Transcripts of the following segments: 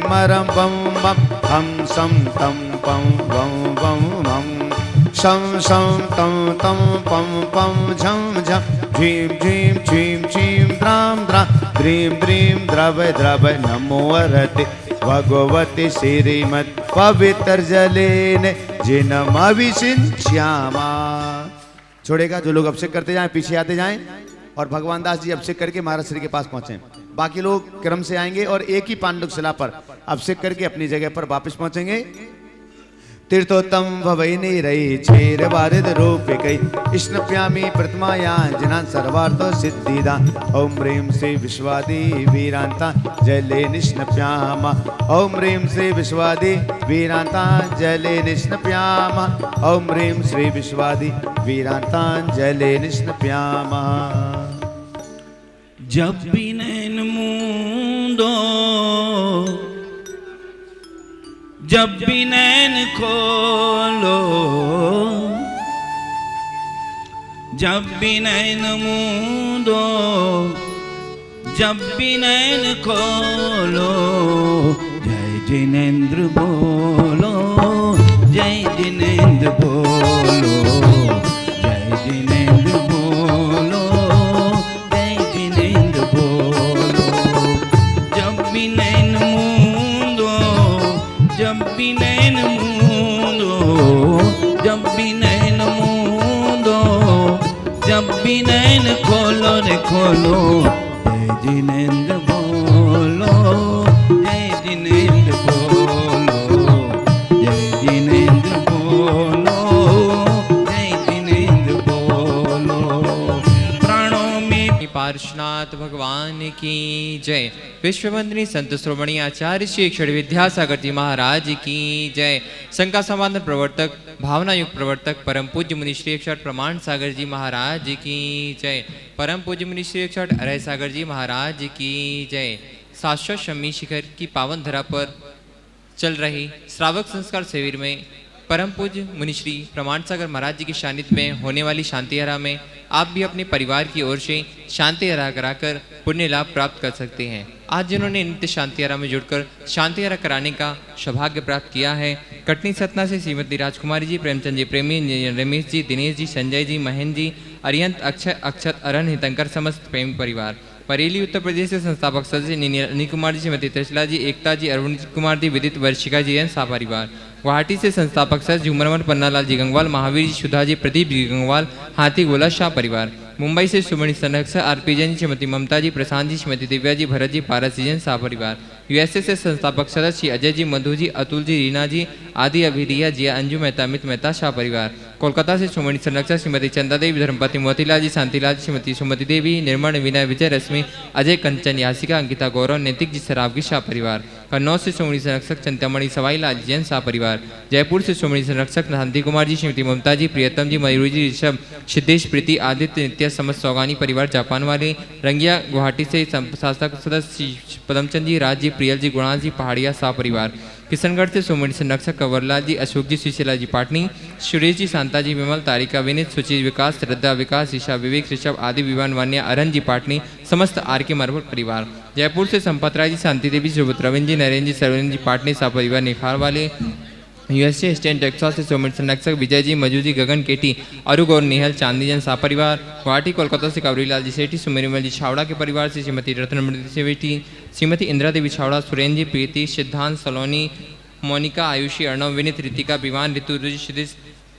मरम बम बम हम सम तम पम बम बम बम शम शम तम तम पम पम झम झम झीम झीम छीम छीम द्राम द्राम द्रीम द्रीम द्रव द्रव नमो अरते भगवती श्रीमद पवित्र जलेन जिनमविषिंच्यामा। छोड़ेगा जो लोग अभिषेक करते जाएं, पीछे आते जाएं और भगवान दास जी अभिषेक करके महाराज श्री के पास पहुंचे। बाकी लोग क्रम से आएंगे और एक ही पांडुक शिला पर अभिषेक करके अपनी जगह पर वापस पहुंचेंगे। तीर्थोत्तम भवैनी रही छेर वारिद रूप कई स्नप्यामी प्रतिमायां जिनां सर्वार्थ सिद्धिदा ओम ह्रीं श्री विश्वादी वीरांता जले निष्णप्यामा ओम ह्रीं श्री विश्वादी वीरांता जले निष्णप्यामा ओम ह्रीं श्री विश्वादी वीरांता जले निष्णप्यामा। जब भी नैन मूंदो जब भी नैन खोलो जब भी नैन मूंदो जब भी नैन खोलो जय जिनेंद्र बोलो जय जिनेंद्र बोलो जय जिनेंद्र बोलो जय जिनेंद्र बोलो। जब भी नैन जब भी नैन मूंदो जब भी नैन मूंदो जब भी नैन खोलो रे खोलो जय जिनेंद्र बोलो जय जिनेंद्र बोलो जय जिनेंद्र बोलो जय जिनेंद्र बोलो। प्राणों में पार्श्वनाथ भगवान की जय। विश्ववंदनी संत श्रोमणी आचार्य श्री अक्षर विद्यासागर जी महाराज की जय। शंका समाधान प्रवर्तक भावना युग प्रवर्तक परम पूज्य मुनि श्री अक्षर प्रमाण सागर जी महाराज की जय। परम पूज्य मुनि श्री अक्षर अरय सागर जी महाराज की जय। शाश्वत शमी शिखर की पावन धरा पर चल रही श्रावक संस्कार शिविर में परम पूज्य मुनिश्री प्रमाण सागर महाराज जी के सानिध्य में होने वाली शांति यात्रा में आप भी अपने परिवार की ओर से शांति यात्रा कराकर पुण्य लाभ प्राप्त कर सकते हैं। आज जिन्होंने नित्य शांति यात्रा में जुड़कर शांति यात्रा कराने का सौभाग्य प्राप्त किया है, कटनी सतना से श्रीमती राजकुमारी जी, प्रेमचंद जी, प्रेमी, रमेश जी, दिनेश जी, संजय जी, महेंद्र जी, अरियंत, अक्षय, अक्षत, अरन, हितंकर समस्त प्रेमी परिवार। बरेली उत्तर प्रदेश से संस्थापक सदस्य अनिल कुमार जी, श्रीमती त्रिशला जी, एकता जी, अरुण कुमार जी, विदित वर्षिका जी एन शाह परिवार। गुवाहाटी से संस्थापक सदस्य झूमरमन पन्नालाल जी गंगवाल, महावीर जी, सुधा जी, प्रदीप जी गंगवाल, हाथी गोला शाह परिवार। मुंबई से सुमणि संरक्षक आरपी जैन, श्रीमती ममता जी, प्रशांत जी, श्रीमती दिव्या जी, भरत जी, पारस जी शाह परिवार। यूएसए से संस्थापक सदस्य अजय जी, मधु जी, अतुल जी, रीना जी, आदि, अभिरिया जी, अंजू मेहता, अमित मेहता शाह परिवार। कोलकाता से सुमणि संरक्षक श्रीमती चंदा देवी, धर्मपति मोतीलाल जी, शांतिलाल जी, श्रीमती सुमति देवी, निर्मल, विनय, विजय, रश्मि, अजय, कंचन, यासिका, अंकिता, गौरव, नैतिक जी, सरावगी शाह परिवार। कन्नौज से सुमणि संरक्षक चिंतामणि सवाई लाल जैन शाह परिवार। जयपुर से सुमणि संरक्षक शांति कुमार जी, श्रीमती ममता जी, प्रियतम जी, मयूरी जी, ऋषभ, सिद्धेश, प्रीति, आदित्य, नित्या, समस्त सौगानी परिवार जापान वाले। रंगिया गुवाहाटी से शासक सदस्य पदमचंद जी, राज जी, प्रियल जी, गुणाज जी, पहाड़िया शाह परिवार। किशनगढ़ से सुमणि संरक्षक कंवरलाल जी, अशोक जी, सुशीला जी पाटनी, सुरेश जी, शांता जी, विमल, तारिका, विनीत, सुचित, विकास, श्रद्धा, विकास, ईशा, विवेक, ऋषभ, आदि, विवान, वान्या, अरन जी पाटनी, समस्त आर के मरबुल परिवार। जयपुर से संपत राय जी, शांति देवी, सुभद्रविंद जी, नरेंद्र जी, सरविंद जी पाटनी शाह परिवार निखार वाले। यूएसए स्टेट टेक्सास से सुमणि संरक्षक विजय जी, मजू जी, गगन केटी, अरुग और निहल, चांदी जन शाह परिवार। गुवाहाटी कोलकाता से कवरीलाल जी सेठी, सुमेरिमल जी छावड़ा के परिवार से श्रीमती रत्नमृति सेठी, श्रीमती इंदिरा देवी छावड़ा, सुरेंद्र जी, प्रीति, सिद्धांत, सलोनी, मोनिका, आयुषी, अर्णव, विनीत, रितिका, विवान, ऋतु,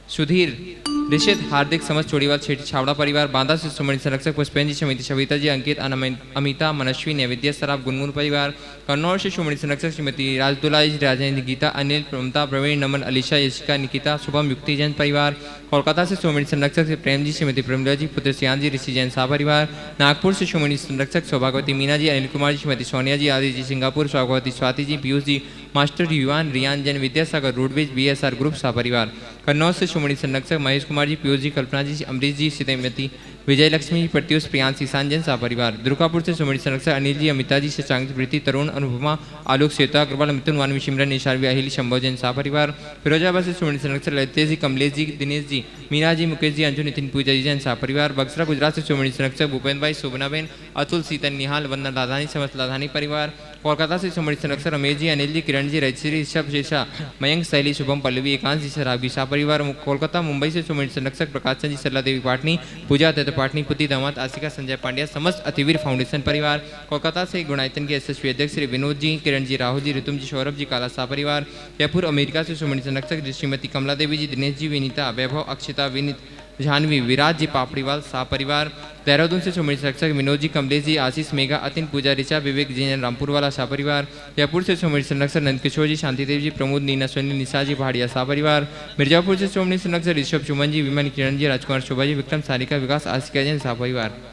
सुधीर, ऋषित, हार्दिक, समस्त चोड़ीवाल शेठी छावड़ा परिवार। बांदा से सुमणि संरक्षक पुष्पेन जी, श्रीमती सविता जी, अंकित, अमिता, मनस्वी, नैवेद्य, सराफ, गुनगुन परिवार। कन्नौज से सुमणि संरक्षक श्रीमती राजदुला जी, राजेंद्र, गीता, अनिल, ममता, प्रवीण, नमन, अलीशा, यशिका, निकिता, शुभम, युक्ति जैन परिवार। कोलकाता से सुमणि संरक्षक प्रेम जी, श्रीमती प्रेमला जी, पुत्र सियान जी, ऋषि जैन शाह परिवार। नागपुर से सुमणि संरक्षक सौभागवती Meena ji, Anil Kumar ji, Shrimati Sonia ji, Adi ji, Singapore Saubhagyavati Swati ji, Piyush ji, master Yuvan, Riyan Jain, Vidyasagar, roadways, BSR group Shah परिवार। कन्नौज से सुमणि संरक्षक महेश कुमार जी, पीयूष जी, कल्पना जी, अमरीश जी, श्रीमती विजय लक्ष्मी, प्रत्युष, प्रियांश, ईशान जैन शाह परिवार। दुर्गापुर से सुमणि संरक्षक अनिल जी, अमिता जी, शशांक, प्रीति, तरुण, अनुपमा, आलोक, श्वेता अग्रवाल, मिथुन, वानवी, सिमरन, निशारवी, अहिली, शंभव जैन शाह परिवार। फिरोजाबाद से सुमणि संरक्षक ललित जी, कमलेश जी, दिनेश जी, मीना जी, मुकेश जी, अंजू, नितिन, पूजा जी जैन शाह परिवार। बक्सरा गुजरात से सुमणि संरक्षक भूपेन्द्र भाई, शोभना बेन, अतुल, सीतन, निहाल, वंदना, लाधानी, समस्त लाधानी परिवार। कोलकाता से सुमणि संरक्षक रमेश जी, अनिल जी, किरण जी, रजश्री, ऋषभ, शेषा, मयंक, शैली, शुभम, पल्लवी, एकांश जी, सराबी शाह परिवार कोलकाता। मुंबई से सुमणि संरक्षक प्रकाश चंद जी, सरला देवी पाटनी, पूजा दत्त पाटनी, पुती दामाद, आशिका, संजय पांड्या, समस्त अतिवीर फाउंडेशन परिवार कोलकाता से गुणायतन के यशस्वी अध्यक्ष श्री विनोद जी, किरण जी, राहुल जी, ऋतुम जी, सौरभ जी, काला शाह परिवार। जयपुर अमेरिका से सुमणि संरक्षक श्रीमती कमला देवी जी, दिनेश जी, विनीता, वैभव, अक्षिता, विनीत, जानवी, विराज जी, पापड़ीवाल शाह परिवार। देहरादून से सुमणि संरक्षक विनोद जी, कमलेश जी, आशीष, मेघा, अतिन, पूजा, ऋचा, विवेक जी, रामपुर वाला शाह परिवार। जयपुर से सुमणि संरक्षक नंदकिशोर जी, शांतिदेव जी, प्रमोद, नीना, सोनी, निशा जी, भाड़िया शाह परिवार। मिर्जापुर से सुमणि संरक्षक ऋषभ, सुमन जी, विमन, किरण जी, राजकुमार, शोभा जी, विक्रम, सारिका, विकास, आशिका जैन शाह परिवार।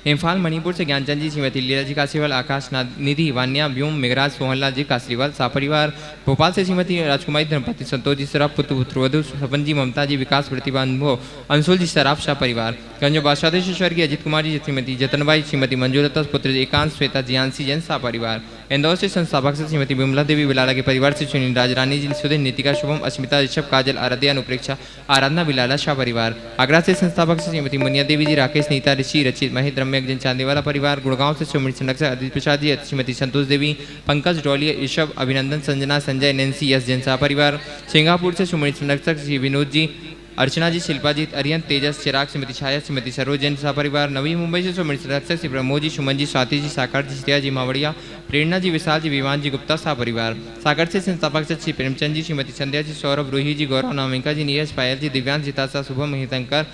इम्फाल मणिपुर से ज्ञानचंद जी, श्रीमती लीला जी कासीवाल, आकाश, निधि, वान्या, व्योम, मेघराज, सोहनलाल जी कासीवाल शाह परिवार। भोपाल से श्रीमती राजकुमारी, धर्मपति संतोष जी सराफ, पुत्रवधु सपन जी, ममता जी, विकास, प्रतिभा, अनुभव, अंशुल जी सराफ शाह परिवार। गंजो बादशाह की अजित कुमार जी, श्रीमती जतनबाई, श्रीमती मंजूलता, पुत्र एकांश, श्वेता, जियांसी जैन शाह परिवार। इंदौर से संस्थापक से श्रीमती विमला देवी, बिलाला के परिवार से सुनील राजरानी जी, सुधीर, नीतिका, शुभम, अस्मिता, ऋषभ, काजल, आराध्या, अनुप्रेक्षा, आराधना, बिलाला शाह परिवार। आगरा से संस्थापक से श्रीमती मुनिया देवी जी, राकेश, नीता, ऋषि, रचित, महेंद्र, रम्य, जैन चांदीवाला परिवार। गुड़गांव से सुमणि संरक्षक अदिति प्रसाद जी, श्रीमती संतोष देवी, पंकज, डोलिया, ऋषभ, अभिनंदन, संजना, संजय, नैन्सी, यस जैन शाह परिवार। सिंगापुर से सुमणि संरक्षक श्री विनोद जी, अर्चना जी, शिल्पा जी, अरियन, तेजस, चिराग, श्रीमती छाया, श्रीमती सरोज जैन शाह परिवार। नवी मुंबई से सुमणि संरक्षक श्री प्रमोद जी, सुमन जी, स्वाति जी, साकार जी, श्रेया जी, मावड़िया, प्रेरणा जी, विशाल जी, विमान जी, गुप्ता शाह परिवार। सागर से संस्थापक श्री प्रेमचंद जी, श्रीमती संध्या जी, सौरभ, रूही जी, गौरव, नामिका जी, नीरज, पायल जी, दिव्यांश, जिताशा, शुभम, हितंकर,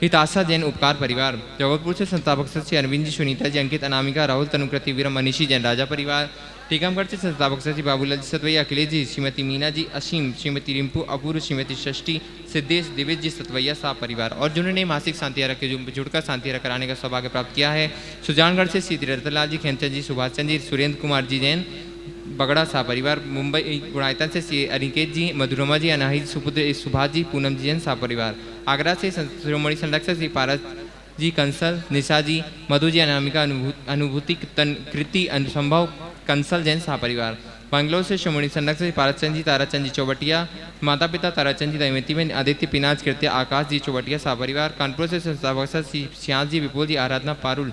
हिताशा जैन उपकार परिवार। जबलपुर से संस्थापक श्री अरविंद जी, सुनीता जी, अंकित, अनामिका, राहुल, तनुकृति, वीरम, मनीषी जैन राजा परिवार। टीकमगढ़ से संस्थापक श्री बाबूलाल जी सतवैया, अखिलेश जी, श्रीमती मीना जी, असीम, श्रीमती रिंपू, अपूर्व, श्रीमती षष्ठी, सिद्धेश, दिवेश जी, सतवैया शाह परिवार। और जिन्होंने मासिक शांतियारा के जुड़कर शांतियारा कराने का सौभाग्य प्राप्त किया है, सुजानगढ़ से श्री रतनलाल जी, खेमचंद जी, सुभाष चंद जी, सुरेंद्र कुमार जी जैन बगड़ा शाह परिवार। मुंबई गुणायतन से श्री अनिकेत जी, मधुरमा जी, अनाहित, सुपुत्र सुभाष जी, पूनम जी जैन शाह परिवार। आगरा से शिरोमणि संरक्षक श्री पारस जी, कंसल, निशा जी, मधु जी, अनामिका, अनुभूति, कृति, अनुसंभव, कंसल जैन शाह परिवार। बंगलोर से शिरोमणि संरक्षक पारसचंद जी, ताराचंद जी, चौबटिया, माता पिता ताराचंद जी, दमयंती में आदित्य, पिनाज, कृत्या, आकाश जी, चौबटिया शाह परिवार। कानपुर से संस्थापक श्री श्यास जी, विपुल जी, आराधना, पारुल,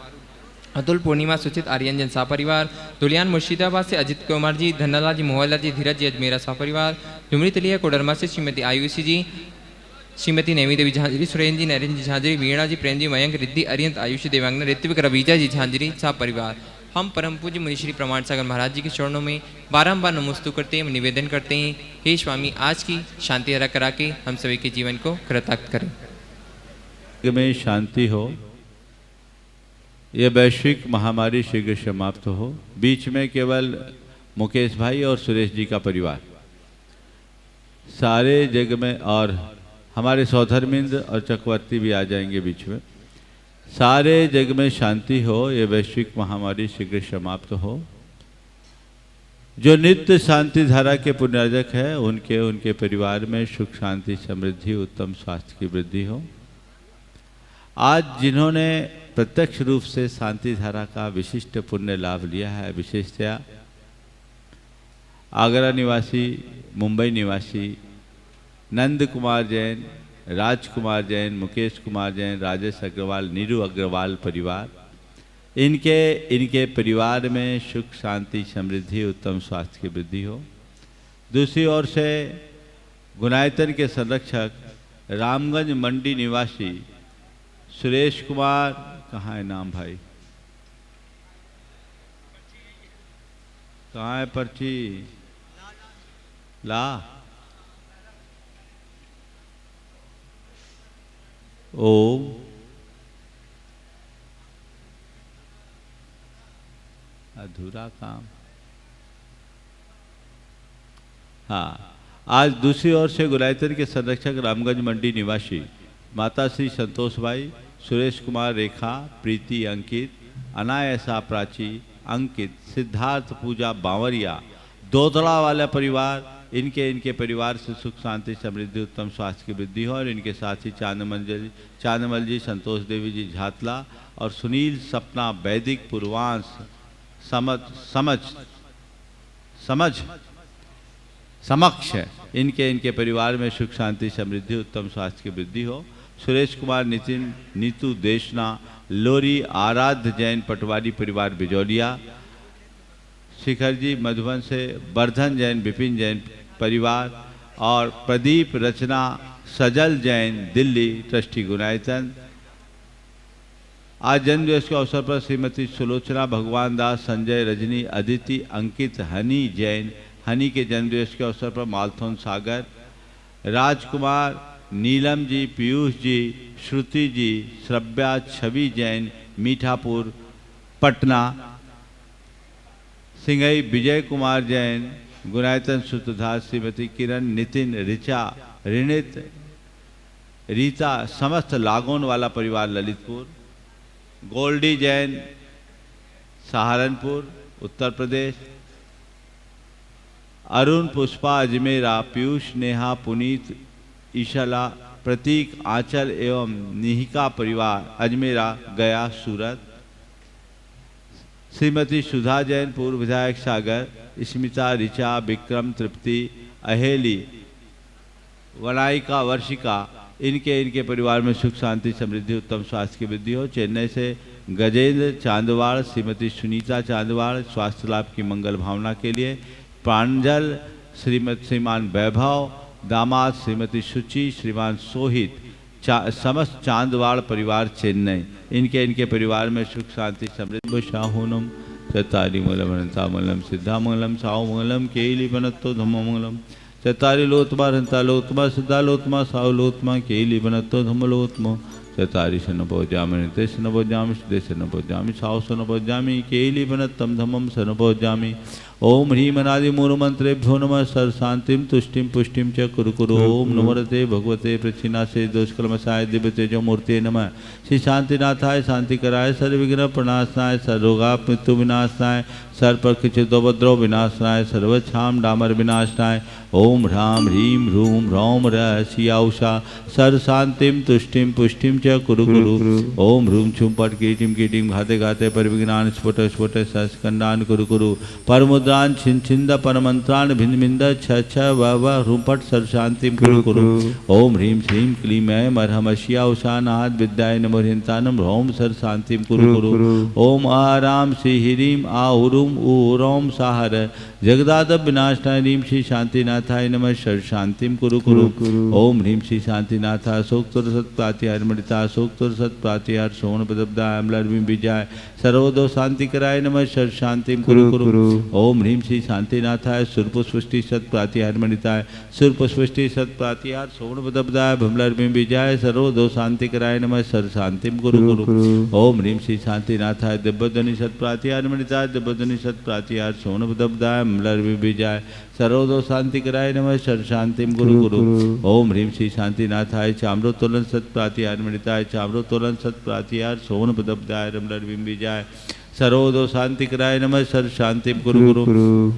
अतुल, पूर्णिमा, सुचित, आर्यन जैन शाह परिवार। दुलियान मुर्शिदाबाद से अजित कुमार जी, धन्नालाल जी, मोहनलाल जी, धीरज जी, अजमेरा शाह परिवार। जुमरी तलिया कोडरमा से श्रीमती आयुषी जी, श्रीमती नैमी देवी झांझरी, सुरेंद्र जी, नरेंद्र जी झांझरी, वीणा जी, प्रेम जी, मयंक, रिद्धि, अरियंत, आयुषी, देवांगना, ऋत्विक, रवीजा जी झांझरी शाह परिवार। हम परम पूज्य मुनिश्री प्रमाण सागर महाराज जी के चरणों में बारंबार नमस्तु करते हैं, निवेदन करते हैं, हे स्वामी आज की शांति हरा करा के हम सभी के जीवन को कृतार्थ करें। में शांति हो, ये वैश्विक महामारी शीघ्र समाप्त हो। बीच में केवल मुकेश भाई और सुरेश जी का परिवार, सारे जग में, और हमारे सौधर्मिंद और चक्रवर्ती भी आ जाएंगे बीच में। सारे जग में शांति हो, ये वैश्विक महामारी शीघ्र समाप्त हो। जो नित्य शांति धारा के पुण्यर्जक है, उनके परिवार में सुख, शांति, समृद्धि, उत्तम स्वास्थ्य की वृद्धि हो। आज जिन्होंने प्रत्यक्ष रूप से शांति धारा का विशिष्ट पुण्य लाभ लिया है, विशेषतया आगरा निवासी, मुंबई निवासी नंद कुमार जैन, राजकुमार जैन, मुकेश कुमार जैन, राजेश अग्रवाल, नीरू अग्रवाल परिवार, इनके परिवार में सुख, शांति, समृद्धि, उत्तम स्वास्थ्य की वृद्धि हो। दूसरी ओर से गुनायतन के संरक्षक रामगंज मंडी निवासी सुरेश कुमार, कहाँ है नाम भाई, कहाँ है पर्ची, ला, ओम, अधूरा काम। हाँ, आज दूसरी ओर से गुलायतन के संरक्षक रामगंज मंडी निवासी माता श्री संतोष भाई, सुरेश कुमार, रेखा, प्रीति, अंकित, अनायसा, प्राची, अंकित, सिद्धार्थ, पूजा, बावरिया, दोदड़ा वाला परिवार, इनके परिवार से सुख, शांति, समृद्धि, उत्तम स्वास्थ्य की वृद्धि हो। और इनके साथी चांदमल जी, संतोष देवी जी झातला और सुनील, सपना, वैदिक, पूर्वांश, समक्ष इनके परिवार में सुख, शांति, समृद्धि, उत्तम स्वास्थ्य की वृद्धि हो। सुरेश कुमार, नितिन, नीतू, देशना, लोरी, आराध्य जैन पटवारी परिवार बिजौलिया, शिखर जी मधुबन से, वर्धन जैन विपिन जैन परिवार और प्रदीप रचना सजल जैन दिल्ली ट्रस्टी गुनायतन। आज जन्मदिवस के अवसर पर श्रीमती सुलोचना भगवान दास, संजय, रजनी, अदिति, अंकित, हनी जैन, हनी के जन्मदिवस के अवसर पर मालथोन सागर, राजकुमार, नीलम जी, पीयूष जी, श्रुति जी, श्रव्या, छवि जैन, मीठापुर पटना, सिंगई विजय कुमार जैन, गुनायतन सूत्रधार, श्रीमती किरण, नितिन, ऋचा, ऋणित, रीता, समस्त लागोन वाला परिवार ललितपुर, गोल्डी जैन सहारनपुर उत्तर प्रदेश, अरुण पुष्पा अजमेरा, पीयूष, नेहा, पुनीत, ईशला, प्रतीक, आंचल एवं निहिका परिवार अजमेरा गया सूरत, श्रीमती सुधा जैन पूर्व विधायक सागर, स्मिता, ऋचा, विक्रम, तृप्ति, अहेली, वनायिका, वर्षिका, इनके परिवार में सुख शांति समृद्धि उत्तम स्वास्थ्य की वृद्धि हो। चेन्नई से गजेंद्र चांदवाड़, श्रीमती सुनीता चांदवाड़, स्वास्थ्य लाभ की मंगल भावना के लिए, प्रांजल, श्रीमान वैभव, दामाद श्रीमती सुचि, श्रीमान सोहित, समस्त चांदवाड़ परिवार चेन्नई, इनके परिवार में सुख शांति समृद्धि। शाहूनम चतारी मंगलम अनंतामंगलम सिद्धामंगलम सावमंगलम केली बनत्तो धम्ममंगलम चतारी लोत्मा हंता लोत्मा सिद्धा लोत्मा साव लोत्मा केली बनत्तो धम्मलोत्मा चतारी शनभोजामि नित्य शनभोजामि सिद्धे शनभोजामि साव शनभोजामि केली बनत्तम धम्मम शनभोजामि। ओम ह्रीम अनादि मूल मंत्रेभ्यो नमः सर शांतिम तुष्टिम पुष्टिम च कुरु कुरु। ओम नमोरते भगवते प्रचिनाशे दोषकलमसाय दिव्य तेजो मूर्ति नमः। श्री शांतिनाथाय शांतिकराय सर्वविघ्न प्रणाशनाय सर्वरोगाप मृत्यु विनाशनाय सर्वप्रकृतिदोपद्रव विनाशनाय सर्वक्षाम डामर विनाशनाय। ओम ह्राम ह्रीम ह्रूम ह्रौम रसियाउषा सर शांतिम तुष्टिम पुष्टिम च कुरु कुरु। ओम ह्रूम छुम पट कीटिम कीटिम घाते घाते परिविघ्नान स्फुट स्फुट सस्कंदान कुरु कुरु। परमुद्रान छिन छिंद परमंत्रान भिन्न भिंद छ छ व ह्रूपट सर शांतिम कुरु कुरु। ओम ह्रीम श्रीम क्लीम ऐम अर्हमशियाउषा नाद विद्याय नमो ह्रिंतानम ह्रौम सर शांतिम कुरु कुरु। ओम आराम श्री ह्रीम आहुरुम ऊरोम साहर जगदादब विनाशनाय ह्रीम श्री शांतिनाथाय नमः सर शांतिम कुरु कुरु। ओम ह्रीम श्री शांतिनाथा सोक्तुर सत प्रातिहार मणिता सोक्तुर सत प्रातिहार सोन पदब्दाय अम्लर्विम विजय सर्वदो शांति कराय नमः सर शांतिम कुरु कुरु। ओम ह्रीम श्री शांतिनाथाय सुरपुष्टि सत प्रातिहार मणिताय सुरपुष्टि सत प्रातिहार सोन पदब्दाय भमलर्विम विजय सर्वदो शांति कराय नमः सर शांतिम कुरु कुरु। ओम ह्रीम श्री शांतिनाथाय दिव्यध्वनि सत प्रातिहार मणिताय दिव्यध्वनि सत प्रातिहार सोन पदब्दाय भमलर्विम विजय सर्वदो शांति कराय नमः सर शांतिम कुरु कुरु। ओम ह्रीम श्री शांतिनाथाय चाम्रोत्तोलन सत प्रातिहार मणिताय चाम्रोत्तोलन सत प्रातिहार सोन पदब्दाय रमलर्विम विजय सर्वदो शांति कराय नमः सर शांतिम कुरु कुरु।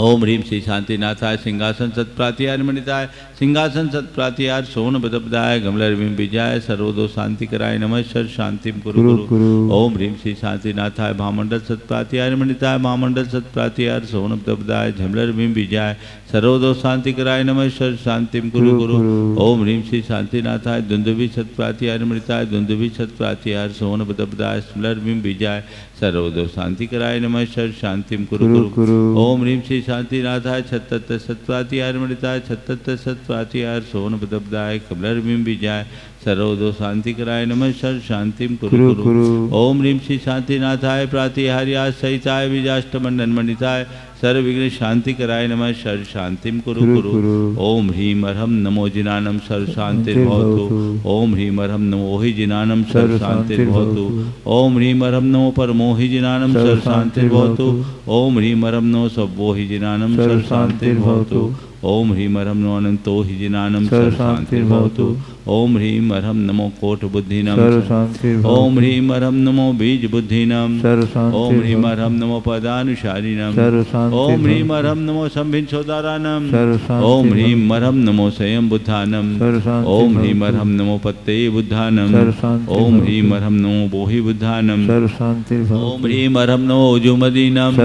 ओम ह्रीम श्री शांतिनाथाय सिंहासन सत प्रातिहार मणिताय सिंहासन सत प्रातिहार सोन पदब्दाय गमलर्विम विजय सर्वदो शांति कराय नमः सर शांतिम कुरु कुरु। ओम ह्रीम श्री शांतिनाथाय महामंडल सत प्रातिहार मणिताय महामंडल सत प्रातिहार सोन पदब्दाय झमलर्विम विजय सर्वदो शांति कराय नमः सर शांतिम कुरु कुरु। ओम ह्रीम श्री शांतिनाथाय दुंदुभि सत प्रातिहार मणिताय दुंदुभि सत प्रातिहार सोन पदब्दाय स्मलर्विम विजय सर्वदो शांति कराय नमः सर शांतिम कुरु कुरु। ओम ह्रीम श्री शांतिनाथाय छत्तत सत प्रातिहार मणिताय छत्तत सत प्रातिहार सोन पदब्दाय कमलर्विम विजय सर्वदो शांति कराय नमः सर शांतिम कुरु कुरु। ओम ह्रीम श्री शांतिनाथाय प्रातिहार्या सहिताय विजाष्टमंडन मणिताय सर्वविघ्न शांति कराय नमः सर शांतिम कुरु कुरु। ओम ह्रीम अर्हम नमो जिनानम सर शांतिर्भवतु। ओम ह्रीम अर्हम नमो हि जिनानम सर शांतिर्भवतु। ओम ह्रीम अर्हम नमो परमो हि जिनानम सर शांतिर्भवतु। ओम ह्रीम अर्हम नमो सब्बो हि जिनानम सर शांतिर्भवतु। ओम ह्रीम अर्हम नमो अनंतो हि जिनानम सर शांतिर्भवतु। ओम ह्रीम अर्हम नमो कोट बुद्धिनम ओम ह्रीम अर्हम नमो बीज बुद्धिनम ओम ह्रीम अर्हम नमो पदानुशारिणम ओम ह्रीम अर्हम नमो संभिन सोदारानम ओम ह्रीम अर्हम नमो स्वयं बुद्धानम ओम ह्रीम अर्हम नमो पत्ते बुद्धानम ओम ह्रीम अर्हम नमो बोहि बुद्धानम ओम ह्रीम अर्हम नमो उजुमदीनम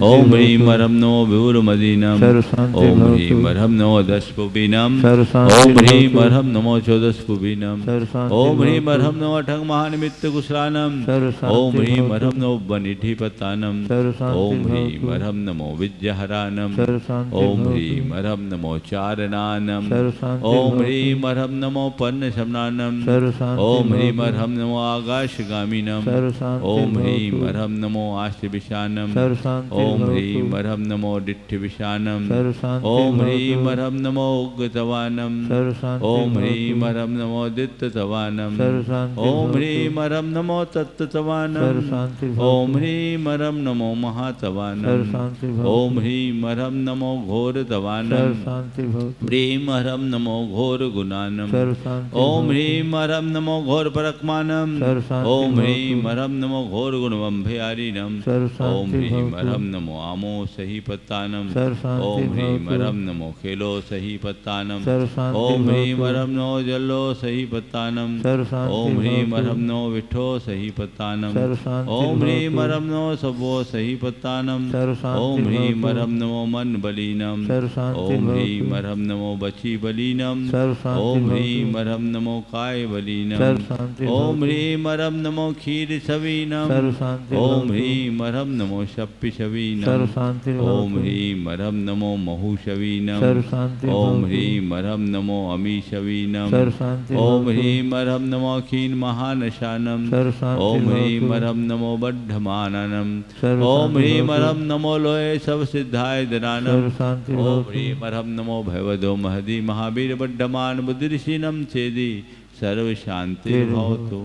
ओम ह्रीम अर्हम नमो विभुरमदीनम ओम ह्रीम अर्हं नमो दशपुबीनम सर्वशांति ओम ह्रीं भवतु। अर्हं नमो चौदशपुबीनम सर्वशांति ओम ह्रीं भवतु। अर्हं नमो ठग महानिमित्त कुशलानम सर्वशांति ओम ह्रीं भवतु। अर्हं नमो वनिधिपतानम सर्वशांति ओम ह्रीं भवतु। अर्हं नमो विद्याहरानम सर्वशांति ओम भवतु। ह्रीं अर्हं नमो चारणानम सर्वशांति ओम भवतु। ह्रीं अर्हं नमो पन्नशमनानम सर्वशांति ओम ह्रीं भवतु। अर्हं नमो आकाशगामिनम सर्वशांति ओम ह्रीं भवतु। अर्हं नमो आश्रविशानम सर्वशांति ओम भवतु। ह्रीं अर्हं नमो डिट्ठिविशानम सर्वशांति ओम भवतु। ह्रीं अर्हं नमो उग्गतवानम सर्वशांति ओम भवतु। ह्रीं अर्हं नमो दित्ततवानम सर्वशांति ओम भवतु। ह्रीं अर्हं नमो तत्ततवानम सर्वशांति भवतु। ओम ह्रीं अर्हं नमो महातवानम सर्वशांति भवतु। ओम ह्रीं अर्हं नमो घोरतवानम सर्वशांति भवतु। ह्रीं अर्हं नमो घोरगुणानम सर्वशांति ओम भवतु। ह्रीं अर्हं नमो घोरपरक्मानम सर्वशांति ओम ह्रीं भवतु। अर्हं नमो घोरगुणवंभयारिणम सर्वशांति ओम ह्रीं भवतु। अर्हं नमो आमो सहीपत्तानम सर्वशांति ओम ह्रीं भवतु। अर्हं नमो खेलो सहीपत्तानम सर्वशांति ओम ह्रीं भवतु। अर्हं नमो जल्लो सहीपत्तानम सर्वशांति ओम ह्रीं भवतु। अर्हं नमो विठ्ठो सहीपत्तानम सर्वशांति ओम ह्रीं भवतु। अर्हं नमो सबो सहीपत्तानम सर्वशांति ओम ह्रीं भवतु। अर्हं नमो मन बलीनम सर्वशांति ओम ह्रीं भवतु। अर्हं नमो बची बलीनम सर्वशांति ओम भवतु। ह्रीं अर्हं नमो काय बलीनम सर्वशांति ओम भवतु। ह्रीं अर्हं नमो क्षीर सवीनम सर्वशांति ओम भवतु। ह्रीं अर्हं नमो शप्पि शवीनम सर्वशांति भवतु। ओम ह्रीं अर्हं नमो महु शवीनम सर्वशांति ओम भवतु। ह्रीं अर्हं नमो अमी शवीनम सर्वशांति ओम भवतु। ह्रीं अर्हं नमो क्षीण महानशानम सर्वशांति ओम ह्रीं भवतु। अर्हं नमो बद्धमाननम सर्वशांति ओम ह्रीं भवतु। अर्हं नमो लोये सब सिद्धाय ददानम सर्वशांति ओम भवतु। ह्रीं अर्हं नमो भगवतो महदी महावीर बड्ढमान बुद्धिर्षिणम छेदी सर्व शांति भवतु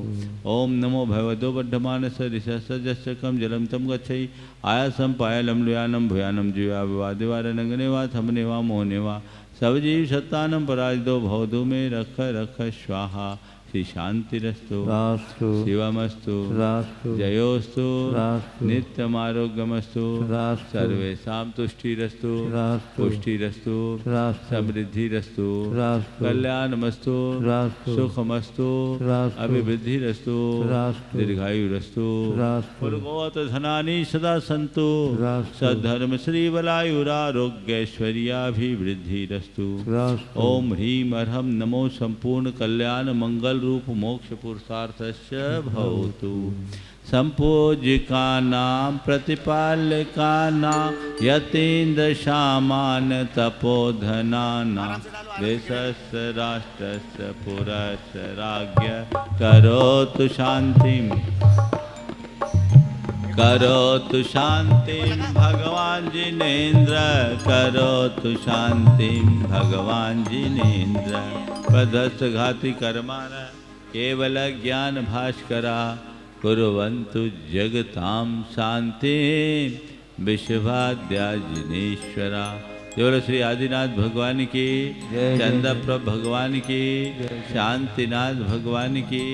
ओम नमो भगवतो बड्ढमान सरिषसजस्कम जलम तम गच्छै आयासम पायलम लुयानम भुयानम जुया विवादिवा रनंगनेवा थमनेवा मोहनेवा सब जीव सत्तानम पराजितो भवतु में रख रख स्वाहा श्री शांतिरस्तु रास्तु शिवमस्तु रास्तु जयोस्तु रास्तु नित्यमारोग्यमस्तु रास्तु सर्वेषां तुष्टिरस्तु रास्तु पुष्टिरस्तु रास्तु समृद्धिरस्तु रास्तु कल्याणमस्तु रास्तु सुखमस्तु रास्तु अभिवृद्धिरस्तु रास्तु दीर्घायुरस्तु रास्तु पुरुगोत धनानि सदा सन्तु रास्तु सद्धर्म श्री बलायुरारोग्यैश्वर्याभिवृद्धिरस्तु रास्तु ओम ह्रीं अर्हं नमो संपूर्ण कल्याण मंगल रूप मोक्ष पुरुषार्थस्य भवतु संपूज्यका नाम प्रतिपालका नाम यतीन्द्र सामान तपोधना नाम देशस्य राष्ट्रस्य पुरस्य राज्ञ करोतु शांतिम करोतु शांतिं भगवान जिनेन्द्र करोतु शांतिं भगवान जिनेन्द्र प्रदस्त घाति कर्मान केवल ज्ञान भास्करा कुर्वन्तु जगतां शांति विश्वाद्या जिनेश्वरा केवल श्री आदिनाथ भगवान की चंद्रप्रभ भगवान की शांतिनाथ भगवान की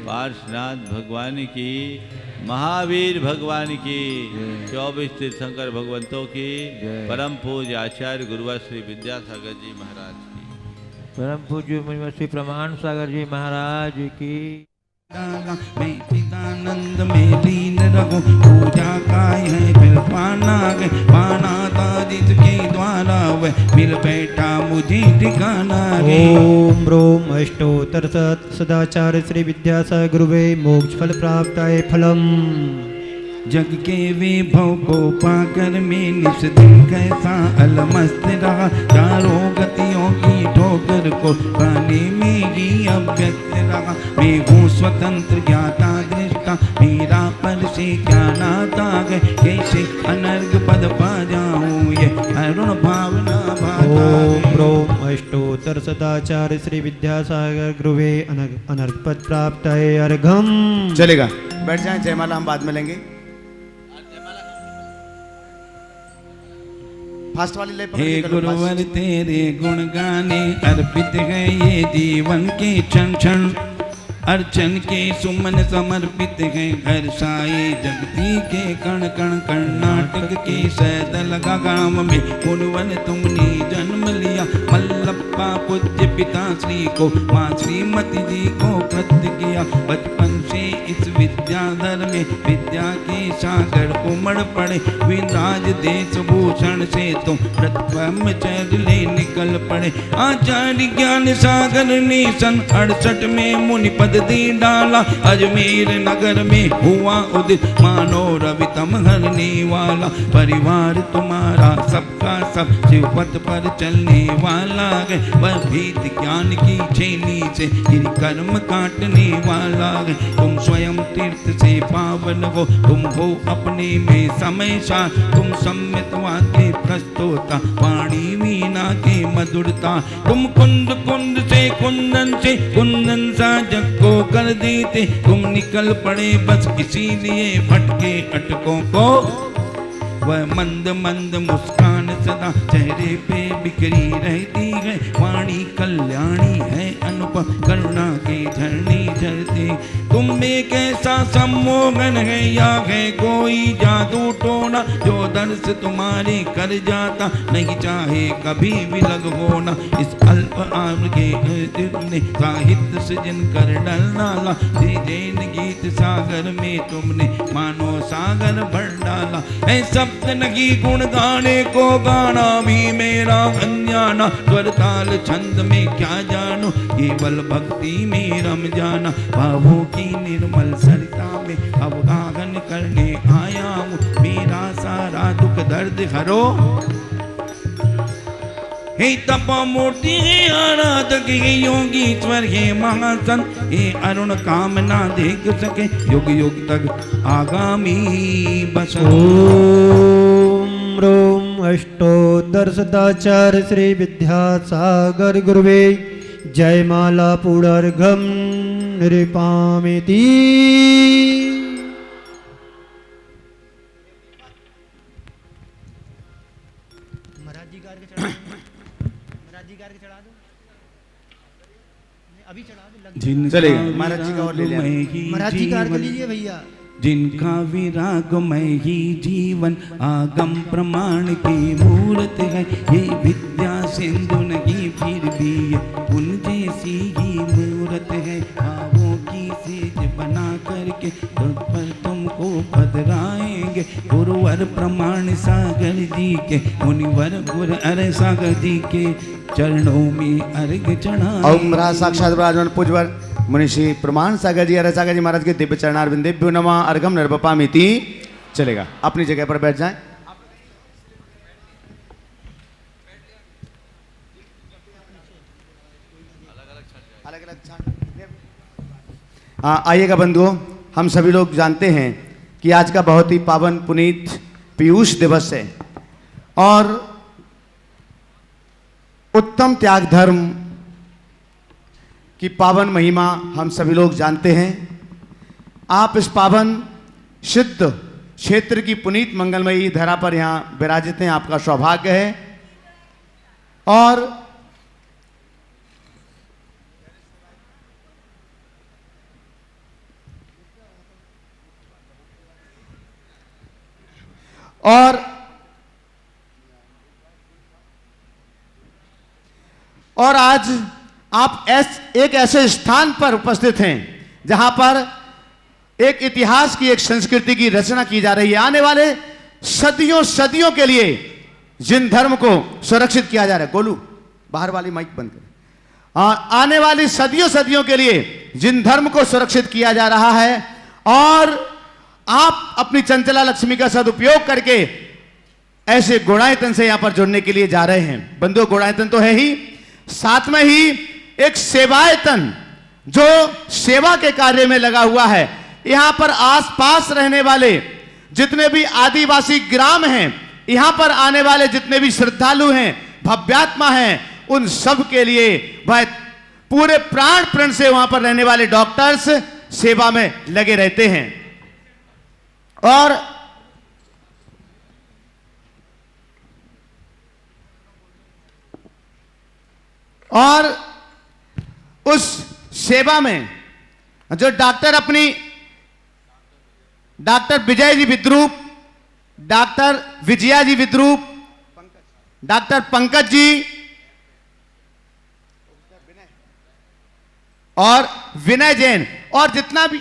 पार्श्वनाथ भगवान की महावीर भगवान की 24 तीर्थंकर भगवंतों की परम पूज्य आचार्य गुरुवर श्री विद्यासागर जी महाराज की परम पूज्य मुनि श्री प्रमाण सागर जी महाराज की मैं चिदानंद में लीन रहूं पूजा काय है फिर पाना गए पाना तादित के द्वारा वह मिल बैठा मुझे ठिकाना रे ओम ब्रोम अष्टोत्तर सदाचार्य श्री विद्यासागर गुरुवे मोक्ष फल प्राप्ताय फलम जग के विभव को पाकर में निस दिन कैसा अलमस्त रहा चारों गतियों की ठोकर को पाने मेरी अव्यक्त रहा मैं हूँ स्वतंत्र ज्ञाता दृष्टा मेरा पर से क्या नाता है कैसे अनर्ग पद पा जाऊँ ये अरुण भावना ओम ब्रोम अष्टोत्तर सदाचार्य श्री विद्यासागर गुरुवे अनर्घ पद प्राप्ताय अर्घम चलेगा बैठ जाएं, जयमाला हम बाद में लेंगे। फास्ट वाली ले पकड़ हे के चलो, गुरुवर फास्ट। तेरे गुण गाने अर्पित है ये जीवन के क्षण क्षण अर्चन के सुमन समर्पित है घर साए जगती के कण कण कर्नाटक के सैदल गांव में गुरुवर तुमने जन जन्म लिया। मल्लप्पा पूज्य पिता श्री को माँ श्रीमती जी को कृत्य किया। बचपन से इस विद्याधर में विद्या के सागर उमड़ पड़े। विराज देश भूषण से तुम ब्रह्मचर्य ले निकल पड़े। आचार्य ज्ञान सागर ने सन 68 में मुनि पद दे डाला। अजमेर नगर में हुआ उदित मानो रवि तम हरने वाला। परिवार तुम्हारा सबका सब शिव पथ पर चलने वाला है। वह भेद ज्ञान की छेनी से कर्म काटने वाला है। तुम स्वयं तीर्थ से पावन हो, तुम हो अपने में समय सा। तुम सम्मित वाक्य प्रस्तोता, वाणी वीणा के मधुरता। तुम कुंद कुंद से कुंदन से कुंदन सा जग को कर देते। तुम निकल पड़े बस इसीलिए भटके अटकों को। वह मंद मंद मुस्कान सदा चेहरे पे बिखरी रहती है। वाणी कल्याणी है अनुपम, करुणा के झरने झरते। तुम में कैसा सम्मोहन है या है कोई जादू टोना। जो दर्श तुम्हारे कर जाता, नहीं चाहे कभी विलग होना। इस अल्प आयु के तुमने साहित्य सृजन कर डाला। जैन गीत सागर में तुमने मानो सागर भर डाला। है शब्द नहीं गुण गाने को, गाना भी मेरा अनजाना। स्वर ताल छंद में क्या जानो, केवल भक्ति में रम जाना। भावों की निर्मल सरिता में अवगाहन करने आया हूँ। मेरा सारा दुख दर्द हरो। हे तपा मूर्ति हे आराधक हे योगीश्वर हे महासंत हे अरुण कामना देख सके युग युग तक आगामी बस। ओम रोम अष्टोत्तर सदाचार्य श्री विद्यासागर गुरुवे जयमाला पुनर्घम नृपामिति। चलेगा महाराज जी का और ले लिया। महाराज जी का लीजिए भैया। जिनका विरागमय ही जीवन आगम प्रमाण की मूर्त है। ये विद्या सिंधु नहीं फिर भी उन जैसी ही मूर्त है। भावों की सेज बना करके तुम पर तुमको पधराएंगे। गुरुवर प्रमाण सागर जी के, मुनिवर गुरु अरे सागर जी के चरणों में अर्घ चढ़ाएंगे। ओम राज साक्षात विराजमान पूज्यवर मुनिषी प्रमाण सागर जी अरे सागर जी महाराज के दिव्य चरणारविंदेभ्यो नमः अर्घम नृपपामिति। चलेगा, अपनी जगह पर बैठ जाएं। आइएगा बंधुओं, हम सभी लोग जानते हैं कि आज का बहुत ही पावन पुनीत पीयूष दिवस है और उत्तम त्याग धर्म की पावन महिमा हम सभी लोग जानते हैं। आप इस पावन सिद्ध क्षेत्र की पुनीत मंगलमयी धरा पर यहाँ विराजित हैं, आपका सौभाग्य है। और आज आप एक ऐसे स्थान पर उपस्थित हैं जहां पर एक इतिहास की, एक संस्कृति की रचना की जा रही है। आने वाले सदियों सदियों के लिए जिन धर्म को सुरक्षित किया जा रहा है, गोलू बाहर वाली माइक बंद कर। आने वाली सदियों सदियों के लिए जिन धर्म को सुरक्षित किया जा रहा है और आप अपनी चंचला लक्ष्मी का सदुपयोग करके ऐसे गुणायतन से यहां पर जुड़ने के लिए जा रहे हैं। बंधुओं, गुणायतन तो है ही, साथ में ही एक सेवायतन जो सेवा के कार्य में लगा हुआ है। यहां पर आसपास रहने वाले जितने भी आदिवासी ग्राम हैं, यहां पर आने वाले जितने भी श्रद्धालु हैं, भव्यात्मा हैं, उन सब के लिए वह पूरे प्राण प्रण से वहां पर रहने वाले डॉक्टर्स सेवा में लगे रहते हैं। और उस सेवा में जो डॉक्टर विजय जी विद्रूप, डॉक्टर विजया जी विद्रूप, डॉक्टर पंकज जी और विनय जैन और जितना भी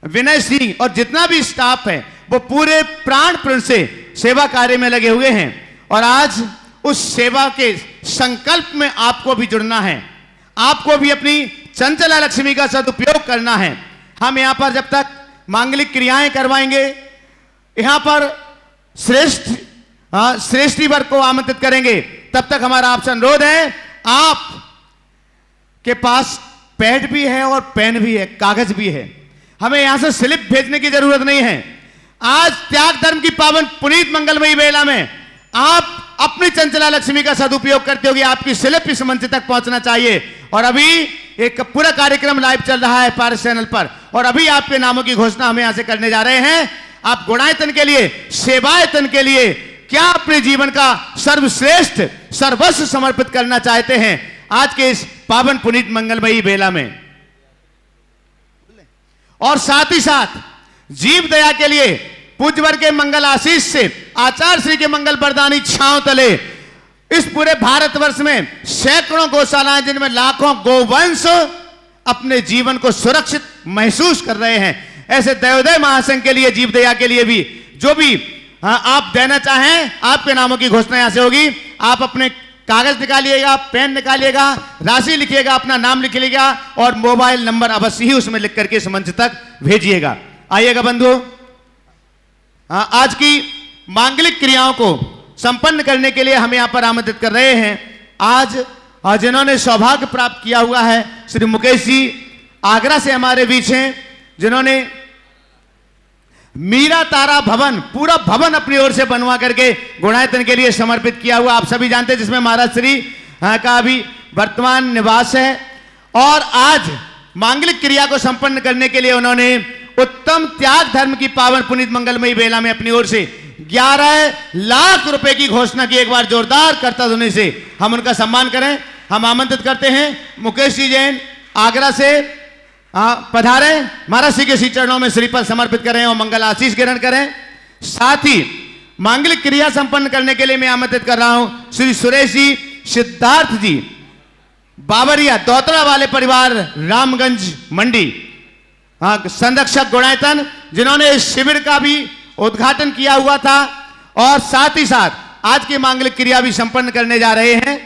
विनय सिंह और जितना भी स्टाफ है वो पूरे प्राण प्रण से सेवा कार्य में लगे हुए हैं। और आज उस सेवा के संकल्प में आपको भी जुड़ना है, आपको भी अपनी चंचला लक्ष्मी का सदुपयोग करना है। हम यहां पर जब तक मांगलिक क्रियाएं करवाएंगे, यहां पर श्रेष्ठी वर्ग को आमंत्रित करेंगे, तब तक हमारा आपसे अनुरोध है, आप के पास पैड भी है और पेन भी है, कागज भी है, हमें यहां से स्लिप भेजने की जरूरत नहीं है। आज त्याग धर्म की पावन पुनीत मंगलमयी बेला में आप अपनी चंचला लक्ष्मी का सदुपयोग करते होगी, आपकी स्लिप इस मंच तक पहुंचना चाहिए। और अभी एक पूरा कार्यक्रम लाइव चल रहा है पारस चैनल पर, और अभी आपके नामों की घोषणा हम यहां से करने जा रहे हैं। आप गुणायतन के लिए, सेवायतन के लिए क्या अपने जीवन का सर्वश्रेष्ठ सर्वस्व समर्पित करना चाहते हैं आज के इस पावन पुनीत मंगलमयी बेला में। और साथ ही साथ जीव दया के लिए पूज्यवर के मंगल आशीष से आचार्य श्री के मंगल वरदानी छांव तले इस पूरे भारतवर्ष में सैकड़ों गौशालाएं, जिनमें लाखों गोवंश अपने जीवन को सुरक्षित महसूस कर रहे हैं, ऐसे दयोदय महासंघ के लिए, जीव दया के लिए भी जो भी आप देना चाहें, आपके नामों की घोषणा यहां से होगी। आप अपने कागज निकालिएगा, पेन निकालिएगा, राशि लिखिएगा, अपना नाम लिखिएगा और मोबाइल नंबर अवश्य ही उसमें लिख करके इस मंच तक भेजिएगा। आइएगा बंधु, आज की मांगलिक क्रियाओं को संपन्न करने के लिए हम यहां पर आमंत्रित कर रहे हैं। आज जिन्होंने सौभाग्य प्राप्त किया हुआ है, श्री मुकेश जी आगरा से हमारे बीच हैं, जिन्होंने मीरा तारा भवन, पूरा भवन अपनी ओर से बनवा करके गुणायतन के लिए समर्पित किया हुआ, आप सभी जानते हैं, जिसमें महाराज श्री का भी वर्तमान निवास है। और आज मांगलिक क्रिया को संपन्न करने के लिए उन्होंने उत्तम त्याग धर्म की पावन पुनीत मंगलमयी बेला में अपनी ओर से 11 लाख रुपए की घोषणा की। एक बार जोरदार करता ध्वनि से हम उनका सम्मान करें। हम आमंत्रित करते हैं मुकेश जी जैन आगरा से पधारे, महाराज श्री के श्री चरणों में श्रीफल समर्पित करें और मंगल आशीष ग्रहण करें। साथ ही मांगलिक क्रिया संपन्न करने के लिए मैं आमंत्रित कर रहा हूं श्री सुरेश जी सिद्धार्थ जी बाबरिया, दौतरा वाले परिवार, रामगंज मंडी, संरक्षक गुणायतन, जिन्होंने इस शिविर का भी उद्घाटन किया हुआ था और साथ ही साथ आज की मांगलिक क्रिया भी संपन्न करने जा रहे हैं।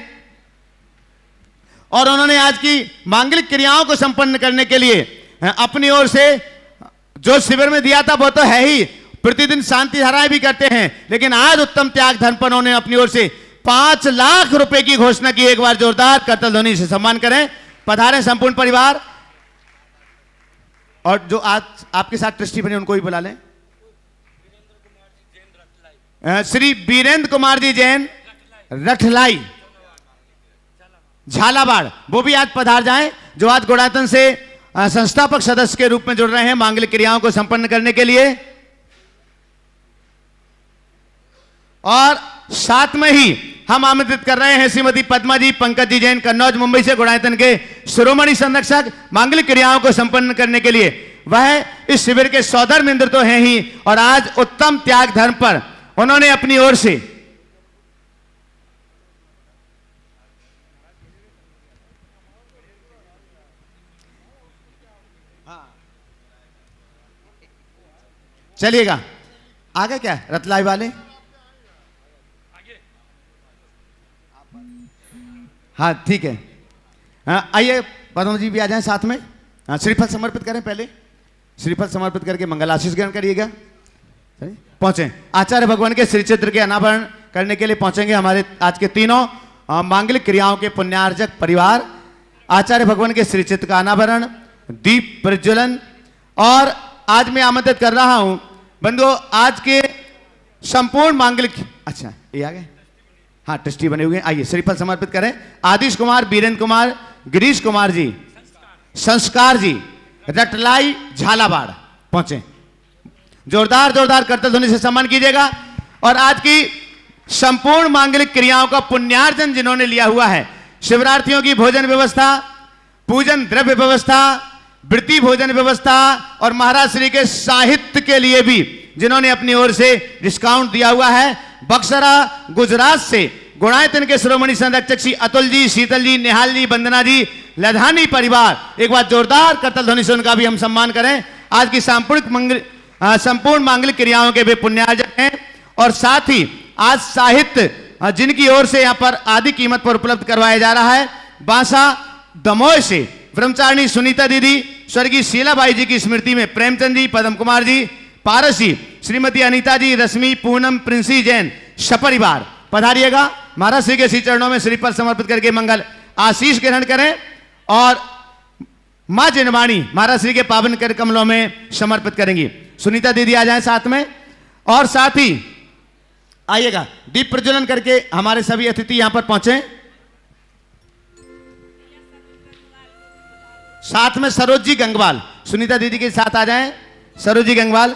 और उन्होंने आज की मांगलिक क्रियाओं को संपन्न करने के लिए अपनी ओर से जो शिविर में दिया था वो तो है ही, प्रतिदिन शांति धाराएं भी करते हैं, लेकिन आज उत्तम त्याग धर्म पर उन्होंने अपनी ओर से 5 लाख रुपए की घोषणा की। एक बार जोरदार करतल ध्वनि से सम्मान करें। पधारें संपूर्ण परिवार, और जो आज आपके साथ ट्रस्टी बने उनको भी बुला लें। श्री वीरेंद्र कुमार जी जैन रठलाई झालावाड़, वो भी आज पधार जाएं, जो आज गुणायतन से संस्थापक सदस्य के रूप में जुड़ रहे हैं मांगलिक क्रियाओं को संपन्न करने के लिए। और साथ में ही हम आमंत्रित कर रहे हैं श्रीमती पद्मा जी पंकज जी जैन कन्नौज मुंबई से, गुणायतन के शिरोमणि संरक्षक, मांगलिक क्रियाओं को संपन्न करने के लिए। वह इस शिविर के सौधर्म इंद्र तो हैं ही, और आज उत्तम त्याग धर्म पर उन्होंने अपनी ओर से चलिएगा आगे क्या रतलाई वाले, हाँ ठीक है, आइए पद्मा जी भी आ जाएं साथ में। श्रीफल समर्पित करें, पहले श्रीफल समर्पित करके मंगल आशीष ग्रहण करिएगा। पहुंचे आचार्य भगवान के श्री चित्र के अनावरण करने के लिए पहुंचेंगे हमारे आज के तीनों मांगलिक क्रियाओं के पुण्यार्जक परिवार। आचार्य भगवान के श्री चित्र का अनावरण, दीप प्रज्वलन, और आज मैं आमंत्रित कर रहा हूं बंधुओं आज के संपूर्ण मांगलिक, अच्छा ये आ गए, हाँ ट्रस्टी बने हुए हैं, आइए श्रीफल समर्पित करें। आदिश कुमार, बीरेंद्र कुमार, गिरीश कुमार जी, संस्कार जी रटलाई झालावाड़ पहुंचे, जोरदार जोरदार करतल ध्वनि से सम्मान कीजिएगा। और आज की संपूर्ण मांगलिक क्रियाओं का पुण्यार्जन जिन्होंने लिया हुआ है, शिवरार्थियों की भोजन व्यवस्था, पूजन द्रव्य व्यवस्था, वृत्ति भोजन व्यवस्था, और महाराज श्री के साहित्य के लिए भी जिन्होंने अपनी ओर से डिस्काउंट दिया हुआ है, बक्सरा गुजरात से गुणायतन के शिरोमणि संरक्षक श्री अतुल जी, शीतल जी, निहाल जी, वंदना जी, लधानी परिवार। एक बार जोरदार करतल ध्वनि से उनका भी हम सम्मान करें। आज की संपूर्ण मांगलिक क्रियाओं के वे पुण्यार्जक हैं और साथ ही आज साहित्य जिनकी ओर से यहाँ पर आधी कीमत पर उपलब्ध करवाया जा रहा है। बांसा दमोह से ब्रह्मचारिणी सुनीता दीदी, स्वर्गीय शीलाबाई जी की स्मृति में प्रेमचंद जी, पदम कुमार जी, पारस जी, श्रीमती अनीता जी, रश्मि, पूनम, प्रिंसी जैन, सपरिवार पधारिएगा। महाराज श्री के श्री चरणों में श्रीफल समर्पित करके मंगल आशीष ग्रहण करें और मां जिनवाणी महाराज श्री के पावन कर कमलों में समर्पित करेंगी। सुनीता दीदी आ जाएं साथ में और साथ ही आइएगा दीप प्रज्वलन करके हमारे सभी अतिथि यहां पर पहुंचे। साथ में सरोज जी गंगवाल, सुनीता दीदी के साथ आ जाएं। सरोज जी गंगवाल,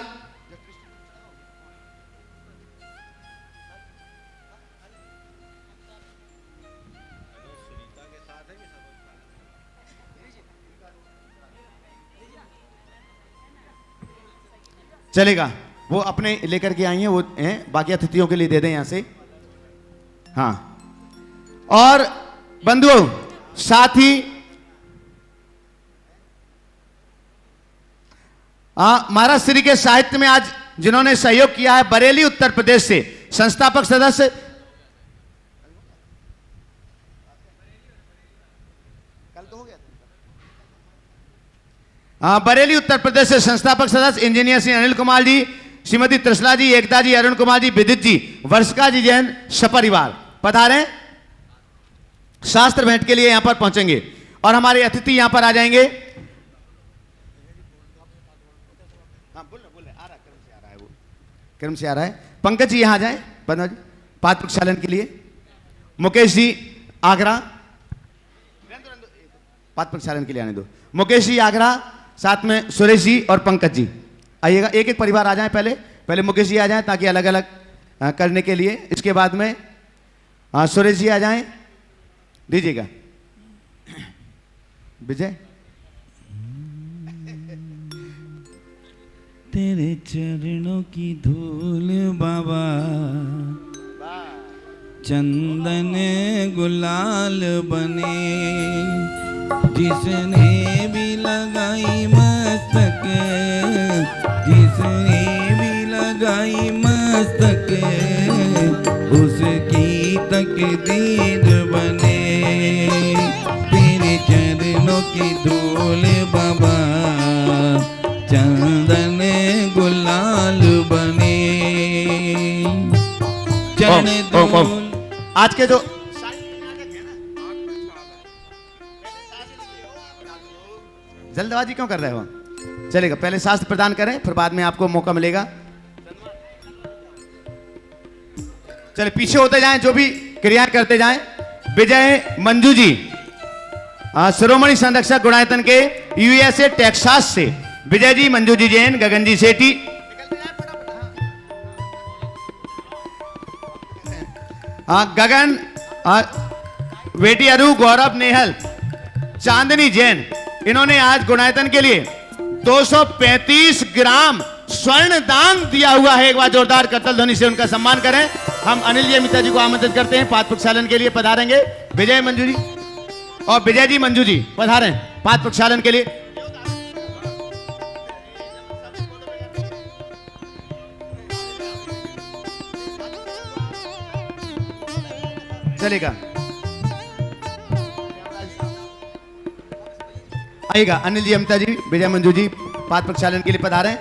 चलेगा, वो अपने लेकर के आई हैं, वो हैं, बाकी अतिथियों के लिए दे दें यहां से। हाँ, और बंधुओं साथ ही महाराज श्री के साहित्य में आज जिन्होंने सहयोग किया है, बरेली उत्तर प्रदेश से संस्थापक सदस्य बरेली उत्तर प्रदेश से संस्थापक सदस्य इंजीनियर श्री अनिल कुमार जी, श्रीमती त्रिशला जी, एकता जी, अरुण कुमार जी, विदित जी, वर्षका जी जैन, सपरिवार पधारें। शास्त्र भेंट के लिए यहां पर पहुंचेंगे और हमारे अतिथि यहां पर आ जाएंगे। क्रम से आ रहा है। पंकज जी यहां आ जाए, बंधु जी पाद प्रक्षालन के लिए। मुकेश जी आगरा, पाद प्रक्षालन के लिए आने दो। मुकेश जी आगरा, साथ में सुरेश जी और पंकज जी आइएगा। एक एक परिवार आ जाए, पहले मुकेश जी आ जाए ताकि अलग अलग करने के लिए। इसके बाद में सुरेश जी आ जाए, दीजिएगा। विजय, तेरे चरणों की धूल बाबा, चंदन गुलाल बने, जिसने भी लगाई मस्तक, जिसने भी लगाई मस्तक, उसकी तकदीर बने। तेरे चरणों की धूल बाबा, चंदन गुलाल बने। आज के जो जल्दबाजी क्यों कर रहे हो? चलेगा, पहले शास्त्र प्रदान करें, फिर बाद में आपको मौका मिलेगा। चले पीछे होते जाएं, जो भी क्रियाएं करते जाएं। विजय मंजू जी, शिरोमणि संरक्षक गुणायतन के यूएसए टेक्सास से विजय जी, मंजू जी जैन, गगन जी सेठी, गगन बेटी अरु, गौरव नेहल, चांदनी जैन, इन्होंने आज गुणायतन के लिए 235 ग्राम स्वर्ण दान दिया हुआ है। एक बार जोरदार करतल ध्वनि से उनका सम्मान करें। हम अनिल जी अमिता जी को आमंत्रित करते हैं, पाद प्रक्षालन के लिए पधारेंगे। विजय मंजू जी और विजय जी मंजू जी पधारें पाद प्रक्षालन के लिए। चलेगा, आइएगा अनिल जी अमिता जी, विजय मंजू जी पाद प्रक्षालन के लिए पधारें।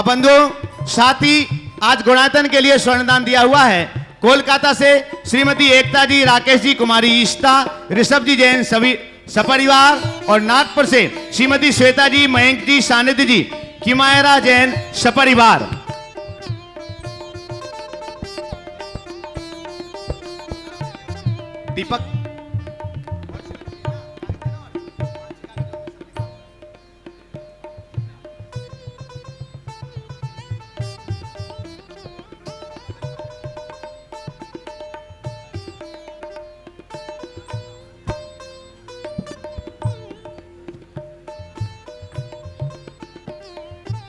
बंधु साथ ही आज गुणायतन के लिए स्वर्णदान दिया हुआ है। कोलकाता से श्रीमती एकता जी, राकेश जी, कुमारी ईष्टा, ऋषभ जी जैन, सभी सपरिवार, और नागपुर से श्रीमती श्वेता जी, मयंक जी, सानिध्य जी, किमायरा जैन, सपरिवार। दीपक,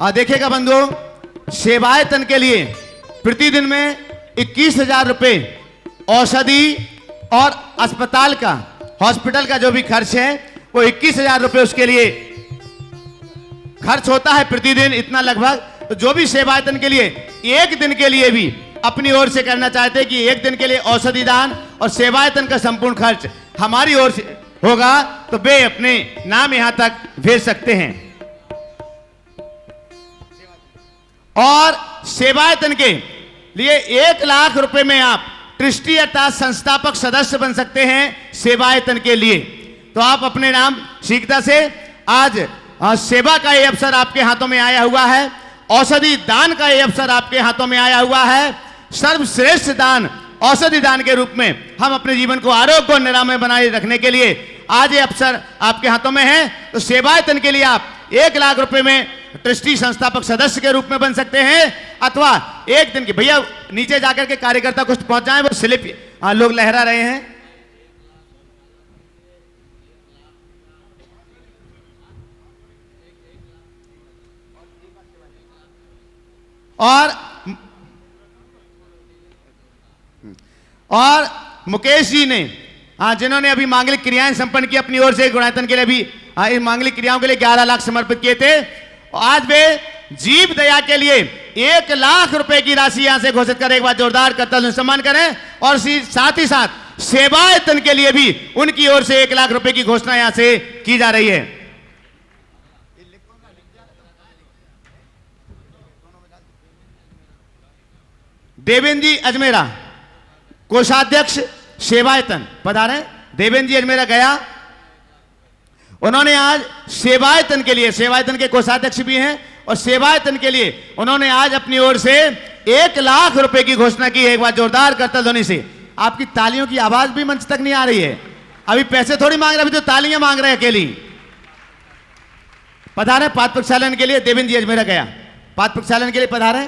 देखिएगा बंधुओं, सेवायतन के लिए प्रतिदिन में 21,000 रुपए औषधि और अस्पताल का, हॉस्पिटल का जो भी खर्च है वो 21,000 रुपए उसके लिए खर्च होता है प्रतिदिन, इतना लगभग। तो जो भी सेवायतन के लिए एक दिन के लिए भी अपनी ओर से करना चाहते हैं कि एक दिन के लिए औषधि दान और सेवायतन का संपूर्ण खर्च हमारी ओर से होगा, तो वे अपने नाम यहां तक भेज सकते हैं। और सेवायतन के लिए 1 लाख रुपए में आप ट्रस्टी अर्थात संस्थापक सदस्य बन सकते हैं सेवायतन के लिए। तो आप अपने नाम शीघ्रता से आज सेवा का ये अवसर आपके हाथों में आया हुआ है, औषधि दान का ये अवसर आपके हाथों में आया हुआ है। सर्वश्रेष्ठ दान औषधि दान के रूप में हम अपने जीवन को आरोग्य और निरामय बनाए रखने के लिए आज ये अवसर आपके हाथों में है। तो सेवायतन के लिए आप 1 लाख रुपए में ट्रस्टी संस्थापक सदस्य के रूप में बन सकते हैं, अथवा एक दिन के, भैया नीचे जाकर के कार्यकर्ता कुछ पहुंच जाए, वो स्लिप लोग लहरा रहे हैं। और मुकेश जी ने जिन्होंने अभी मांगलिक क्रियाएं संपन्न की अपनी ओर से गुणायतन के लिए भी इन मांगलिक क्रियाओं के लिए 11 लाख समर्पित किए थे। आज वे जीव दया के लिए 1 लाख रुपए की राशि यहां से घोषित करें। एक बार जोरदार करतल सम्मान करें। और साथ ही साथ सेवायतन के लिए भी उनकी ओर से 1 लाख रुपए की घोषणा यहां से की जा रही है। देवेंद्र जी अजमेरा कोषाध्यक्ष सेवायतन पधारे। देवेंद्र जी अजमेरा गया, उन्होंने आज सेवायतन के लिए, सेवायतन के कोषाध्यक्ष भी हैं और सेवायतन के लिए उन्होंने आज अपनी ओर से 1 लाख रुपए की घोषणा की है। एक बार जोरदार करतल ध्वनि से। आपकी तालियों की आवाज भी मंच तक नहीं आ रही है। अभी पैसे थोड़ी मांग रहे, अभी तो तालियां मांग रहे हैं अकेली। पधारे पाद प्रक्षालन के लिए। देवेंद्र जी अजमेरा गया, पाद प्रक्षालन के लिए पधारे।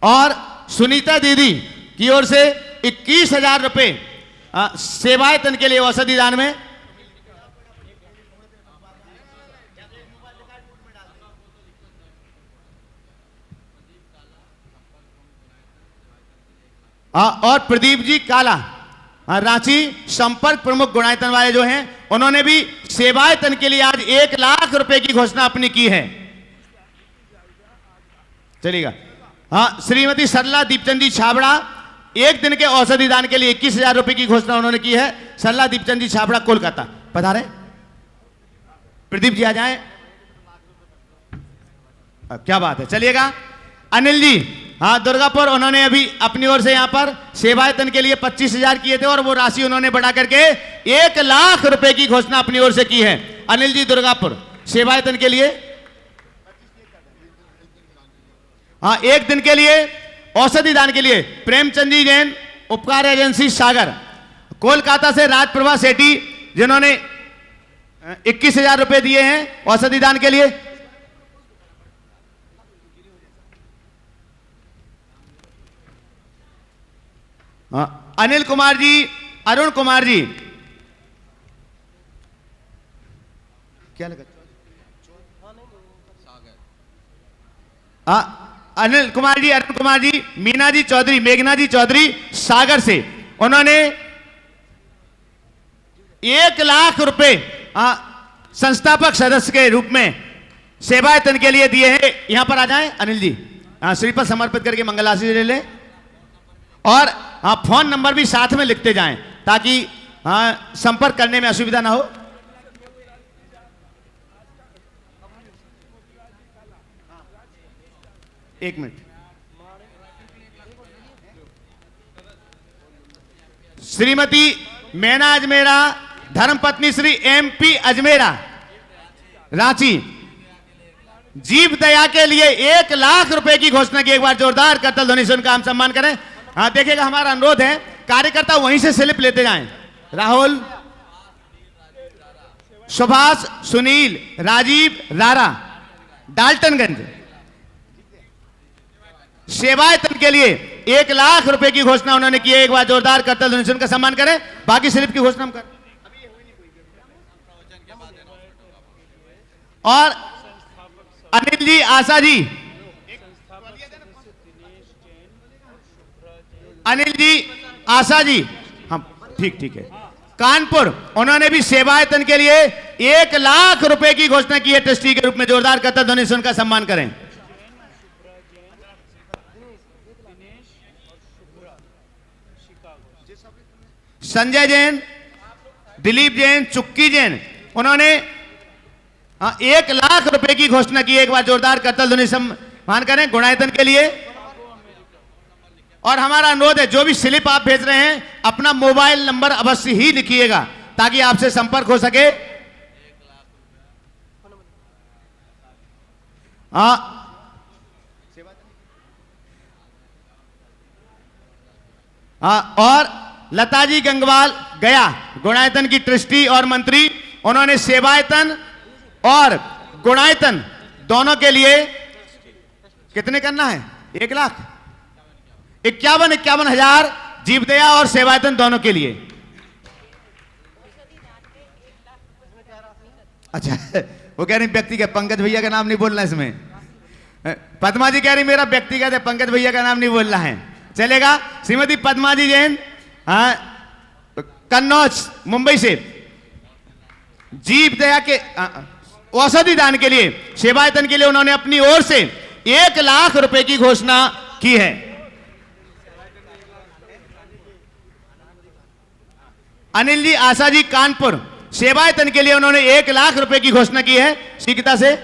और सुनीता दीदी की ओर से 21,000 रुपए सेवायतन के लिए औषधि दान में। और प्रदीप जी काला रांची संपर्क प्रमुख गुणायतन वाले जो हैं, उन्होंने भी सेवायतन के लिए आज 1 लाख रुपए की घोषणा अपनी की है। चलिएगा। हाँ, श्रीमती सरला दीपचंद जी छाबड़ा एक दिन के औषधि दान के लिए 21,000 रुपए की घोषणा उन्होंने की है। सरला दीपचंद जी छाबड़ा कोलकाता पधारे। प्रदीप जी आ जाएं। क्या बात है, चलिएगा। अनिल जी हाँ दुर्गापुर, उन्होंने अभी अपनी ओर से यहां पर सेवायतन के लिए 25,000 किए थे और वो राशि उन्होंने बढ़ा करके 1 लाख रुपए की घोषणा अपनी ओर से की है। अनिल जी दुर्गापुर सेवायतन के लिए हाँ एक दिन के लिए औषधि दान के लिए। प्रेमचंद जी जैन उपकार एजेंसी सागर कोलकाता से राजप्रभा सेठी जिन्होंने 21,000 रुपए दिए हैं औषधि दान के लिए। अनिल कुमार जी, अरुण कुमार जी, क्या लगा? अनिल कुमार जी, अरुण कुमार जी, मीना जी चौधरी, मेघना जी चौधरी सागर से, उन्होंने 1 लाख रुपए संस्थापक सदस्य के रूप में सेवायतन के लिए दिए हैं। यहां पर आ जाएं अनिल जी, श्रीपद समर्पित करके मंगलासी ले लें और फोन नंबर भी साथ में लिखते जाएं ताकि संपर्क करने में असुविधा ना हो। एक मिनट। श्रीमती मैना अजमेरा, धर्मपत्नी श्री MP अजमेरा रांची, जीव दया के लिए 1 लाख रुपए की घोषणा की। एक बार जोरदार करतल ध्वनि से उनका हम सम्मान करें। हाँ देखिएगा, हमारा अनुरोध है कार्यकर्ता वहीं से स्लिप लेते जाएं। राहुल, सुभाष, सुनील, राजीव, रारा, डाल्टनगंज सेवायतन के लिए 1 लाख रुपए की घोषणा उन्होंने की है। एक बार जोरदार करतल ध्वनि से उनका सम्मान करें। बाकी स्लिप की घोषणा हम कर। और अनिल जी आशा जी, अनिल जी आशा जी, हाँ ठीक ठीक है, कानपुर, उन्होंने भी सेवायतन के लिए 1 लाख रुपए की घोषणा की है ट्रस्टी के रूप में। जोरदार करता ध्वनि से उनका सम्मान करें। संजय जैन, दिलीप जैन, चुक्की जैन, उन्होंने 1 लाख रुपए की घोषणा की है। एक बार जोरदार करतल ध्वनि सम्मान करें गुणायतन के लिए। और हमारा अनुरोध है, जो भी स्लिप आप भेज रहे हैं अपना मोबाइल नंबर अवश्य ही लिखिएगा ताकि आपसे संपर्क हो सके। और लताजी गंगवाल गया, गुणायतन की ट्रस्टी और मंत्री, उन्होंने सेवायतन और गुणायतन दोनों के लिए कितने करना है? 1,51,51,000 जीवदया और सेवायतन दोनों के लिए। अच्छा वो कह रही व्यक्तिगत, पंकज भैया का नाम नहीं बोलना इसमें। पद्मा जी कह रही मेरा व्यक्तिगत है, पंकज भैया का नाम नहीं बोलना है, चलेगा। श्रीमती पद्मा जी जैन कन्नौज मुंबई से जीवदया के औषधि दान के लिए, सेवायतन के लिए उन्होंने अपनी ओर से 1 लाख रुपए की घोषणा की है। अनिल जी आशा जी कानपुर, सेवायतन के लिए उन्होंने 1 लाख रुपए की घोषणा की है। सीकता से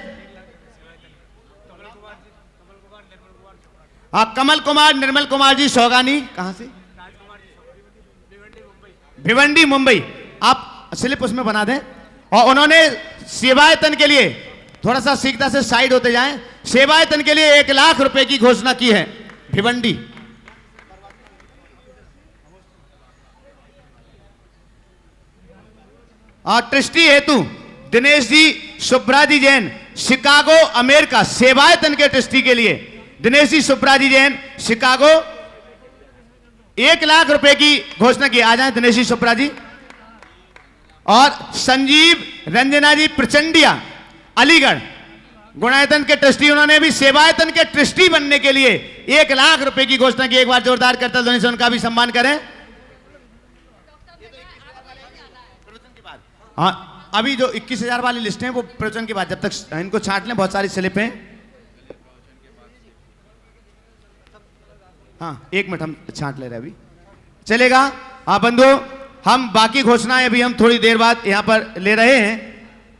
कमल कुमार, निर्मल कुमार जी सौगानी, कहां से? भिवंडी मुंबई। आप स्लिप उसमें बना दें। और उन्होंने सेवायतन के लिए, थोड़ा सा सीखता से साइड होते जाएं, सेवायतन के लिए 1 लाख रुपए की घोषणा की है। भिवंडी। और ट्रस्टी हेतु दिनेश जी सुब्रा जी जैन, शिकागो अमेरिका, सेवायतन के ट्रस्टी के लिए दिनेश जी सुब्रा जी जैन, शिकागो, 1 लाख रुपए की घोषणा की। आ जाए दिनेश जी सुब्रा जी। और संजीव रंजना जी प्रचंडिया, अलीगढ़, गुणायतन के ट्रस्टी, उन्होंने भी सेवायतन के ट्रस्टी बनने के लिए 1 लाख रुपए की घोषणा की। एक बार जोरदार करतल ध्वनि से उनका भी सम्मान करें। हाँ अभी जो 21,000 वाली लिस्ट है वो प्रवचन के बाद, जब तक इनको छांट लें, बहुत सारी स्लिप हैं। हाँ 1 मिनट हम छांट ले रहे हैं अभी, चलेगा। हाँ बंधु, हम बाकी घोषणाएं अभी हम थोड़ी देर बाद यहां पर ले रहे हैं,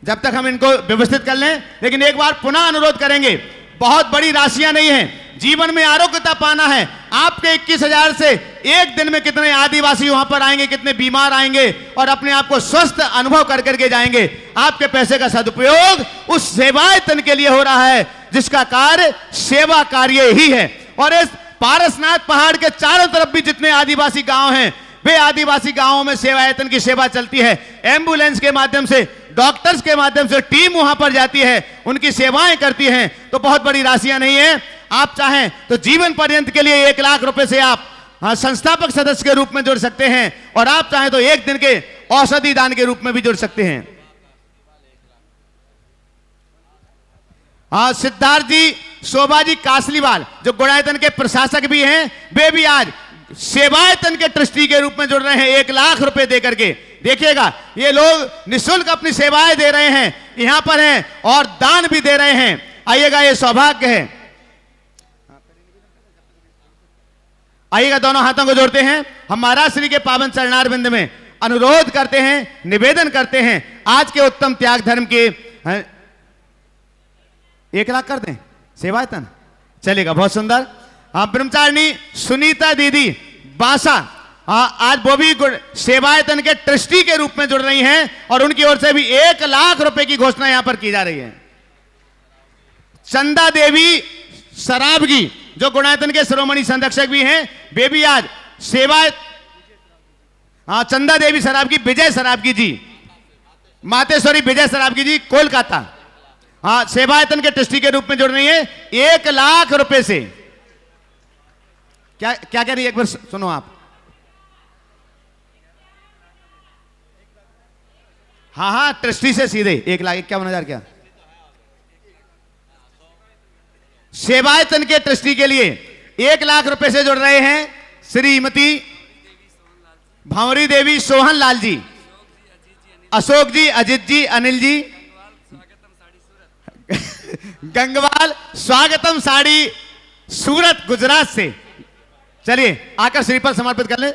जब तक हम इनको व्यवस्थित कर लें। लेकिन एक बार पुनः अनुरोध करेंगे, बहुत बड़ी राशियां नहीं है, जीवन में आरोग्यता पाना है। आपके 21,000 से एक दिन में कितने आदिवासी वहां पर आएंगे, कितने बीमार आएंगे और अपने आप को स्वस्थ अनुभव कर करके जाएंगे। आपके पैसे का सदुपयोग उस सेवायतन के लिए हो रहा है जिसका कार्य सेवा कार्य ही है। और इस पारसनाथ पहाड़ के चारों तरफ भी जितने आदिवासी गांव हैं, वे आदिवासी गांवों में सेवायतन की सेवा चलती है। एम्बुलेंस के माध्यम से, डॉक्टर्स के माध्यम से टीम वहां पर जाती है, उनकी सेवाएं करती हैं। तो बहुत बड़ी राशियां नहीं है। आप चाहें तो जीवन पर्यंत के लिए 1 लाख रुपए से आप संस्थापक सदस्य के रूप में जुड़ सकते हैं, और आप चाहें तो 1 दिन के औषधि दान के रूप में भी जुड़ सकते हैं। हाँ सिद्धार्थ जी, शोभा जी कासलीवाल, जो गुणायतन के प्रशासक भी हैं, वे भी आज सेवायतन के ट्रस्टी के रूप में जुड़ रहे हैं 1 लाख रुपए देकर के। देखिएगा, ये लोग निःशुल्क अपनी सेवाएं दे रहे हैं, यहां पर हैं और दान भी दे रहे हैं। आइएगा, ये सौभाग्य है। आइएगा, दोनों हाथों को जोड़ते हैं। हम महाराज श्री के पावन चरणारविंद में अनुरोध करते हैं, निवेदन करते हैं, आज के उत्तम त्याग धर्म के 1 लाख कर दें सेवायतन, चलेगा, बहुत सुंदर। हाँ ब्रह्मचारिणी सुनीता दीदी बासा, हाँ आज वो भी सेवायतन के ट्रस्टी के रूप में जुड़ रही हैं और उनकी ओर से भी 1 लाख रुपए की घोषणा यहां पर की जा रही है। चंदा देवी सराबगी, जो गुणायतन के शिरोमणि संरक्षक भी हैं, वे भी आज सेवायत, हाँ चंदा देवी सराबगी, विजय सराबगी जी, मातेश्वरी विजय सराबगी जी कोलकाता, हाँ सेवायतन के ट्रस्टी के रूप में जुड़ रही है 1 लाख रुपए से। क्या क्या कह रही है, एक बार सुनो आप। हाँ हाँ ट्रस्टी से सीधे 1,51,000 क्या सेवायतन के ट्रस्टी के लिए 1 लाख रुपए से जुड़ रहे हैं श्रीमती भंवरी देवी, सोहन लाल जी, अशोक जी, अजित जी, अनिल जी, गंगवाल स्वागतम साड़ी सूरत गुजरात से। चलिए आकर श्रीफल समर्पित कर ले।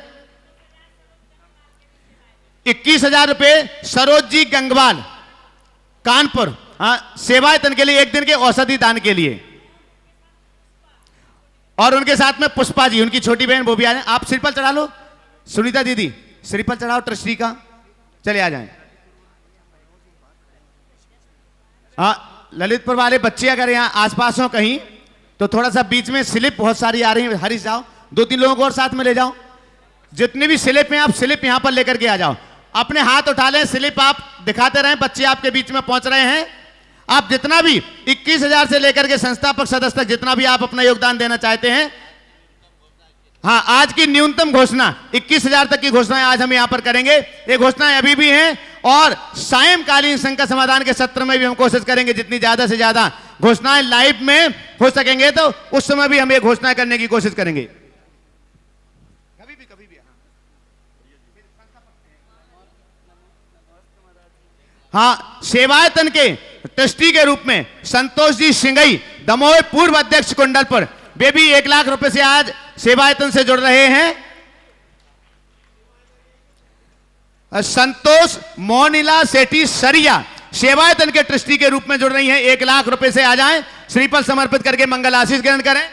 21,000 रुपए सरोज जी गंगवाल कानपुर, सेवायतन के लिए 1 दिन के औषधि दान के लिए। और उनके साथ में पुष्पा जी, उनकी छोटी बहन, वो भी आ जाए। आप श्रीफल चढ़ा लो। सुनीता दीदी श्रीफल चढ़ाओ ट्रस्टी का, चले आ जाएं। ललितपुर वाले बच्चे अगर यहाँ आसपास हो कहीं तो थोड़ा सा बीच में स्लिप बहुत सारी आ रही है, हरीश जाओ, 2-3 लोगों को और साथ में ले जाओ। जितनी भी स्लिप हैं आप स्लिप यहां पर लेकर के आ जाओ। अपने हाथ उठा लें, स्लिप आप दिखाते रहें, बच्चे आपके बीच में पहुंच रहे हैं। आप जितना भी 21,000 से लेकर के संस्थापक सदस्य तक जितना भी आप अपना योगदान देना चाहते हैं, हाँ, आज की न्यूनतम घोषणा 21,000 तक की घोषणाएं आज हम यहां पर करेंगे। ये घोषणाएं अभी भी हैं और सायंकालीन संकट समाधान के सत्र में भी हम कोशिश करेंगे जितनी ज्यादा से ज्यादा घोषणाएं लाइव में हो सकेंगे तो उस समय भी हम ये घोषणाएं करने की कोशिश करेंगे। कभी भी हाँ, सेवायतन के ट्रस्टी के रूप में संतोष जी सिंगई, दमोह पूर्व अध्यक्ष कुंडलपुर, वे भी 1 लाख रुपए से आज सेवायतन से जुड़ रहे हैं। संतोष मोनिला सेठी सरिया सेवायतन के ट्रस्टी के रूप में जुड़ रही हैं, 1 लाख रुपए से आ जाएं, श्रीफल समर्पित करके मंगल आशीष ग्रहण करें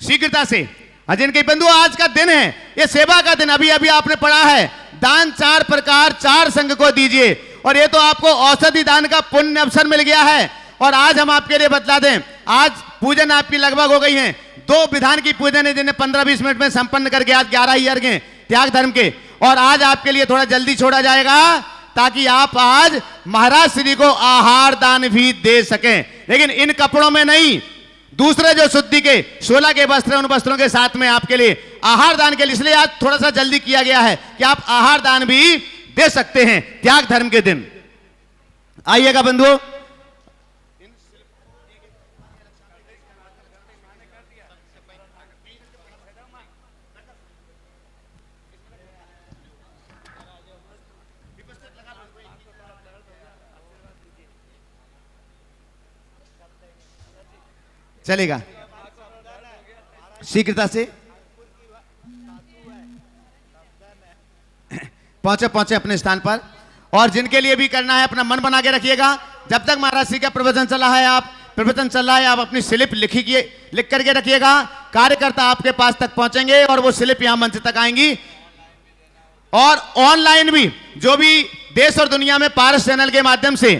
शीघ्रता से। जिनके बंधु आज का दिन है, ये सेवा का दिन, अभी अभी आपने पढ़ा है, दान 4 प्रकार 4 संघ को दीजिए, और ये तो आपको औषधि दान का पुण्य अवसर मिल गया है। और आज हम आपके लिए बतला दें, आज पूजन आपकी लगभग हो गई है, 2 विधान की पूजन है जिन्हें 15-20 मिनट में संपन्न करके आज 11 ही अर्घ हैं त्याग धर्म के, और आज आपके लिए थोड़ा जल्दी छोड़ा जाएगा ताकि आप आज महाराज श्री को आहार दान भी दे सकें, लेकिन इन कपड़ों में नहीं, दूसरे जो शुद्धि के 16 के वस्त्र, उन वस्त्रों के साथ में आपके लिए आहार दान के लिए, इसलिए आज थोड़ा सा जल्दी किया गया है कि आप आहार दान भी दे सकते हैं त्याग धर्म के दिन। आइएगा बंधुओं, चलेगा शीघ्रता से पहुंचे अपने स्थान पर। और जिनके लिए भी करना है अपना मन बना के रखिएगा। जब तक महाराज श्री का प्रवचन चला है, आप अपनी स्लिप लिख करके रखिएगा। कार्यकर्ता आपके पास तक पहुंचेंगे और वो स्लिप यहां मंच तक आएंगी। और ऑनलाइन भी जो भी देश और दुनिया में पारस चैनल के माध्यम से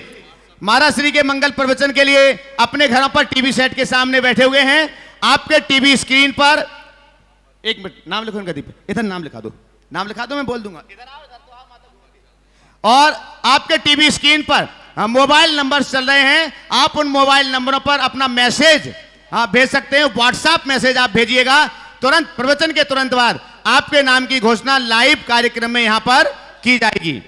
महाराज श्री के मंगल प्रवचन के लिए अपने घरों पर टीवी सेट के सामने बैठे हुए हैं, आपके टीवी स्क्रीन पर, 1 मिनट नाम लिखो इनका, दीप इधर नाम लिखा दो, मैं बोल दूंगा, इधर आओ, इधर तो आओ माता। और आपके टीवी स्क्रीन पर मोबाइल नंबर चल रहे हैं, आप उन मोबाइल नंबरों पर अपना मैसेज भेज सकते हैं। व्हाट्सएप मैसेज आप भेजिएगा, तुरंत प्रवचन के तुरंत बाद आपके नाम की घोषणा लाइव कार्यक्रम में यहां पर की जाएगी।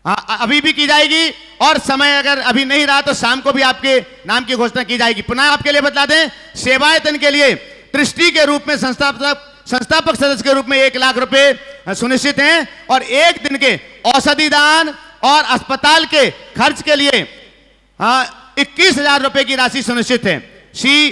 अभी भी की जाएगी, और समय अगर अभी नहीं रहा तो शाम को भी आपके नाम की घोषणा की जाएगी। पुनः आपके लिए बता दें, सेवायतन के लिए ट्रस्टी के रूप में संस्थापक सदस्य के रूप में 1 लाख रुपए सुनिश्चित हैं, और 1 दिन के औषधि दान और अस्पताल के खर्च के लिए 21,000 रुपए की राशि सुनिश्चित है। श्री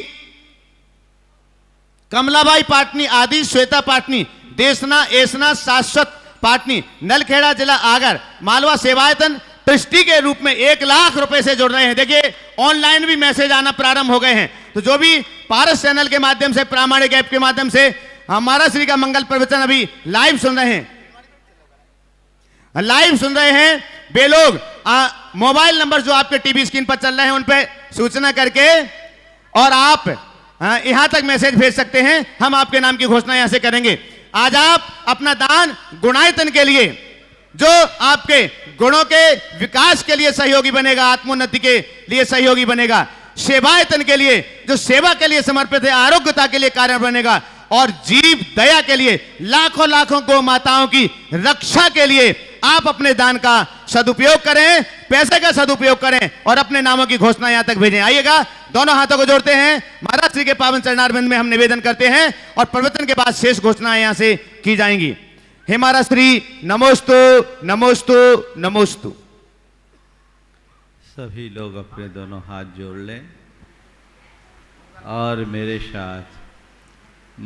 कमलाबाई पाटनी आदि श्वेता पाटनी देशना एसना शाश्वत पाटनी नलखेड़ा जिला आगर मालवा सेवायतन ट्रस्टी के रूप में 1 लाख रुपए से जुड़ रहे हैं। देखिए ऑनलाइन भी मैसेज आना प्रारंभ हो गए हैं, तो जो भी पारस चैनल के माध्यम से, प्रामाणिक ऐप के माध्यम से हमारा श्री का मंगल प्रवचन अभी लाइव सुन रहे हैं, वे लोग मोबाइल नंबर जो आपके टीवी स्क्रीन पर चल रहे हैं उन पे सूचना करके और आप यहां तक मैसेज भेज सकते हैं। हम आपके नाम की घोषणा यहां से करेंगे। आज आप अपना दान गुणायतन के लिए, जो आपके गुणों के विकास के लिए सहयोगी बनेगा, आत्मोन्नति के लिए सहयोगी बनेगा, सेवायतन के लिए जो सेवा के लिए समर्पित है, आरोग्यता के लिए कारण बनेगा, और जीव दया के लिए, लाखों लाखों गौ माताओं की रक्षा के लिए आप अपने दान का सदुपयोग करें। पैसे का सदुपयोग करें और अपने नामों की घोषणा यहां तक भेजें। आइएगा, दोनों हाथों को जोड़ते हैं, महाराज श्री के पावन चरणारविंद में हम निवेदन करते हैं और प्रवचन के बाद शेष घोषणाएं यहां से की जाएंगी। हे महाराज श्री, नमोस्तु नमोस्तु नमोस्तु। सभी लोग अपने दोनों हाथ जोड़ लें और मेरे साथ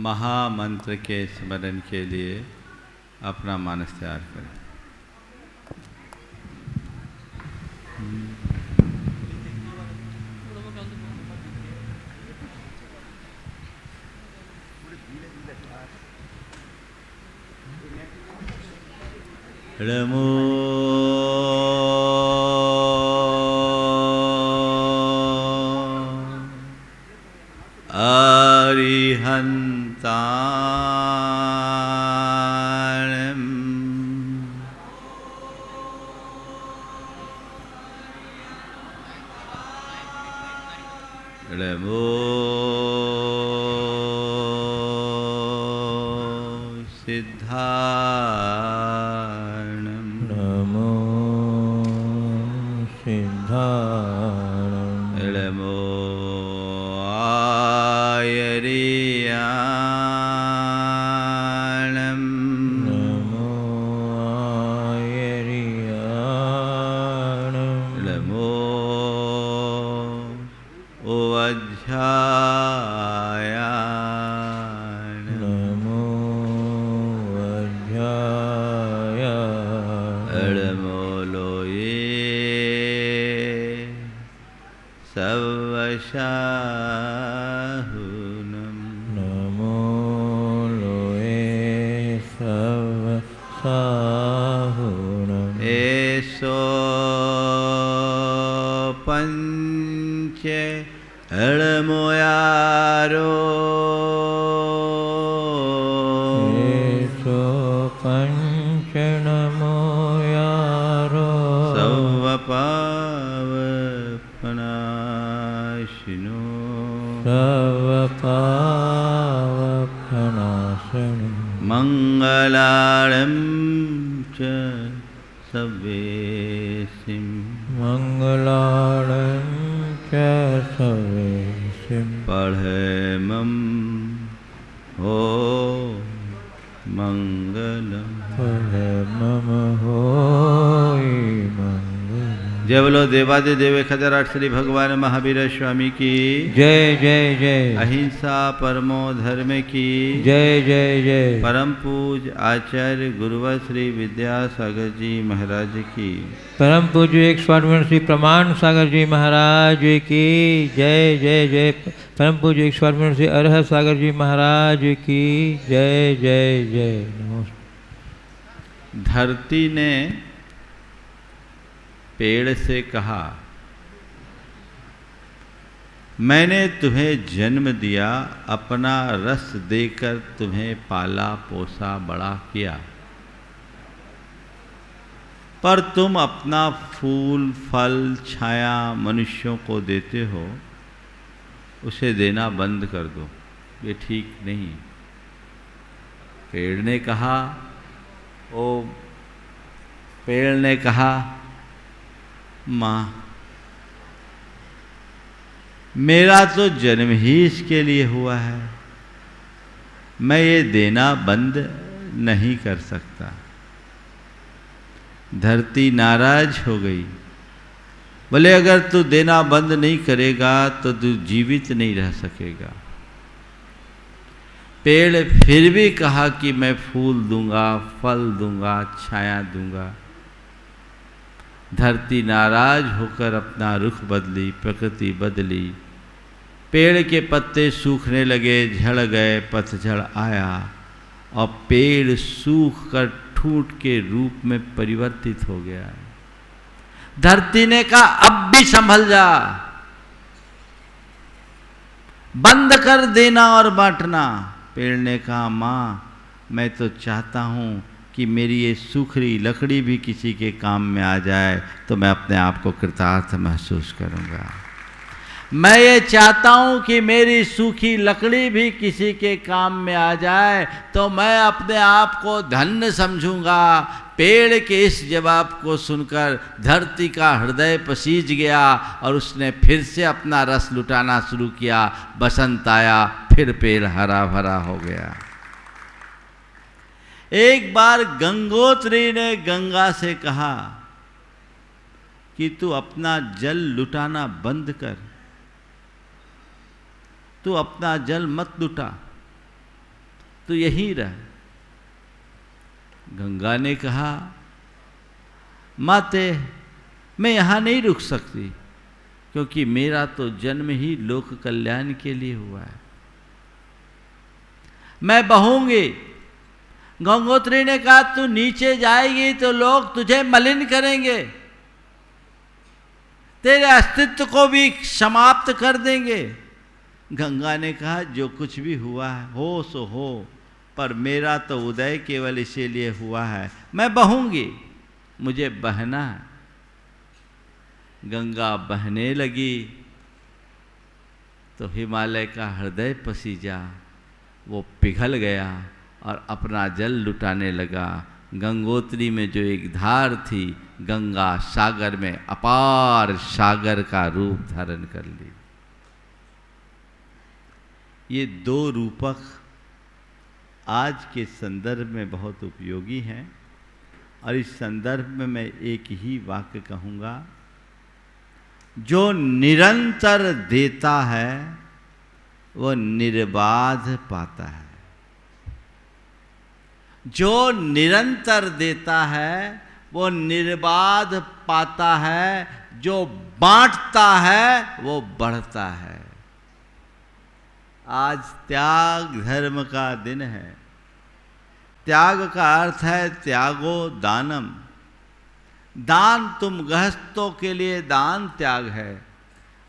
महामंत्र के स्मरण के लिए अपना मानस तैयार करें। नमो अरिहन्ताणं नमो सिद्धाणं नमो सिद्धाणं नमो आयर्याणं नमो आयर्याणं नमो वज्रायाणं नमो वज्रायाणं नमो लोये सवशाहुनं नमो लोये सवसाहुनं एषो पंच हळमोयारो एषो पञ्चनमो यारो सवपावपनाशिनो सर्वपावपनाशनं मङ्गलाळं च सवेसिं मङ्गलाळं च सवेसिं पढ़मं हो मङ्गलम् परमं होय मङ्गलम्। जय बोलो देवादिदेव खजराट श्री भगवान महावीर स्वामी की जय जय जय अहिंसा परमो धर्म की जय जय जय परम पूज आचार्य गुरुवर श्री विद्यासागर जी महाराज की परम पूज्य एक स्वामी श्री प्रमाण सागर जी महाराज की जय जय जय। परम पूज्य एक स्वामी श्री अरहत सागर जी महाराज की जय जय जय। नमस्ते। धरती ने पेड़ से कहा, मैंने तुम्हें जन्म दिया, अपना रस देकर तुम्हें पाला पोसा बड़ा किया, पर तुम अपना फूल फल छाया मनुष्यों को देते हो, उसे देना बंद कर दो, ये ठीक नहीं। पेड़ ने कहा, पेड़ ने कहा, माँ मेरा तो जन्म ही इसके लिए हुआ है, मैं ये देना बंद नहीं कर सकता। धरती नाराज हो गई, बोले अगर तू देना बंद नहीं करेगा तो तू जीवित नहीं रह सकेगा। पेड़ फिर भी कहा कि मैं फूल दूंगा, फल दूंगा, छाया दूंगा। धरती नाराज होकर अपना रुख बदली, प्रकृति बदली, पेड़ के पत्ते सूखने लगे, झड़ गए, पतझड़ आया और पेड़ सूख कर ठूंठ के रूप में परिवर्तित हो गया। धरती ने कहा अब भी संभल जा, बंद कर देना और बांटना। पेड़ ने कहा माँ मैं तो चाहता हूँ कि मेरी ये सूखी लकड़ी भी किसी के काम में आ जाए तो मैं अपने आप को कृतार्थ महसूस करूँगा। मैं ये चाहता हूँ कि मेरी सूखी लकड़ी भी किसी के काम में आ जाए तो मैं अपने आप को धन्य समझूंगा। पेड़ के इस जवाब को सुनकर धरती का हृदय पसीज गया और उसने फिर से अपना रस लुटाना शुरू किया। बसंत आया, फिर पेड़ हरा भरा हो गया। एक बार गंगोत्री ने गंगा से कहा कि तू अपना जल लुटाना बंद कर, तू अपना जल मत लुटा, तू यहीं रह। गंगा ने कहा, माते मैं यहाँ नहीं रुक सकती, क्योंकि मेरा तो जन्म ही लोक कल्याण के लिए हुआ है, मैं बहूंगी। गंगोत्री ने कहा, तू नीचे जाएगी तो लोग तुझे मलिन करेंगे, तेरे अस्तित्व को भी समाप्त कर देंगे। गंगा ने कहा, जो कुछ भी हुआ है हो सो हो, पर मेरा तो उदय केवल इसीलिए हुआ है, मैं बहूंगी, मुझे बहना है। गंगा बहने लगी तो हिमालय का हृदय पसीजा, वो पिघल गया और अपना जल लुटाने लगा। गंगोत्री में जो एक धार थी, गंगा सागर में अपार सागर का रूप धारण कर ली। ये दो रूपक आज के संदर्भ में बहुत उपयोगी हैं, और इस संदर्भ में मैं एक ही वाक्य कहूँगा, जो निरंतर देता है वो निर्बाध पाता है। जो निरंतर देता है वो निर्बाध पाता है, जो बांटता है वो बढ़ता है। आज त्याग धर्म का दिन है। त्याग का अर्थ है त्यागो दानम। दान तुम गृहस्थों के लिए दान त्याग है,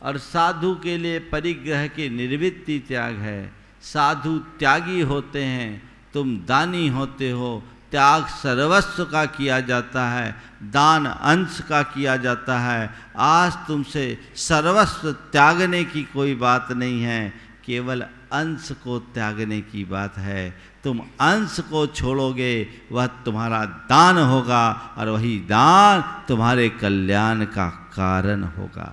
और साधु के लिए परिग्रह की निर्वृत्ति त्याग है। साधु त्यागी होते हैं, तुम दानी होते हो। त्याग सर्वस्व का किया जाता है, दान अंश का किया जाता है। आज तुमसे सर्वस्व त्यागने की कोई बात नहीं है, केवल अंश को त्यागने की बात है। तुम अंश को छोड़ोगे, वह तुम्हारा दान होगा, और वही दान तुम्हारे कल्याण का कारण होगा।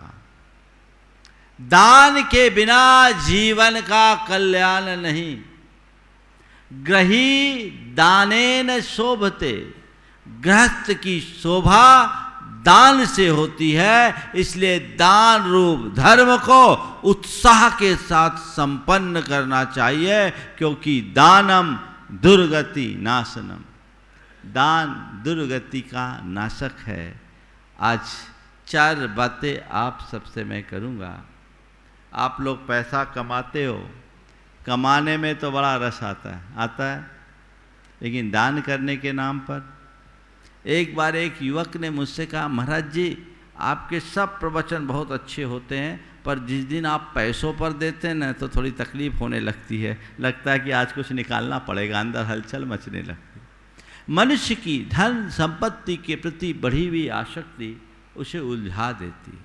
दान के बिना जीवन का कल्याण नहीं। ग्रही दानेन शोभते, गृहस्थ की शोभा दान से होती है। इसलिए दान रूप धर्म को उत्साह के साथ संपन्न करना चाहिए, क्योंकि दानम दुर्गति नाशनम। दान दुर्गति का नाशक है। आज 4 बातें आप सबसे मैं करूँगा। आप लोग पैसा कमाते हो, कमाने में तो बड़ा रस आता है, लेकिन दान करने के नाम पर। एक बार एक युवक ने मुझसे कहा, महाराज जी आपके सब प्रवचन बहुत अच्छे होते हैं, पर जिस दिन आप पैसों पर देते हैं ना तो थोड़ी तकलीफ होने लगती है, लगता है कि आज कुछ निकालना पड़ेगा, अंदर हलचल मचने लगती है। मनुष्य की धन संपत्ति के प्रति बढ़ी हुई आसक्ति उसे उलझा देती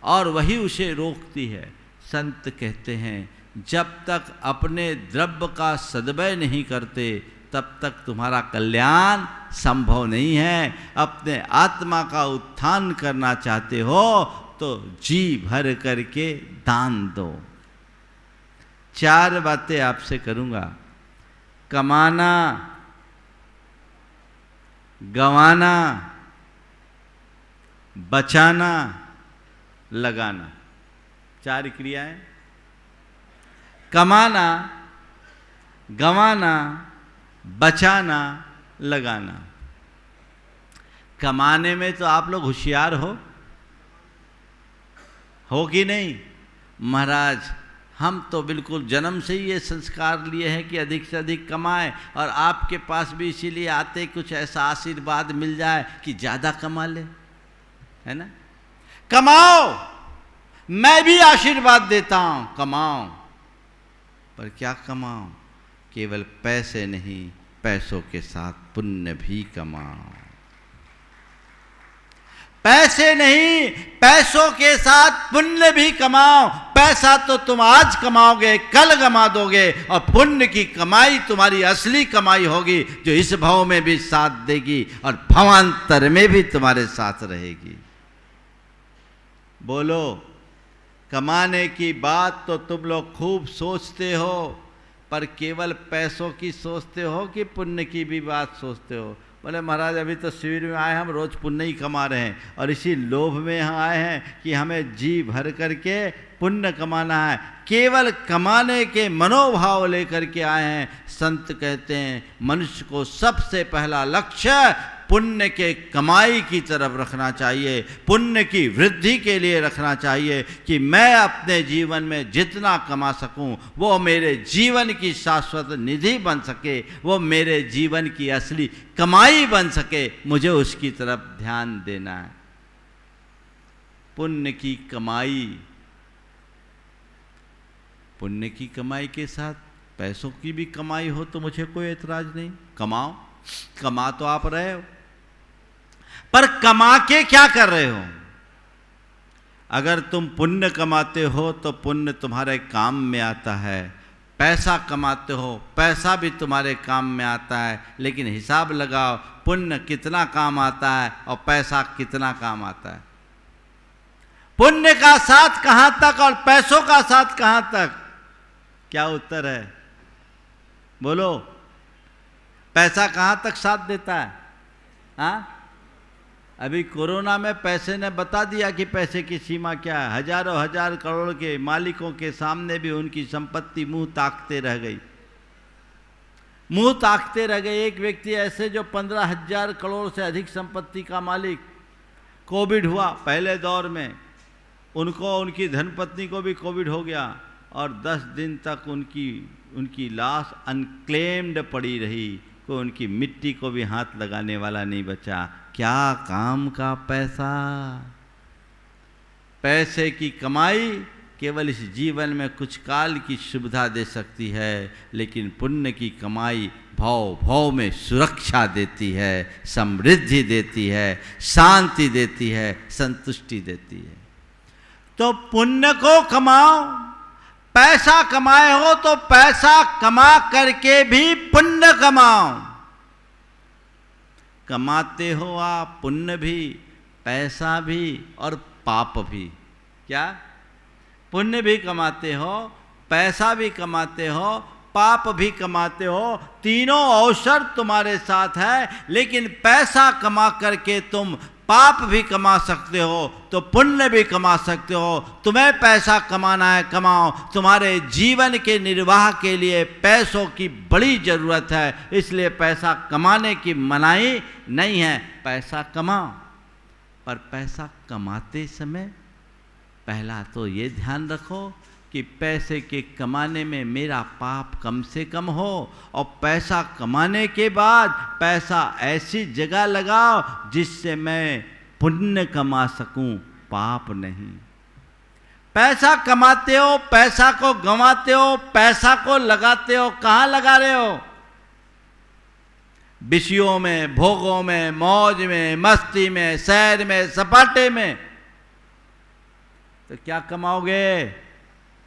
और वही उसे रोकती है। संत कहते हैं, जब तक अपने द्रव्य का सद्व्यय नहीं करते तब तक तुम्हारा कल्याण संभव नहीं है। अपने आत्मा का उत्थान करना चाहते हो तो जी भर करके दान दो। 4 बातें आपसे करूँगा। कमाना, गंवाना, बचाना, लगाना। 4 क्रियाएं। कमाना, गंवाना, बचाना, लगाना। कमाने में तो आप लोग होशियार हो कि नहीं? महाराज हम तो बिल्कुल जन्म से ही ये संस्कार लिए हैं कि अधिक से अधिक कमाएं, और आपके पास भी इसीलिए आते कुछ ऐसा आशीर्वाद मिल जाए कि ज़्यादा कमा ले, है ना? कमाओ, मैं भी आशीर्वाद देता हूँ, कमाओ। पर क्या कमाओ? केवल पैसे नहीं, पैसों के साथ पुण्य भी कमाओ। पैसे नहीं, पैसों के साथ पुण्य भी कमाओ। पैसा तो तुम आज कमाओगे, कल कमा दोगे, और पुण्य की कमाई तुम्हारी असली कमाई होगी, जो इस भाव में भी साथ देगी और भवांतर में भी तुम्हारे साथ रहेगी। बोलो, कमाने की बात तो तुम लोग खूब सोचते हो, पर केवल पैसों की सोचते हो कि पुण्य की भी बात सोचते हो? बोले महाराज अभी तो शिविर में आए, हम रोज पुण्य ही कमा रहे हैं और इसी लोभ में यहाँ आए हैं कि हमें जी भर करके पुण्य कमाना है। केवल कमाने के मनोभाव लेकर के आए हैं। संत कहते हैं मनुष्य को सबसे पहला लक्ष्य पुण्य के कमाई की तरफ रखना चाहिए, पुण्य की वृद्धि के लिए रखना चाहिए कि मैं अपने जीवन में जितना कमा सकूं वो मेरे जीवन की शाश्वत निधि बन सके, वो मेरे जीवन की असली कमाई बन सके, मुझे उसकी तरफ ध्यान देना है। पुण्य की कमाई, पुण्य की कमाई के साथ पैसों की भी कमाई हो तो मुझे कोई एतराज नहीं। कमाओ, कमा तो आप रहे हो, पर कमा के क्या कर रहे हो? अगर तुम पुण्य कमाते हो तो पुण्य तुम्हारे काम में आता है, पैसा कमाते हो पैसा भी तुम्हारे काम में आता है, लेकिन हिसाब लगाओ पुण्य कितना काम आता है और पैसा कितना काम आता है। पुण्य का साथ कहां तक और पैसों का साथ कहां तक? क्या उत्तर है? बोलो, पैसा कहां तक साथ देता है? हाँ, अभी कोरोना में पैसे ने बता दिया कि पैसे की सीमा क्या है। हजारों हजार करोड़ के मालिकों के सामने भी उनकी संपत्ति मुंह ताकते रह गई, मुंह ताकते रह गए। एक व्यक्ति ऐसे जो 15,000 करोड़ से अधिक संपत्ति का मालिक, कोविड हुआ पहले दौर में, उनको, उनकी धर्मपत्नी को भी कोविड हो गया और 10 दिन तक उनकी लाश अनक्लेम्ड पड़ी रही, कोई उनकी मिट्टी को भी हाथ लगाने वाला नहीं बचा। क्या काम का पैसा! पैसे की कमाई केवल इस जीवन में कुछ काल की सुविधा दे सकती है, लेकिन पुण्य की कमाई भाव भाव में सुरक्षा देती है, समृद्धि देती है, शांति देती है, संतुष्टि देती है। तो पुण्य को कमाओ। पैसा कमाए हो तो पैसा कमा करके भी पुण्य कमाओ। कमाते हो आप पुण्य भी, पैसा भी और पाप भी। क्या? पुण्य भी कमाते हो, पैसा भी कमाते हो, पाप भी कमाते हो, तीनों अवसर तुम्हारे साथ है। लेकिन पैसा कमा करके तुम पाप भी कमा सकते हो तो पुण्य भी कमा सकते हो। तुम्हें पैसा कमाना है, कमाओ। तुम्हारे जीवन के निर्वाह के लिए पैसों की बड़ी ज़रूरत है, इसलिए पैसा कमाने की मनाही नहीं है। पैसा कमाओ, पर पैसा कमाते समय पहला तो ये ध्यान रखो कि पैसे के कमाने में मेरा पाप कम से कम हो, और पैसा कमाने के बाद पैसा ऐसी जगह लगाओ जिससे मैं पुण्य कमा सकूं, पाप नहीं। पैसा कमाते हो, पैसा को गंवाते हो, पैसा को लगाते हो, कहाँ लगा रहे हो? विषयों में, भोगों में, मौज में, मस्ती में, सैर में, सपाटे में। तो क्या कमाओगे?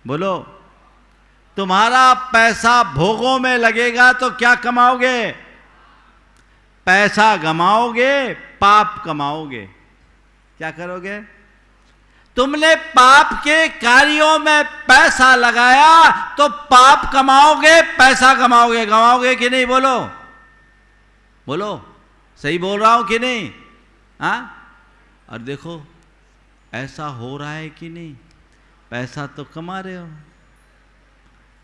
बोलो, तुम्हारा पैसा भोगों में लगेगा तो क्या कमाओगे? पैसा गमाओगे, पाप कमाओगे। क्या करोगे? तुमने पाप के कार्यों में पैसा लगाया तो पाप कमाओगे, पैसा कमाओगे। गमाओगे कि नहीं? बोलो बोलो, सही बोल रहा हूं कि नहीं? हाँ? और देखो ऐसा हो रहा है कि नहीं? पैसा तो कमा रहे हो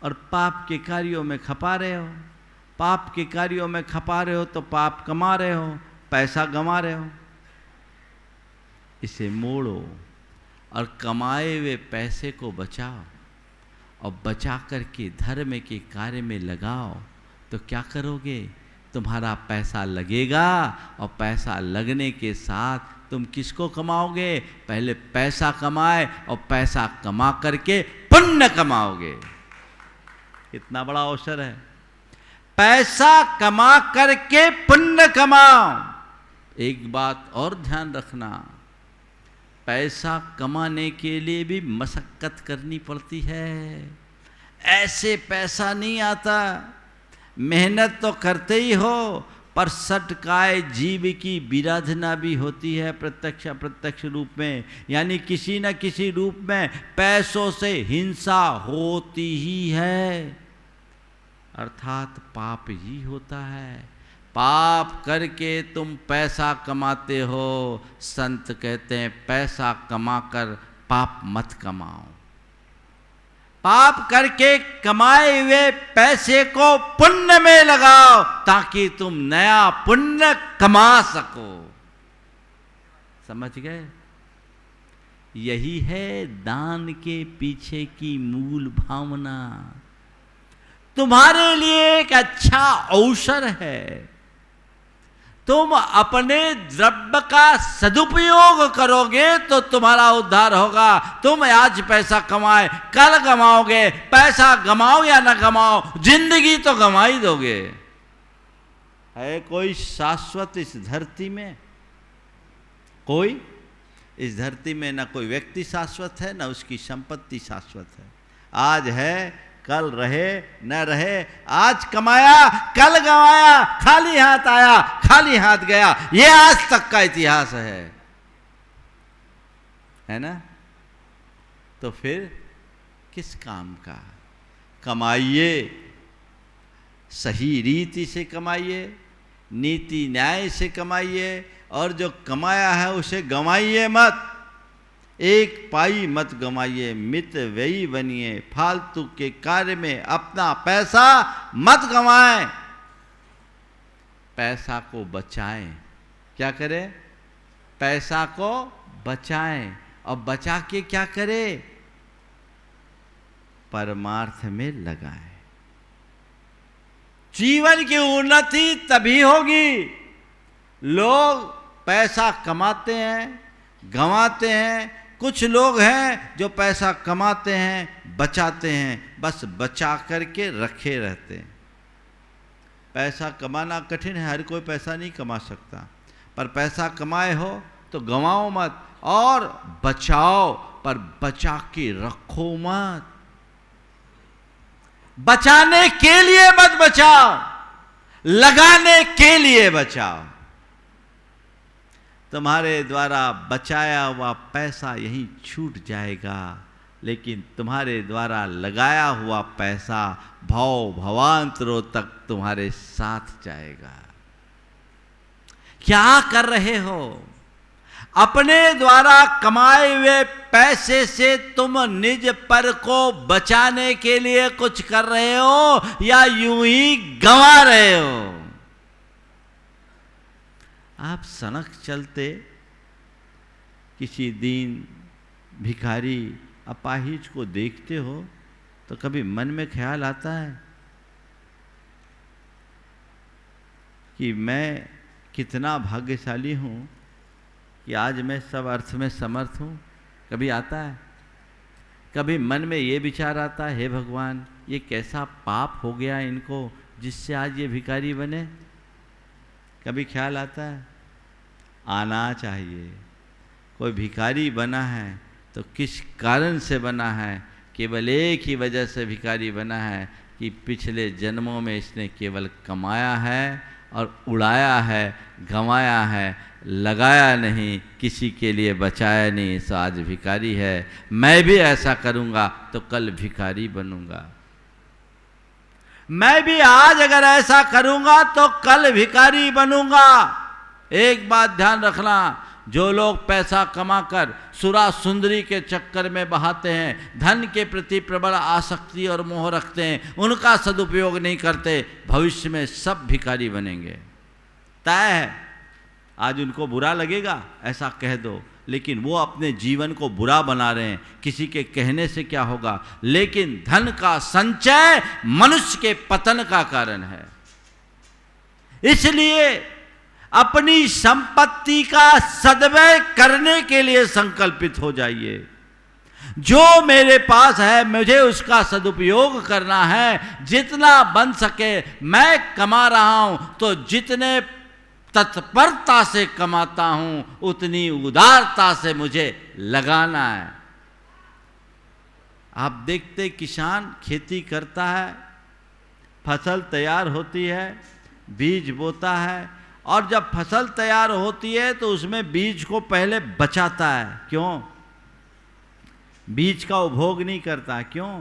और पाप के कार्यों में खपा रहे हो। पाप के कार्यों में खपा रहे हो तो पाप कमा रहे हो, पैसा गंवा रहे हो। इसे मोड़ो और कमाए हुए पैसे को बचाओ, और बचा करके धर्म के कार्य में लगाओ। तो क्या करोगे? तुम्हारा पैसा लगेगा, और पैसा लगने के साथ तुम किसको कमाओगे? पहले पैसा कमाए और पैसा कमा करके पुण्य कमाओगे। कितना बड़ा अवसर है! पैसा कमा करके पुण्य कमाओ। एक बात और ध्यान रखना, पैसा कमाने के लिए भी मशक्कत करनी पड़ती है। ऐसे पैसा नहीं आता। मेहनत तो करते ही हो, पर सटकाए जीव की विराधना भी होती है प्रत्यक्ष अप्रत्यक्ष रूप में, यानी किसी न किसी रूप में पैसों से हिंसा होती ही है, अर्थात पाप ही होता है। पाप करके तुम पैसा कमाते हो। संत कहते हैं पैसा कमाकर पाप मत कमाओ। पाप करके कमाए हुए पैसे को पुण्य में लगाओ, ताकि तुम नया पुण्य कमा सको। समझ गए? यही है दान के पीछे की मूल भावना। तुम्हारे लिए एक अच्छा अवसर है। तुम अपने द्रव्य का सदुपयोग करोगे तो तुम्हारा उद्धार होगा। तुम आज पैसा कमाए, कल गमाओगे। पैसा गमाओ या ना गमाओ, जिंदगी तो गमा ही दोगे। है कोई शाश्वत इस धरती में? कोई इस धरती में ना कोई व्यक्ति शाश्वत है, ना उसकी संपत्ति शाश्वत है। आज है, कल रहे न रहे। आज कमाया, कल गवाया, खाली हाथ आया, खाली हाथ गया। ये आज तक का इतिहास है ना? तो फिर किस काम का? कमाइए, सही रीति से कमाइए, नीति न्याय से कमाइए, और जो कमाया है उसे गंवाइए मत। एक पाई मत गंवाइए, मित व्ययी बनिए। फालतू के कार्य में अपना पैसा मत गंवाएं। पैसा को बचाएं। क्या करें? पैसा को बचाएं। और बचा के क्या करें? परमार्थ में लगाएं। जीवन की उन्नति तभी होगी। लोग पैसा कमाते हैं, गंवाते हैं। कुछ लोग हैं जो पैसा कमाते हैं, बचाते हैं, बस बचा करके रखे रहते हैं। पैसा कमाना कठिन है, हर कोई पैसा नहीं कमा सकता, पर पैसा कमाए हो तो गंवाओ मत और बचाओ, पर बचा के रखो मत। बचाने के लिए मत बचाओ, लगाने के लिए बचाओ। तुम्हारे द्वारा बचाया हुआ पैसा यहीं छूट जाएगा, लेकिन तुम्हारे द्वारा लगाया हुआ पैसा भव भवांतरों तक तुम्हारे साथ जाएगा। क्या कर रहे हो? अपने द्वारा कमाए हुए पैसे से तुम निज पर को बचाने के लिए कुछ कर रहे हो या यूं ही गंवा रहे हो? आप सड़क चलते किसी दीन भिखारी अपाहिज को देखते हो तो कभी मन में ख्याल आता है कि मैं कितना भाग्यशाली हूँ कि आज मैं सब अर्थ में समर्थ हूँ? कभी आता है? कभी मन में ये विचार आता है, हे भगवान, ये कैसा पाप हो गया इनको जिससे आज ये भिखारी बने? कभी ख्याल आता है? आना चाहिए। कोई भिखारी बना है तो किस कारण से बना है? केवल एक ही वजह से भिखारी बना है कि पिछले जन्मों में इसने केवल कमाया है और उड़ाया है, गंवाया है, लगाया नहीं, किसी के लिए बचाया नहीं, सो आज भिखारी है। मैं भी ऐसा करूँगा तो कल भिखारी बनूंगा। मैं भी आज अगर ऐसा करूंगा तो कल भिखारी बनूंगा। एक बात ध्यान रखना, जो लोग पैसा कमाकर सुरा सुंदरी के चक्कर में बहाते हैं, धन के प्रति प्रबल आसक्ति और मोह रखते हैं, उनका सदुपयोग नहीं करते, भविष्य में सब भिखारी बनेंगे। तय है। आज उनको बुरा लगेगा, ऐसा कह दो, लेकिन वो अपने जीवन को बुरा बना रहे हैं। किसी के कहने से क्या होगा? लेकिन धन का संचय मनुष्य के पतन का कारण है। इसलिए अपनी संपत्ति का सद्व्यय करने के लिए संकल्पित हो जाइए। जो मेरे पास है मुझे उसका सदुपयोग करना है। जितना बन सके मैं कमा रहा हूं, तो जितने तत्परता से कमाता हूं, उतनी उदारता से मुझे लगाना है। आप देखते किसान खेती करता है, फसल तैयार होती है, बीज बोता है, और जब फसल तैयार होती है तो उसमें बीज को पहले बचाता है। क्यों? बीज का उपभोग नहीं करता। क्यों?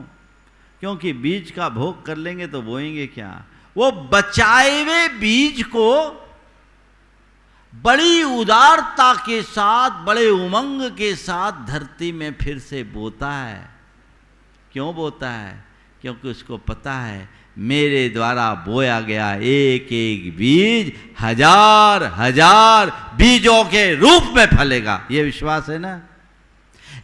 क्योंकि बीज का भोग कर लेंगे तो बोएंगे क्या? वो बचाए हुए बीज को बड़ी उदारता के साथ, बड़े उमंग के साथ धरती में फिर से बोता है। क्यों बोता है? क्योंकि उसको पता है मेरे द्वारा बोया गया एक एक बीज हजार हजार बीजों के रूप में फलेगा। ये विश्वास है ना?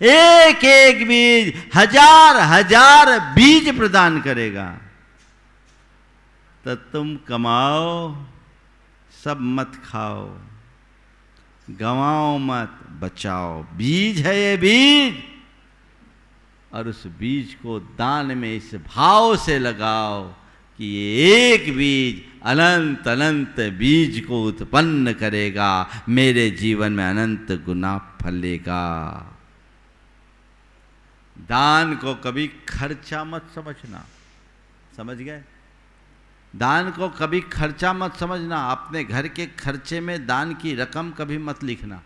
एक एक बीज हजार हजार बीज प्रदान करेगा। तो तुम कमाओ, सब मत खाओ, गंवाओ मत, बचाओ। बीज है ये बीज, और उस बीज को दान में इस भाव से लगाओ कि ये एक बीज अनंत अनंत बीज को उत्पन्न करेगा, मेरे जीवन में अनंत गुना फलेगा। दान को कभी खर्चा मत समझना, समझ गए? दान को कभी खर्चा मत समझना। अपने घर के खर्चे में दान की रकम कभी मत लिखना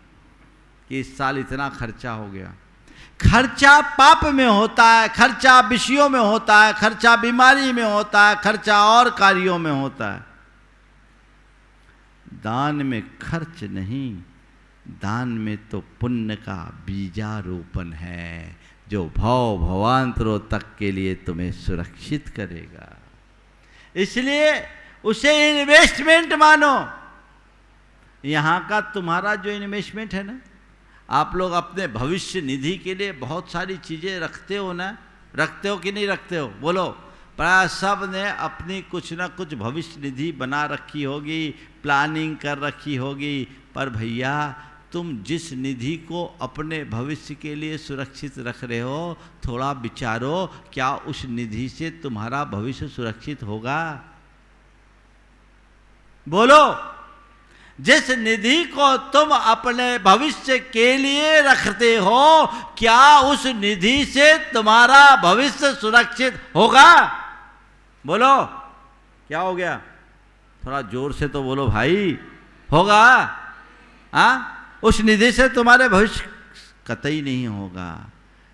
कि इस साल इतना खर्चा हो गया। खर्चा पाप में होता है, खर्चा विषयों में होता है, खर्चा बीमारी में होता है, खर्चा और कार्यों में होता है। दान में खर्च नहीं, दान में तो पुण्य का बीजारोपण है, जो भव भवांतरों तक के लिए तुम्हें सुरक्षित करेगा। इसलिए उसे इन्वेस्टमेंट मानो। यहां का तुम्हारा जो इन्वेस्टमेंट है ना, आप लोग अपने भविष्य निधि के लिए बहुत सारी चीजें रखते हो ना, रखते हो कि नहीं रखते हो? बोलो। प्राय सब ने अपनी कुछ ना कुछ भविष्य निधि बना रखी होगी, प्लानिंग कर रखी होगी। पर भैया, तुम जिस निधि को अपने भविष्य के लिए सुरक्षित रख रहे हो, थोड़ा विचारो, क्या उस निधि से तुम्हारा भविष्य सुरक्षित होगा? बोलो। जिस निधि को तुम अपने भविष्य के लिए रखते हो, क्या उस निधि से तुम्हारा भविष्य सुरक्षित होगा? बोलो। क्या हो गया? थोड़ा जोर से तो बोलो भाई। होगा? हाँ? उस निधि से तुम्हारे भविष्य कतई नहीं होगा।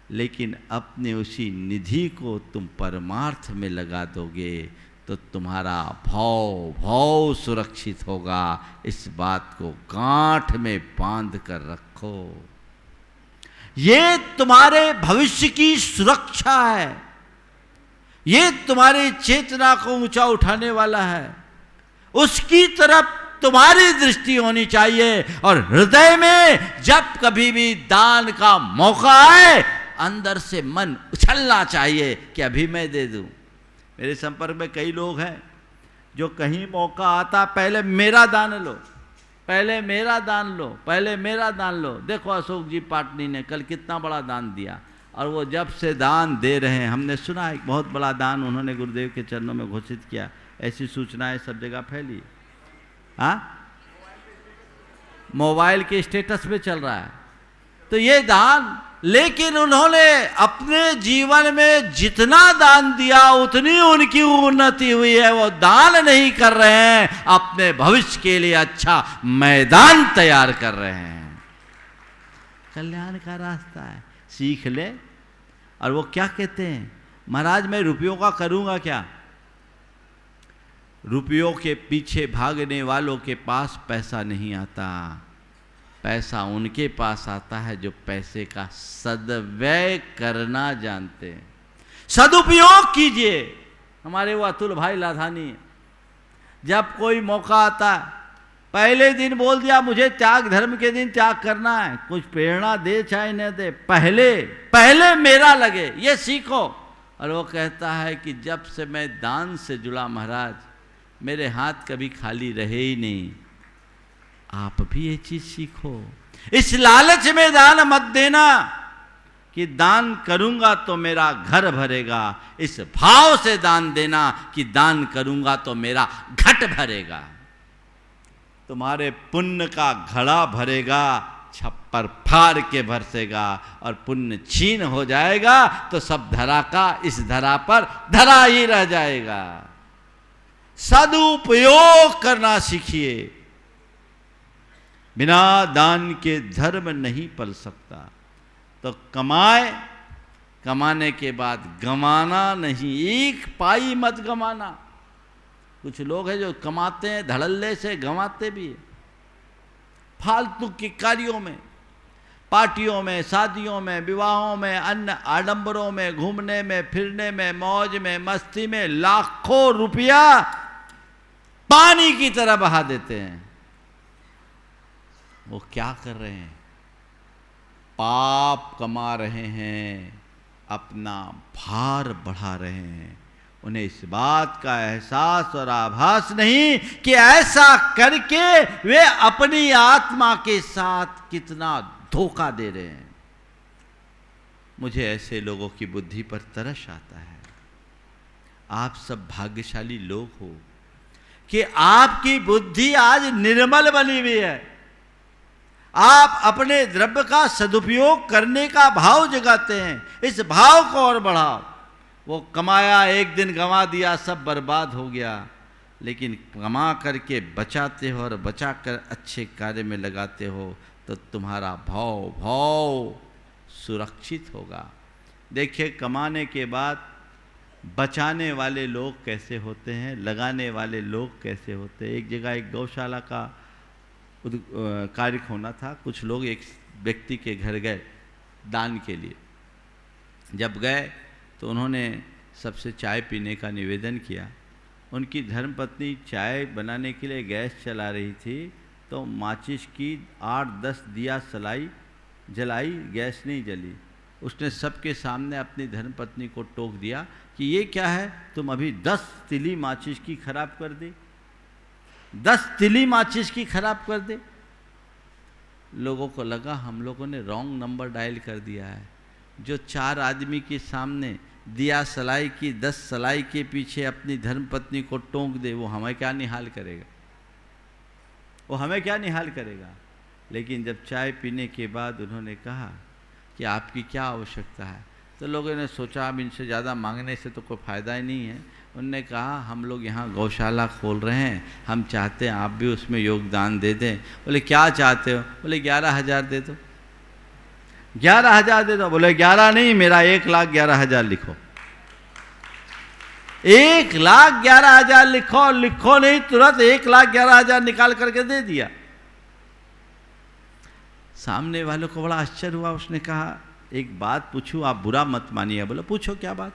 लेकिन अपने उसी निधि को तुम परमार्थ में लगा दोगे तो तुम्हारा भाव सुरक्षित होगा। इस बात को गांठ में बांध कर रखो। ये तुम्हारे भविष्य की सुरक्षा है, ये तुम्हारी चेतना को ऊंचा उठाने वाला है। उसकी तरफ तुम्हारी दृष्टि होनी चाहिए, और हृदय में जब कभी भी दान का मौका आए, अंदर से मन उछलना चाहिए कि अभी मैं दे दूं। मेरे संपर्क में कई लोग हैं जो कहीं मौका आता, पहले मेरा दान लो, पहले मेरा दान लो, पहले मेरा दान लो। देखो अशोक जी पाटनी ने कल कितना बड़ा दान दिया, और वो जब से दान दे रहे हैं, हमने सुना एक बहुत बड़ा दान उन्होंने गुरुदेव के चरणों में घोषित किया। ऐसी सूचनाएं सब जगह फैली। हाँ, मोबाइल के स्टेटस पे चल रहा है। तो ये दान, लेकिन उन्होंने अपने जीवन में जितना दान दिया उतनी उनकी उन्नति हुई है। वो दान नहीं कर रहे हैं, अपने भविष्य के लिए अच्छा मैदान तैयार कर रहे हैं। कल्याण का रास्ता है, सीख ले। और वो क्या कहते हैं, महाराज मैं रुपयों का करूंगा क्या? रुपयों के पीछे भागने वालों के पास पैसा नहीं आता। पैसा उनके पास आता है जो पैसे का सदव्यय करना जानते हैं। सदुपयोग कीजिए। हमारे वो अतुल भाई लाधानी, जब कोई मौका आता है, पहले दिन बोल दिया मुझे त्याग धर्म के दिन त्याग करना है। कुछ प्रेरणा दे चाहे न दे, पहले मेरा लगे, ये सीखो। और वो कहता है कि जब से मैं दान से जुड़ा महाराज, मेरे हाथ कभी खाली रहे ही नहीं। आप भी ये चीज सीखो। इस लालच में दान मत देना कि दान करूंगा तो मेरा घर भरेगा। इस भाव से दान देना कि दान करूंगा तो मेरा घट भरेगा। तुम्हारे पुण्य का घड़ा भरेगा, छप्पर फाड़ के बरसेगा, और पुण्य छीन हो जाएगा तो सब धरा का इस धरा पर धरा ही रह जाएगा। सदुपयोग करना सीखिए। बिना दान के धर्म नहीं पल सकता। तो कमाने के बाद गंवाना नहीं, एक पाई मत गंवाना। कुछ लोग हैं जो कमाते हैं धड़ल्ले से, गंवाते भी है फालतू के कार्यों में, पार्टियों में, शादियों में, विवाहों में, अन्य आडंबरों में, घूमने में, फिरने में, मौज में, मस्ती में लाखों रुपया पानी की तरह बहा देते हैं। वो क्या कर रहे हैं? पाप कमा रहे हैं, अपना भार बढ़ा रहे हैं। उन्हें इस बात का एहसास और आभास नहीं कि ऐसा करके वे अपनी आत्मा के साथ कितना धोखा दे रहे हैं। मुझे ऐसे लोगों की बुद्धि पर तरस आता है। आप सब भाग्यशाली लोग हो कि आपकी बुद्धि आज निर्मल बनी हुई है। आप अपने द्रव्य का सदुपयोग करने का भाव जगाते हैं। इस भाव को और बढ़ाओ। वो कमाया, एक दिन गंवा दिया, सब बर्बाद हो गया। लेकिन कमा करके बचाते हो और बचा कर अच्छे कार्य में लगाते हो तो तुम्हारा भाव सुरक्षित होगा। देखिए, कमाने के बाद बचाने वाले लोग कैसे होते हैं, लगाने वाले लोग कैसे होते हैं। एक जगह एक गौशाला का कार्य होना था। कुछ लोग एक व्यक्ति के घर गए दान के लिए। जब गए तो उन्होंने सबसे चाय पीने का निवेदन किया। उनकी धर्मपत्नी चाय बनाने के लिए गैस चला रही थी तो माचिस की 8-10 दिया जलाई, गैस नहीं जली। उसने सबके सामने अपनी धर्मपत्नी को टोक दिया कि ये क्या है, तुम अभी 10 तिली माचिस की खराब कर दी, 10 तिली माचिस की खराब कर दे। लोगों को लगा हम लोगों ने रॉन्ग नंबर डायल कर दिया है। जो 4 आदमी के सामने दिया सलाई की 10 सलाई के पीछे अपनी धर्मपत्नी को टोंक दे, वो हमें क्या निहाल करेगा, वो हमें क्या निहाल करेगा। लेकिन जब चाय पीने के बाद उन्होंने कहा कि आपकी क्या आवश्यकता है, तो लोगों ने सोचा अब इनसे ज़्यादा मांगने से तो कोई फ़ायदा ही नहीं है। उनने कहा हम लोग यहाँ गौशाला खोल रहे हैं, हम चाहते हैं आप भी उसमें योगदान दे दें। बोले क्या चाहते हो? बोले 11,000 दे दो। 11,000 दे दो। बोले 11 नहीं, मेरा 1,11,000 लिखो। 1,11,000 लिखो। लिखो नहीं, तुरंत 1,11,000 निकाल करके दे दिया। सामने वालों को बड़ा आश्चर्य हुआ। उसने कहा एक बात पूछूं, आप बुरा मत मानिए। बोले पूछो क्या बात?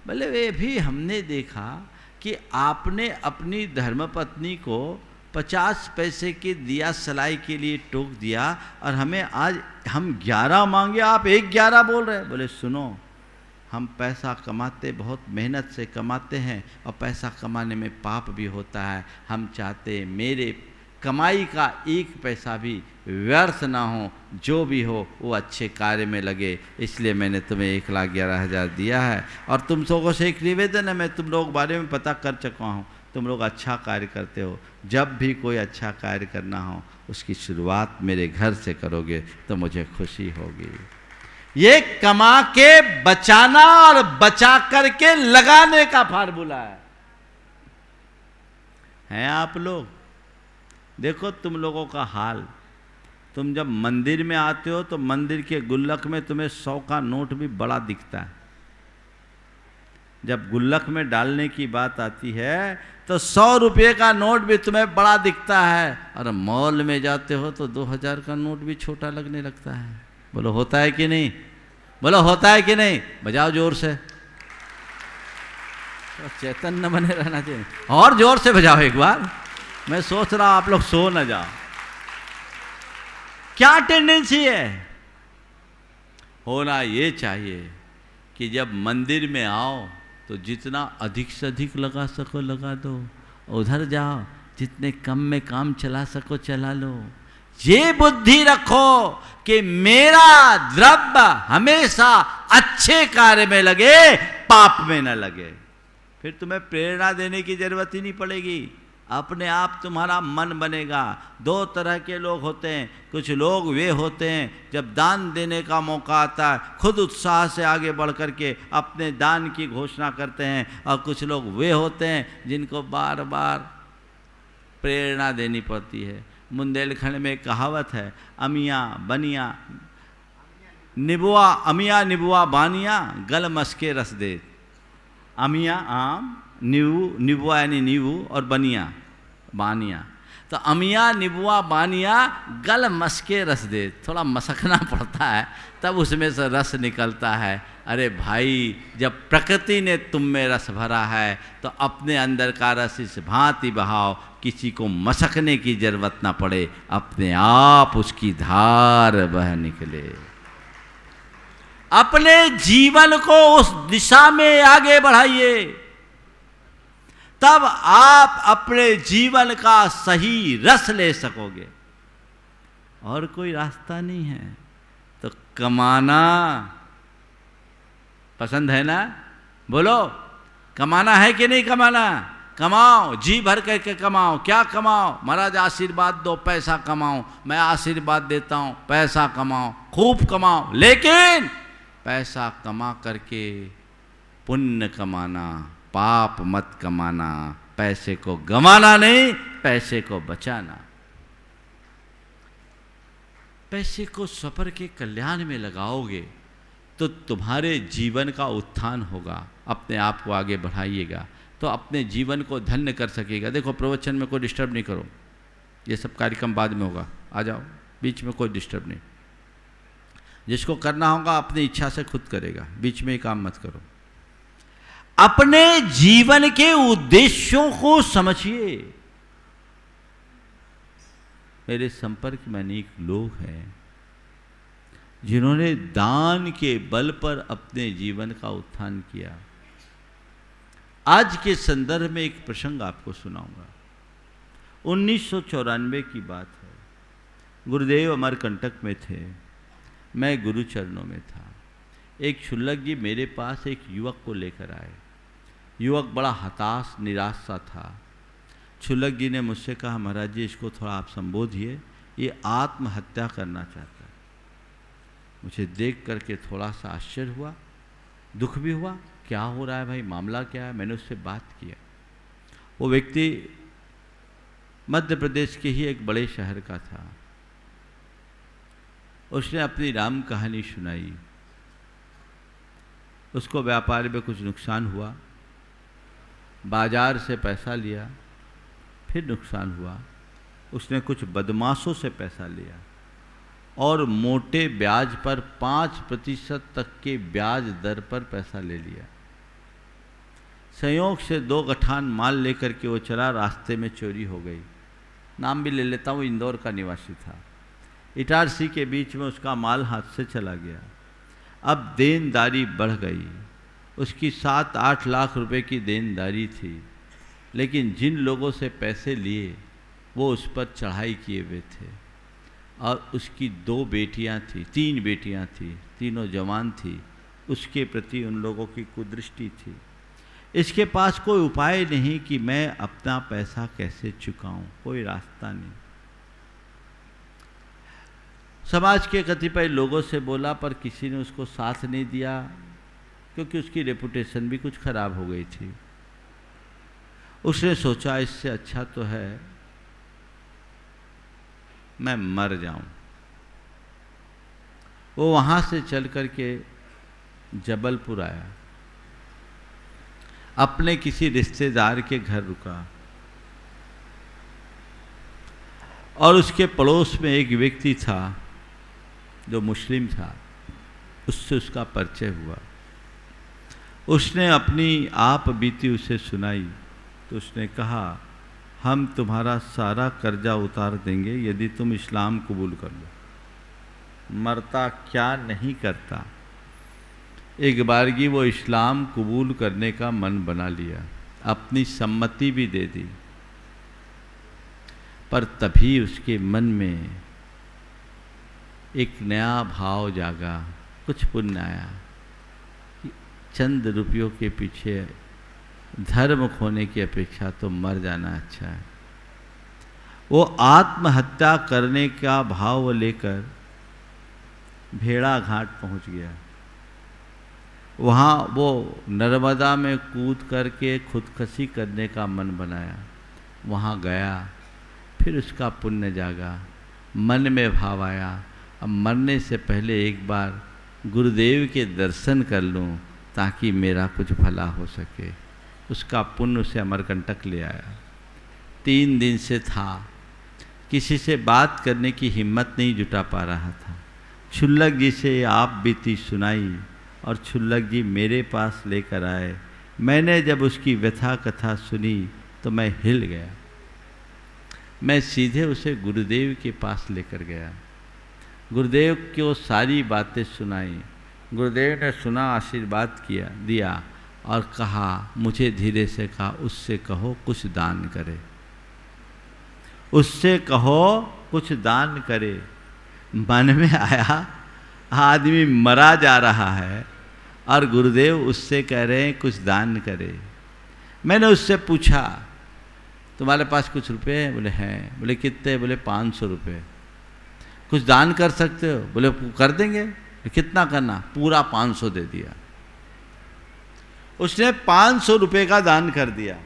बोले वे भी हमने देखा कि आपने अपनी धर्मपत्नी को 50 पैसे के दिया सलाई के लिए टोक दिया और हमें आज हम 11 मांगे, आप 1,11 बोल रहे हैं। बोले सुनो, हम पैसा कमाते बहुत मेहनत से कमाते हैं और पैसा कमाने में पाप भी होता है। हम चाहते मेरे कमाई का 1 पैसा भी व्यर्थ ना हो, जो भी हो वो अच्छे कार्य में लगे, इसलिए मैंने तुम्हें 1,11,000 दिया है। और तुम लोगों से एक निवेदन है, मैं तुम लोग बारे में पता कर चुका हूँ, तुम लोग अच्छा कार्य करते हो। जब भी कोई अच्छा कार्य करना हो उसकी शुरुआत मेरे घर से करोगे तो मुझे खुशी होगी। ये कमा के बचाना और बचा करके लगाने का फार्मूला है आप लोग। देखो तुम लोगों का हाल, तुम जब मंदिर में आते हो तो मंदिर के गुल्लक में तुम्हें 100 का नोट भी बड़ा दिखता है। जब गुल्लक में डालने की बात आती है तो 100 रुपये का नोट भी तुम्हें बड़ा दिखता है, और मॉल में जाते हो तो 2,000 का नोट भी छोटा लगने लगता है। बोलो होता है कि नहीं? बोलो होता है कि नहीं? बजाओ जोर से, तो चैतन्य बने रहना चाहिए। और जोर से बजाओ एक बार। मैं सोच रहा हूं आप लोग सो न जाओ। क्या टेंडेंसी है? होना ये चाहिए कि जब मंदिर में आओ तो जितना अधिक से अधिक लगा सको लगा दो, उधर जाओ जितने कम में काम चला सको चला लो। ये बुद्धि रखो कि मेरा द्रव्य हमेशा अच्छे कार्य में लगे, पाप में न लगे। फिर तुम्हें प्रेरणा देने की जरूरत ही नहीं पड़ेगी। अपने आप तुम्हारा मन बनेगा। दो तरह के लोग होते हैं, कुछ लोग वे होते हैं जब दान देने का मौका आता है खुद उत्साह से आगे बढ़ कर के अपने दान की घोषणा करते हैं, और कुछ लोग वे होते हैं जिनको बार बार प्रेरणा देनी पड़ती है। बुंदेलखंड में एक कहावत है, अमिया बनिया निबुआ, अमिया निबुआ बानिया गल मस्के रस दे। अमिया आम, निबुआ यानी नींबू, और बनिया बानिया। तो अमिया निबुआ बानिया गल मस्के रस दे, थोड़ा मसकना पड़ता है तब उसमें से रस निकलता है। अरे भाई, जब प्रकृति ने तुम में रस भरा है तो अपने अंदर का रस इस भांति बहाओ, किसी को मसकने की जरूरत ना पड़े, अपने आप उसकी धार बह निकले। अपने जीवन को उस दिशा में आगे बढ़ाइए, तब आप अपने जीवन का सही रस ले सकोगे। और कोई रास्ता नहीं है। तो कमाना पसंद है ना? बोलो, कमाना है कि नहीं कमाना? कमाओ, जी भर करके कमाओ। क्या कमाओ? महाराज आशीर्वाद दो, पैसा कमाओ। मैं आशीर्वाद देता हूँ, पैसा कमाओ, खूब कमाओ। लेकिन पैसा कमा करके पुण्य कमाना, पाप मत कमाना। पैसे को गंवाना नहीं, पैसे को बचाना। पैसे को सफर के कल्याण में लगाओगे तो तुम्हारे जीवन का उत्थान होगा। अपने आप को आगे बढ़ाइएगा तो अपने जीवन को धन्य कर सकेगा। देखो, प्रवचन में कोई डिस्टर्ब नहीं करो, ये सब कार्यक्रम बाद में होगा, आ जाओ, बीच में कोई डिस्टर्ब नहीं। जिसको करना होगा अपनी इच्छा से खुद करेगा, बीच में ही काम मत करो। अपने जीवन के उद्देश्यों को समझिए। मेरे संपर्क में अनेक लोग हैं जिन्होंने दान के बल पर अपने जीवन का उत्थान किया। आज के संदर्भ में एक प्रसंग आपको सुनाऊंगा। 1994 की बात है। गुरुदेव अमरकंटक में थे, मैं गुरु चरणों में था। एक क्षुल्लक जी मेरे पास एक युवक को लेकर आए। युवक बड़ा हताश निराश सा था। क्षुल्लक जी ने मुझसे कहा, महाराज जी इसको थोड़ा आप संबोधिए, ये आत्महत्या करना चाहता है। मुझे देख करके थोड़ा सा आश्चर्य हुआ, दुख भी हुआ। क्या हो रहा है भाई, मामला क्या है? मैंने उससे बात किया। वो व्यक्ति मध्य प्रदेश के ही एक बड़े शहर का था। उसने अपनी राम कहानी सुनाई। उसको व्यापार में कुछ नुकसान हुआ, बाजार से पैसा लिया, फिर नुकसान हुआ। उसने कुछ बदमाशों से पैसा लिया और मोटे ब्याज पर 5% तक के ब्याज दर पर पैसा ले लिया। संयोग से 2 गठान माल लेकर के वो चला, रास्ते में चोरी हो गई। नाम भी ले लेता हूँ, इंदौर का निवासी था। इटारसी के बीच में उसका माल हाथ से चला गया। अब देनदारी बढ़ गई। उसकी 7-8 लाख रुपए की देनदारी थी, लेकिन जिन लोगों से पैसे लिए वो उस पर चढ़ाई किए हुए थे। और उसकी 2 बेटियां थी, 3 बेटियां थी, तीनों जवान थी। उसके प्रति उन लोगों की कुदृष्टि थी। इसके पास कोई उपाय नहीं कि मैं अपना पैसा कैसे चुकाऊं, कोई रास्ता नहीं। समाज के कतिपय लोगों से बोला, पर किसी ने उसको साथ नहीं दिया, क्योंकि उसकी रेपुटेशन भी कुछ खराब हो गई थी। उसने सोचा इससे अच्छा तो है मैं मर जाऊं। वो वहां से चल करके जबलपुर आया, अपने किसी रिश्तेदार के घर रुका और उसके पड़ोस में एक व्यक्ति था जो मुस्लिम था। उससे उसका परिचय हुआ। उसने अपनी आप बीती उसे सुनाई तो उसने कहा, हम तुम्हारा सारा कर्जा उतार देंगे यदि तुम इस्लाम कबूल कर लो। मरता क्या नहीं करता। एक बारगी वो इस्लाम कबूल करने का मन बना लिया, अपनी सम्मति भी दे दी। पर तभी उसके मन में एक नया भाव जागा, कुछ पुण्य आया। चंद रुपयों के पीछे धर्म खोने की अपेक्षा तो मर जाना अच्छा है। वो आत्महत्या करने का भाव लेकर भेड़ा घाट पहुंच गया। वहाँ वो नर्मदा में कूद करके खुदकशी करने का मन बनाया। वहाँ गया, फिर उसका पुण्य जागा, मन में भाव आया, अब मरने से पहले एक बार गुरुदेव के दर्शन कर लूँ ताकि मेरा कुछ भला हो सके। उसका पुण्य उसे अमरकंटक ले आया। 3 दिन से था, किसी से बात करने की हिम्मत नहीं जुटा पा रहा था। क्षुल्लक जी से आप बीती सुनाई और क्षुल्लक जी मेरे पास लेकर आए। मैंने जब उसकी व्यथा कथा सुनी तो मैं हिल गया। मैं सीधे उसे गुरुदेव के पास लेकर गया। गुरुदेव को सारी बातें सुनाई। गुरुदेव ने सुना, आशीर्वाद दिया और कहा, मुझे धीरे से कहा, उससे कहो कुछ दान करे, उससे कहो कुछ दान करे। मन में आया आदमी मरा जा रहा है और गुरुदेव उससे कह रहे हैं कुछ दान करे। मैंने उससे पूछा, तुम्हारे पास कुछ रुपए हैं? बोले हैं। बोले कितने? बोले 500 रुपये। कुछ दान कर सकते हो? बोले कर देंगे। कितना करना? पूरा 500 दे दिया। उसने 500 रुपये का दान कर दिया,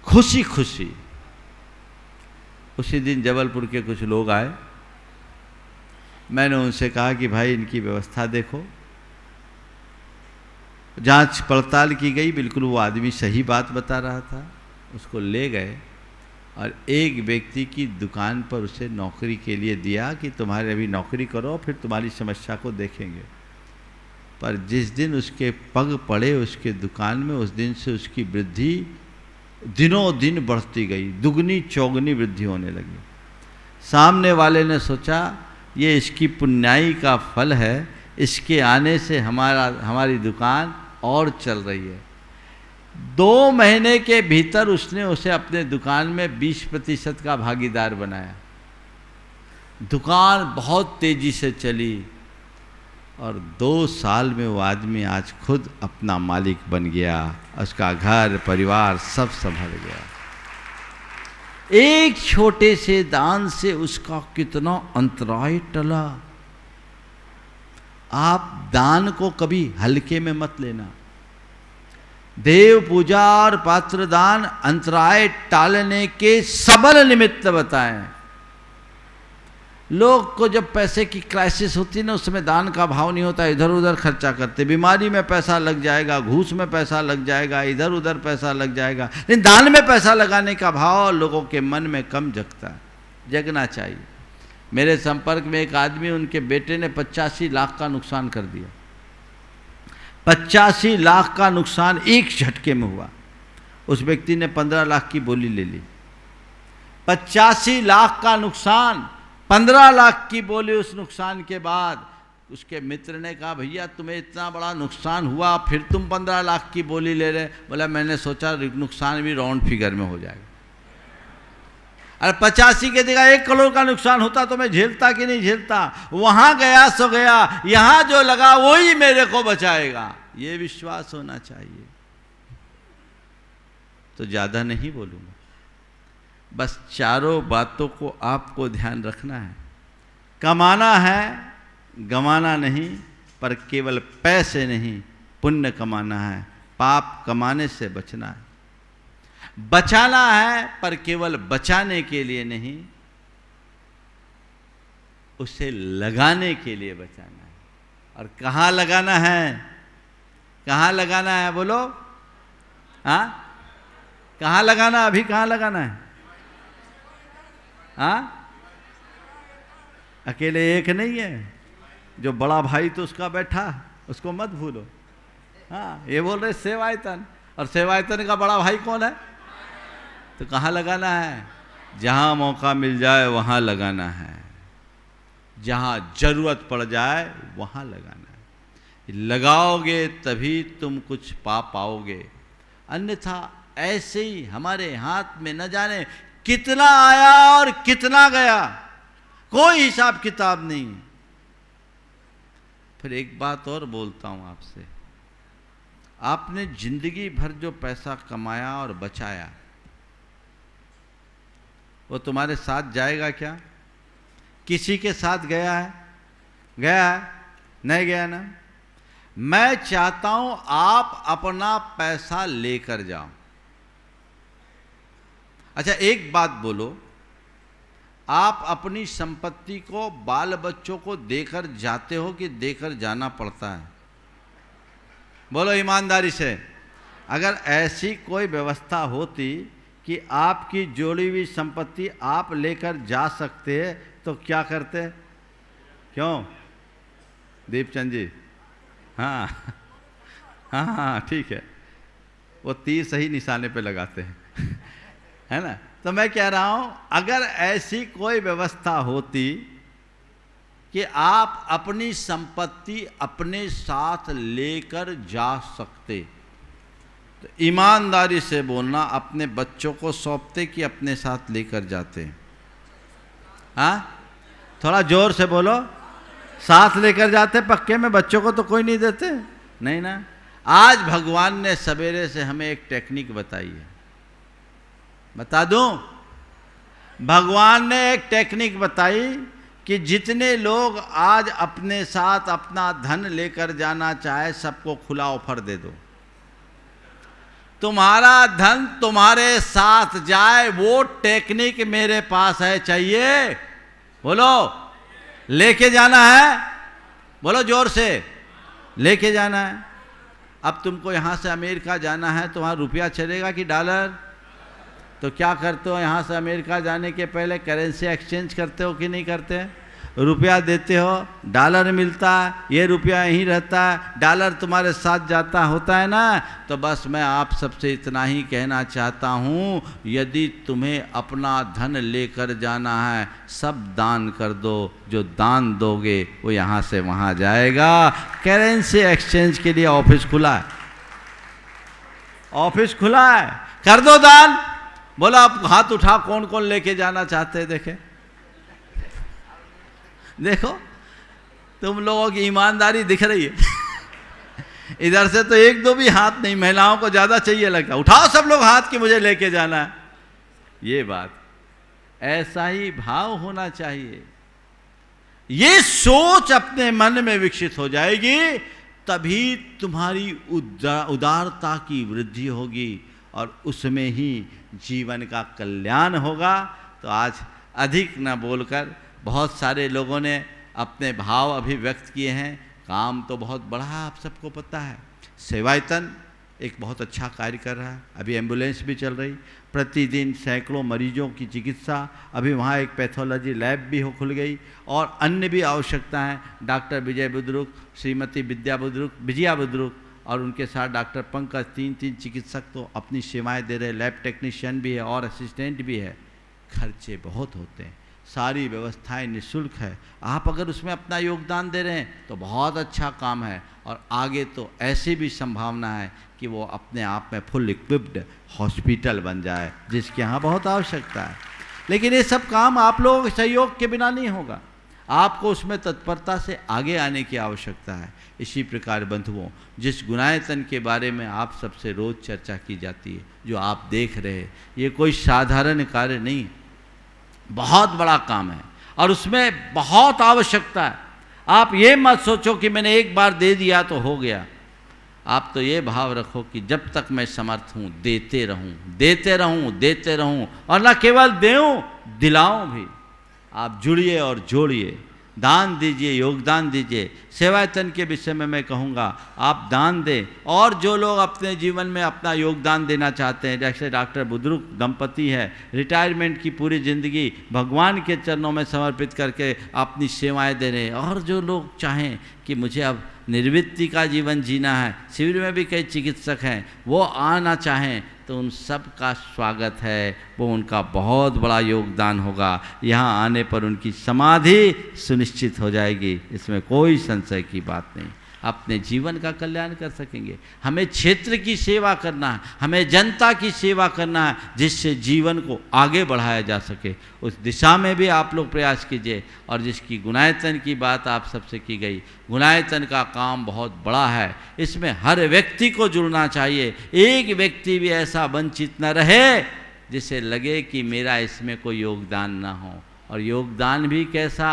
खुशी खुशी। उसी दिन जबलपुर के कुछ लोग आए। मैंने उनसे कहा कि भाई इनकी व्यवस्था देखो। जांच पड़ताल की गई, बिल्कुल वो आदमी सही बात बता रहा था। उसको ले गए और एक व्यक्ति की दुकान पर उसे नौकरी के लिए दिया कि तुम्हारे अभी नौकरी करो, फिर तुम्हारी समस्या को देखेंगे। पर जिस दिन उसके पग पड़े उसके दुकान में, उस दिन से उसकी वृद्धि दिनों दिन बढ़ती गई, दुगनी चौगनी वृद्धि होने लगी। सामने वाले ने सोचा ये इसकी पुण्याई का फल है, इसके आने से हमारी दुकान और चल रही है। 2 महीने के भीतर उसने उसे अपने दुकान में 20% का भागीदार बनाया। दुकान बहुत तेजी से चली और 2 साल में वो आदमी आज खुद अपना मालिक बन गया। उसका घर परिवार सब संभल गया। एक छोटे से दान से उसका कितना अंतराय टला। आप दान को कभी हल्के में मत लेना। देव पूजा और पात्र दान अंतराय टालने के सबल निमित्त बताएं। लोग को जब पैसे की क्राइसिस होती है ना, उस समय दान का भाव नहीं होता, इधर उधर खर्चा करते। बीमारी में पैसा लग जाएगा, घूस में पैसा लग जाएगा, इधर उधर पैसा लग जाएगा। लेकिन दान में पैसा लगाने का भाव लोगों के मन में कम जगता है, जगना चाहिए। मेरे संपर्क में एक आदमी, उनके बेटे ने 85 लाख का नुकसान कर दिया। 85 लाख का नुकसान एक झटके में हुआ। उस व्यक्ति ने 15 लाख की बोली ले ली। 85 लाख का नुकसान, 15 लाख की बोली। उस नुकसान के बाद उसके मित्र ने कहा, भैया तुम्हें इतना बड़ा नुकसान हुआ, फिर तुम 15 लाख की बोली ले रहे? बोला मैंने सोचा नुकसान भी राउंड फिगर में हो जाएगा। अरे 85 के जगह 1 करोड़ का नुकसान होता तो मैं झेलता कि नहीं झेलता? वहां गया सो गया, यहां जो लगा वही मेरे को बचाएगा, ये विश्वास होना चाहिए। तो ज्यादा नहीं बोलूंगा, बस चारों बातों को आपको ध्यान रखना है। कमाना है, गंवाना नहीं, पर केवल पैसे नहीं, पुण्य कमाना है। पाप कमाने से बचना है। बचाना है, पर केवल बचाने के लिए नहीं, उसे लगाने के लिए बचाना है। और कहाँ लगाना है? कहाँ लगाना है बोलो? हाँ, कहाँ लगाना? अभी कहाँ लगाना है? हाँ, अकेले एक नहीं है, जो बड़ा भाई तो उसका बैठा, उसको मत भूलो। हाँ, ये बोल रहे सेवायतन, और सेवायतन का बड़ा भाई कौन है? तो कहाँ लगाना है? जहाँ मौका मिल जाए वहाँ लगाना है, जहाँ जरूरत पड़ जाए वहाँ लगाना है। लगाओगे तभी तुम कुछ पा पाओगे, अन्यथा ऐसे ही हमारे हाथ में न जाने कितना आया और कितना गया, कोई हिसाब किताब नहीं। फिर एक बात और बोलता हूं आपसे, आपने जिंदगी भर जो पैसा कमाया और बचाया, वो तुम्हारे साथ जाएगा क्या? किसी के साथ गया है? गया है? नहीं गया ना। मैं चाहता हूं आप अपना पैसा लेकर जाओ। अच्छा एक बात बोलो, आप अपनी संपत्ति को बाल बच्चों को देकर जाते हो कि देकर जाना पड़ता है? बोलो ईमानदारी से। अगर ऐसी कोई व्यवस्था होती कि आपकी जोड़ी हुई संपत्ति आप लेकर जा सकते तो क्या करते? क्यों दीपचंद जी? हाँ हाँ हाँ ठीक है, वो तीर सही निशाने पे लगाते हैं है ना। तो मैं कह रहा हूं अगर ऐसी कोई व्यवस्था होती कि आप अपनी संपत्ति अपने साथ लेकर जा सकते तो ईमानदारी से बोलना, अपने बच्चों को सौंपते कि अपने साथ लेकर जाते? हाँ थोड़ा जोर से बोलो। साथ लेकर जाते पक्के में, बच्चों को तो कोई नहीं देते? नहीं ना। आज भगवान ने सवेरे से हमें एक टेक्निक बताई है, बता दूं? भगवान ने एक टेक्निक बताई कि जितने लोग आज अपने साथ अपना धन लेकर जाना चाहे सबको खुला ऑफर दे दो। तुम्हारा धन तुम्हारे साथ जाए, वो टेक्निक मेरे पास है। चाहिए? बोलो। लेके जाना है? बोलो जोर से। लेके जाना है। अब तुमको यहां से अमेरिका जाना है तो वहां रुपया चलेगा कि डॉलर? तो क्या करते हो, यहाँ से अमेरिका जाने के पहले करेंसी एक्सचेंज करते हो कि नहीं करते? रुपया देते हो, डॉलर मिलता है, ये रुपया यहीं रहता है, डॉलर तुम्हारे साथ जाता होता है ना। तो बस मैं आप सबसे इतना ही कहना चाहता हूँ, यदि तुम्हें अपना धन लेकर जाना है सब दान कर दो। जो दान दोगे वो यहाँ से वहाँ जाएगा। करेंसी एक्सचेंज के लिए ऑफिस खुला है, ऑफिस खुला है, कर दो दान। बोला आप हाथ उठा, कौन कौन लेके जाना चाहते हैं? देखे देखो तुम लोगों की ईमानदारी दिख रही है इधर से तो एक दो भी हाथ नहीं, महिलाओं को ज्यादा चाहिए लगता। उठाओ सब लोग हाथ कि मुझे लेके जाना है। ये बात, ऐसा ही भाव होना चाहिए। ये सोच अपने मन में विकसित हो जाएगी, तभी तुम्हारी उदारता की वृद्धि होगी और उसमें ही जीवन का कल्याण होगा। तो आज अधिक न बोलकर, बहुत सारे लोगों ने अपने भाव अभिव्यक्त किए हैं। काम तो बहुत बड़ा है, आप सबको पता है। सेवायतन एक बहुत अच्छा कार्य कर रहा है। अभी एम्बुलेंस भी चल रही, प्रतिदिन सैकड़ों मरीजों की चिकित्सा। अभी वहाँ एक पैथोलॉजी लैब भी खुल गई और अन्य भी आवश्यकताएं। डॉक्टर विजय बुद्रुक, श्रीमती विजया बुद्रुक और उनके साथ डॉक्टर पंकज, तीन चिकित्सक तो अपनी सेवाएं दे रहे। लैब टेक्नीशियन भी है और असिस्टेंट भी है। खर्चे बहुत होते हैं, सारी व्यवस्थाएं निःशुल्क है। आप अगर उसमें अपना योगदान दे रहे हैं तो बहुत अच्छा काम है। और आगे तो ऐसी भी संभावना है कि वो अपने आप में फुल इक्विप्ड हॉस्पिटल बन जाए, जिसकी यहाँ बहुत आवश्यकता है। लेकिन ये सब काम आप लोगों के सहयोग के बिना नहीं होगा, आपको उसमें तत्परता से आगे आने की आवश्यकता है। इसी प्रकार बंधुओं, जिस गुणायतन के बारे में आप सबसे रोज चर्चा की जाती है, जो आप देख रहे हैं, ये कोई साधारण कार्य नहीं है, बहुत बड़ा काम है और उसमें बहुत आवश्यकता है। आप ये मत सोचो कि मैंने एक बार दे दिया तो हो गया। आप तो ये भाव रखो कि जब तक मैं समर्थ हूँ देते रहूँ, देते रहूँ, देते रहूँ, और न केवल देऊँ दिलाऊँ भी। आप जुड़िए और जोड़िए, दान दीजिए, योगदान दीजिए। सेवायतन के विषय में मैं कहूँगा आप दान दें, और जो लोग अपने जीवन में अपना योगदान देना चाहते हैं, जैसे डॉक्टर बुद्रुक दंपति है, रिटायरमेंट की पूरी ज़िंदगी भगवान के चरणों में समर्पित करके अपनी सेवाएं दे रहे हैं। और जो लोग चाहें कि मुझे अब निर्वृत्ति का जीवन जीना है, शिविर में भी कई चिकित्सक हैं, वो आना चाहें तो उन सब का स्वागत है। वो उनका बहुत बड़ा योगदान होगा। यहाँ आने पर उनकी समाधि सुनिश्चित हो जाएगी, इसमें कोई संशय की बात नहीं। अपने जीवन का कल्याण कर सकेंगे। हमें क्षेत्र की सेवा करना है, हमें जनता की सेवा करना है, जिससे जीवन को आगे बढ़ाया जा सके। उस दिशा में भी आप लोग प्रयास कीजिए। और जिसकी गुणायतन की बात आप सबसे की गई, गुणायतन का काम बहुत बड़ा है, इसमें हर व्यक्ति को जुड़ना चाहिए। एक व्यक्ति भी ऐसा वंचित न रहे जिसे लगे कि मेरा इसमें कोई योगदान ना हो। और योगदान भी कैसा,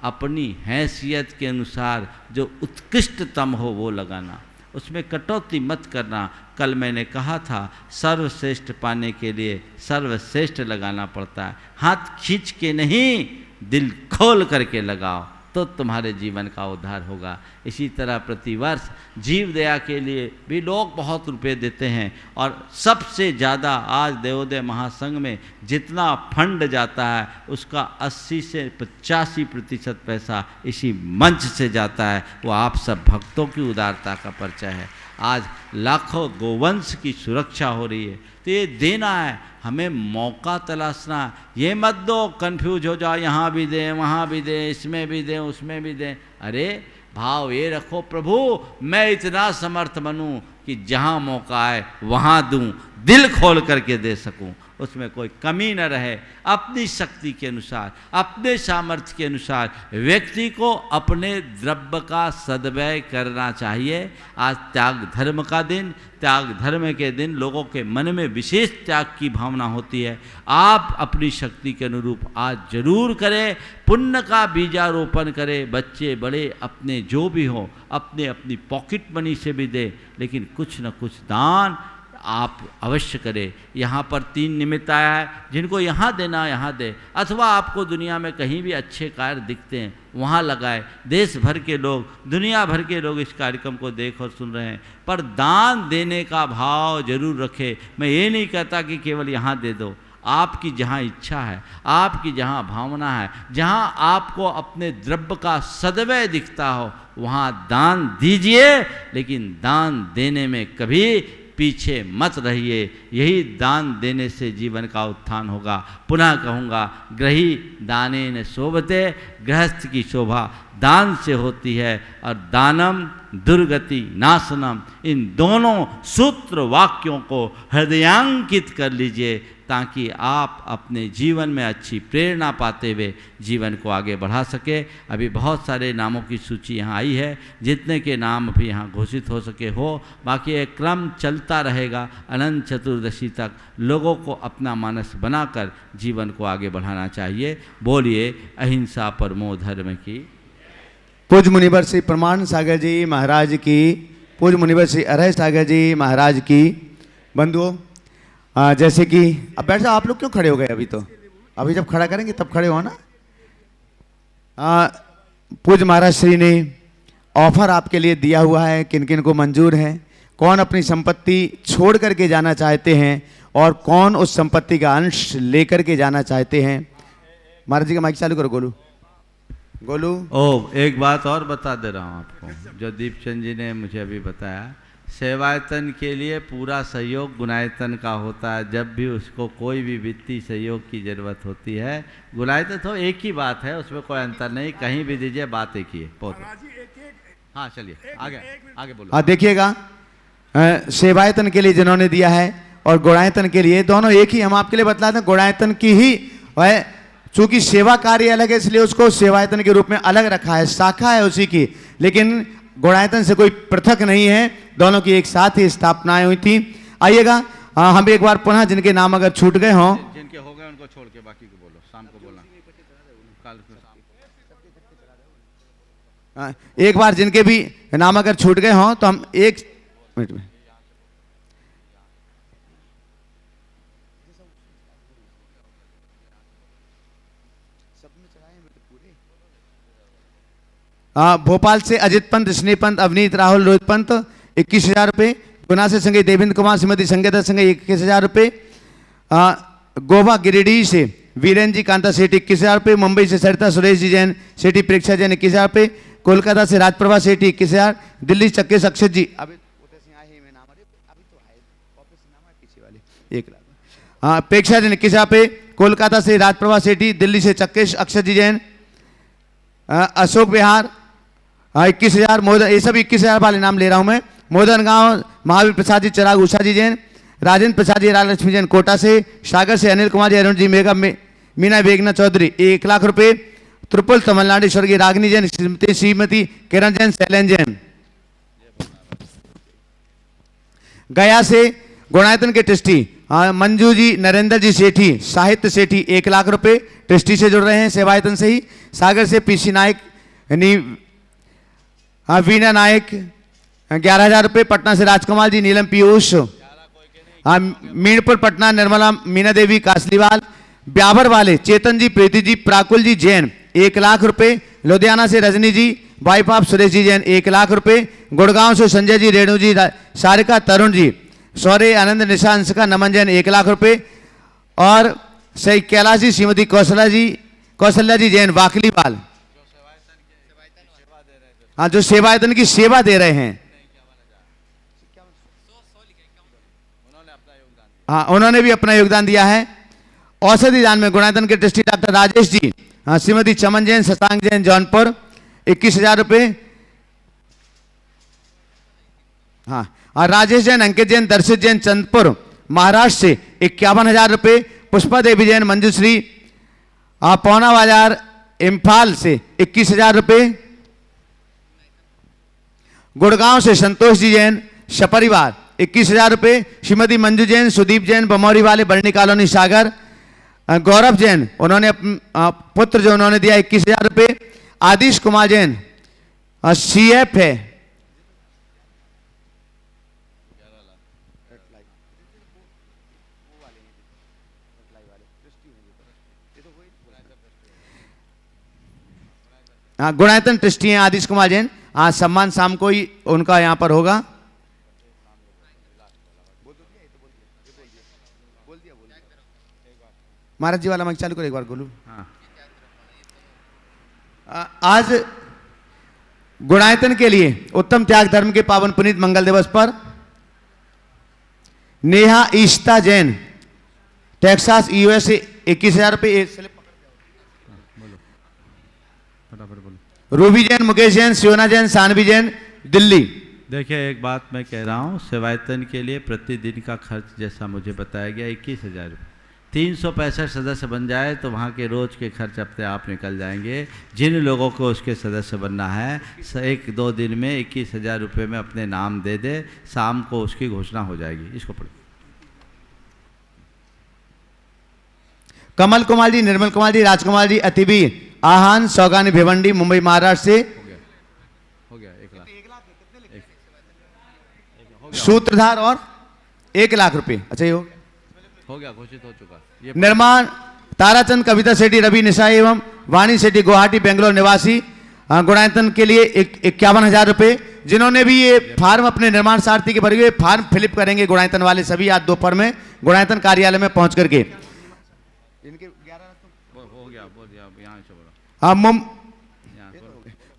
अपनी हैसियत के अनुसार जो उत्कृष्टतम हो वो लगाना, उसमें कटौती मत करना। कल मैंने कहा था सर्वश्रेष्ठ पाने के लिए सर्वश्रेष्ठ लगाना पड़ता है। हाथ खींच के नहीं, दिल खोल करके लगाओ तो तुम्हारे जीवन का उद्धार होगा। इसी तरह प्रतिवर्ष जीव दया के लिए भी लोग बहुत रुपए देते हैं, और सबसे ज़्यादा आज देवोदय महासंघ में जितना फंड जाता है उसका 80 से 85% पैसा इसी मंच से जाता है। वो आप सब भक्तों की उदारता का परिचय है। आज लाखों गोवंश की सुरक्षा हो रही है, तो ये देना है, हमें मौका तलाशना है। ये मत दो कंफ्यूज हो जाओ, यहाँ भी दें वहाँ भी दें, इसमें भी दें उसमें भी दें। अरे भाव ये रखो, प्रभु मैं इतना समर्थ बनूं कि जहाँ मौका आए वहाँ दूं, दिल खोल करके दे सकूं, उसमें कोई कमी न रहे। अपनी शक्ति के अनुसार, अपने सामर्थ्य के अनुसार व्यक्ति को अपने द्रव्य का सद्व्यय करना चाहिए। आज त्याग धर्म का दिन, त्याग धर्म के दिन लोगों के मन में विशेष त्याग की भावना होती है। आप अपनी शक्ति के अनुरूप आज जरूर करें, पुण्य का बीजारोपण करें। बच्चे बड़े अपने जो भी हो अपने अपनी पॉकेट मनी से भी दे, लेकिन कुछ न कुछ दान आप अवश्य करें। यहाँ पर 3 निमित्त आया है, जिनको यहाँ देना यहाँ दे, अथवा आपको दुनिया में कहीं भी अच्छे कार्य दिखते हैं वहाँ लगाए। देश भर के लोग, दुनिया भर के लोग इस कार्यक्रम को देख और सुन रहे हैं, पर दान देने का भाव जरूर रखें। मैं ये नहीं कहता कि केवल यहाँ दे दो, आपकी जहाँ इच्छा है, आपकी जहाँ भावना है, जहाँ आपको अपने द्रव्य का सद्व्यय दिखता हो वहाँ दान दीजिए, लेकिन दान देने में कभी पीछे मत रहिए। यही दान देने से जीवन का उत्थान होगा। पुनः कहूँगा, ग्रही दानेन शोभते, गृहस्थ की शोभा दान से होती है। और दानम दुर्गति नाशनम, इन दोनों सूत्र वाक्यों को हृदयांकित कर लीजिए, ताकि आप अपने जीवन में अच्छी प्रेरणा पाते हुए जीवन को आगे बढ़ा सके। अभी बहुत सारे नामों की सूची यहाँ आई है, जितने के नाम भी यहाँ घोषित हो सके हो, बाकी एक क्रम चलता रहेगा। अनंत चतुर्दशी तक लोगों को अपना मानस बनाकर जीवन को आगे बढ़ाना चाहिए। बोलिए अहिंसा परमो धर्म की। पूज्य मुनिवर श्री प्रमाण सागर जी महाराज की, पूज्य मुनिवर श्री अरह सागर जी महाराज की। बंधुओं, जैसे कि अब बैठ जाओ, आप लोग क्यों खड़े हो गए अभी? तो अभी जब खड़ा करेंगे तब खड़े हो ना। पूज्य महाराज श्री ने ऑफर आपके लिए दिया हुआ है, किन किन को मंजूर है, कौन अपनी संपत्ति छोड़ करके जाना चाहते हैं और कौन उस संपत्ति का अंश लेकर के जाना चाहते हैं। महाराज जी का माइक चालू करो। गोलू, गोलू। एक बात और बता दे रहा हूँ आपको, जो दीपचंद जी ने मुझे अभी बताया। सेवायतन के लिए पूरा सहयोग गुणायतन का होता है। जब भी उसको कोई भी वित्तीय सहयोग की जरूरत होती है, गुणायतन तो एक ही बात है, उसमें कोई अंतर नहीं, कहीं भी दीजिए, बात एक ही है। हाँ चलिए आगे आगे बोलो। हाँ देखिएगा, सेवायतन के लिए जिन्होंने दिया है और गुणायतन के लिए, दोनों एक ही। हम आपके लिए बतलाते हैं, गुणायतन की ही है, चूंकि सेवा कार्य अलग है इसलिए उसको सेवायतन के रूप में अलग रखा है, शाखा है उसी की, लेकिन गुणायतन से कोई पृथक नहीं है। दोनों की एक साथ ही स्थापनाएं हुई थी। आइएगा, हम एक बार पुनः जिनके नाम अगर छूट गए हों, जिनके हो गए उनको छोड़ के बाकी को बोलो, शाम को बोलना, कल एक बार जिनके भी नाम अगर छूट गए हों तो हम एक मिनट में भोपाल से अजित पंत, स्नेह पंत, अवनीत राहुल, रोहित पंत 21,000 रुपये। गुना से संगे देवेंद्र कुमार, श्रीमती संगीता संगे 21,000 रुपये। गोवा गिरिडीह से वीरेंद्र जी कांता सेठी 21,000 रुपये। मुंबई से सरिता सुरेश जी जैन सेठी प्रेक्षा जैन 21,000 रुपये। कोलकाता से राजप्रभा सेठी 21,000। दिल्ली चक्के अक्षत जी 1,00,000। प्रेक्षा जैन 21,000 रुपये। कोलकाता से राजप्रभा सेठी, दिल्ली से चक्केश अक्षत जी जैन। अशोक बिहार 21,000। मोदन, ये सब 21,000 वाले नाम ले रहा हूं मैं। मोदन गांव महावीर प्रसाद जी, चिराग उषा जी जैन। राजेंद्र प्रसाद जी, राजलक्ष्मी जैन कोटा से। सागर से अनिल कुमार जी, अरुण जी, मेघा मीना बेगना चौधरी 1,00,000 रुपये। त्रिपुल तमिलनाडु स्वर्गीय रागिनी जैन, श्रीमती किरण जैन, शैलन जैन। गया से गुणायतन के ट्रस्टी मंजू जी, नरेंद्र जी सेठी, साहित्य सेठी 1 लाख रुपए ट्रस्टी से जुड़ रहे हैं सेवायतन से ही। सागर से पीसी नायक यानी वीना नायक 11,000 रुपये। पटना से राजकुमार जी, नीलम पीयूष, मीणपुर पटना निर्मला मीना देवी कासलीवाल, ब्यावर वाले चेतन जी, प्रीति जी, प्राकुल जी जैन 1 लाख रुपए। लुधियाना से रजनी जी, वाइफ ऑफ सुरेश जी जैन 1 लाख रुपए। गुड़गांव से संजय जी, रेणु जी, सारिका, तरुण जी, सौर्य, आनंद, निशा, अंशिका, नमन जैन 1 लाख रुपए। और सही कैलाश जी, श्रीमती कौशल्या जी जैन वाकलीवाल, हाँ जो सेवायतन की सेवा दे रहे हैं, हाँ उन्होंने भी अपना योगदान दिया है। औषधि दान में गुणायतन के ट्रस्टी डॉक्टर राजेश जी, हाँ श्रीमती चमन जैन, शशांक जैन जौनपुर 21,000 रुपये। हाँ और राजेश जैन, अंकित जैन, दर्शित जैन चंदपुर महाराष्ट्र से 51,000 रुपये। पुष्पा देवी जैन, मंजूश्री पौना बाजार इम्फाल से 21,000 रुपये। गुड़गांव से संतोष जी जैन सपरिवार 21,000 रुपये। श्रीमती मंजू जैन, सुदीप जैन, बमौरी वाले बरनी कॉलोनी सागर। गौरव जैन, उन्होंने पुत्र जो उन्होंने दिया 21,000 रुपये। आदिश कुमार जैन CF है, हाँ गुणायतन ट्रस्टी हैं आदिश कुमार जैन। हाँ सम्मान शाम को ही उनका यहाँ पर होगा। महाराज जी वाला मैं चालू करो एक बार गोलू। आज गुणायतन के लिए उत्तम त्याग धर्म के पावन पुनीत मंगल दिवस पर नेहा ईस्ता जैन टेक्सास USA 21,000 रुपये। रूबी जैन, मुकेश जैन, शिवना जैन, सानवी जैन दिल्ली। देखिए एक बात मैं कह रहा हूँ, सेवायतन के लिए प्रतिदिन का खर्च जैसा मुझे बताया गया 21,000 रुपये। 365 सदस्य बन जाए तो वहाँ के रोज के खर्च अपने आप निकल जाएंगे। जिन लोगों को उसके सदस्य बनना है 1-2 दिन में 21,000 रुपये में अपने नाम दे दे, शाम को उसकी घोषणा हो जाएगी। इसको पढ़ो। कमल कुमार जी, निर्मल कुमार जी, राजकुमार जी, अतिबी आहान, सौगानी भिवंडी मुंबई महाराष्ट्र से हो गया 1 लाख। सूत्रधार और 1 लाख रुपए। अच्छा ये हो गया, घोषित हो चुका। ये निर्माण ताराचंद, कविता सेठी, रवि निशा एवं वाणी सेठी गुवाहाटी बेंगलोर निवासी गुणायतन के लिए 51,000 रुपये। जिन्होंने भी ये फार्म अपने निर्माण सारथी के भरे हुए फार्म फिलिप करेंगे गुणायतन वाले सभी आज दोपहर में गुणायतन कार्यालय में पहुंच करके।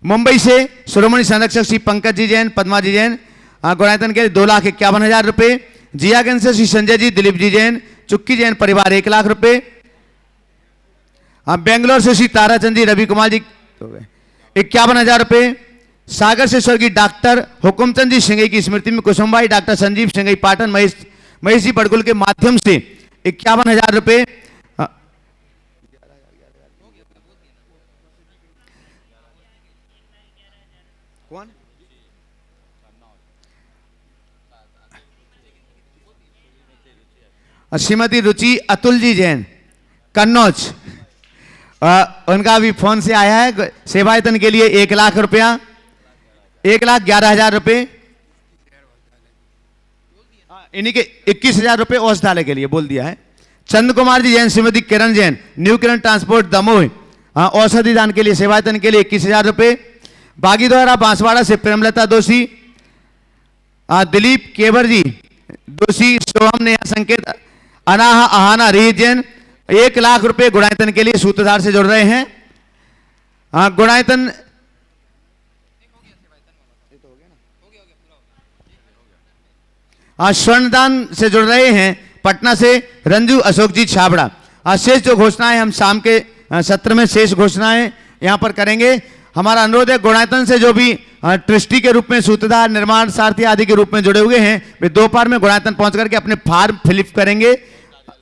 मुंबई से शिरोमणि संरक्षक श्री पंकज जी जैन, पद्मा जी जैन गुणायतन के लिए 2,51,000 रुपये। जियागंज से श्री संजय जी, दिलीप जी जैन, चुक्की जैन परिवार 1 लाख रुपये। बेंगलोर से श्री ताराचंद जी, रवि कुमार जी 51,000 रुपये। सागर से स्वर्गीय डॉक्टर हुकुमचंद जी सिंघई की स्मृति में कुसुमबाई, डॉक्टर संजीव सिंघई पाटन, महेश जी बड़गुल के माध्यम से 51,000 रुपये। कौन? श्रीमती रुचि अतुल जी जैन कन्नौज, उनका भी फोन से आया है सेवायतन के लिए 1 लाख रुपया, 1,11,000 रुपये। इन्हीं के 21,000 रुपये औषधालय के लिए बोल दिया है। चंद कुमार जी जैन, श्रीमती किरण जैन, न्यू किरण ट्रांसपोर्ट दमोह औषधि दान के लिए सेवायतन के लिए 21,000 रुपये। बागीद्वारा बांसवाड़ा से प्रेमलता दोषी, दिलीप केवर जी दोषी, सोहम नेहा संकेत, अनाहा आहाना रीत जैन 1 लाख रुपए गुणायतन के लिए सूत्रधार से जुड़ रहे हैं। गुणायतन स्वर्णदान से जुड़ रहे हैं पटना से रंजू अशोक जी छाबड़ा। शेष जो घोषणाएं हम शाम के सत्र में शेष घोषणाएं यहां पर करेंगे। हमारा अनुरोध है गुणायतन से जो भी ट्रस्टी के रूप में सूत्रधार, निर्माण सारथी आदि के रूप में जुड़े हुए हैं वे दोपहर में गुणायतन पहुंच करके अपने फार्म फिलिप करेंगे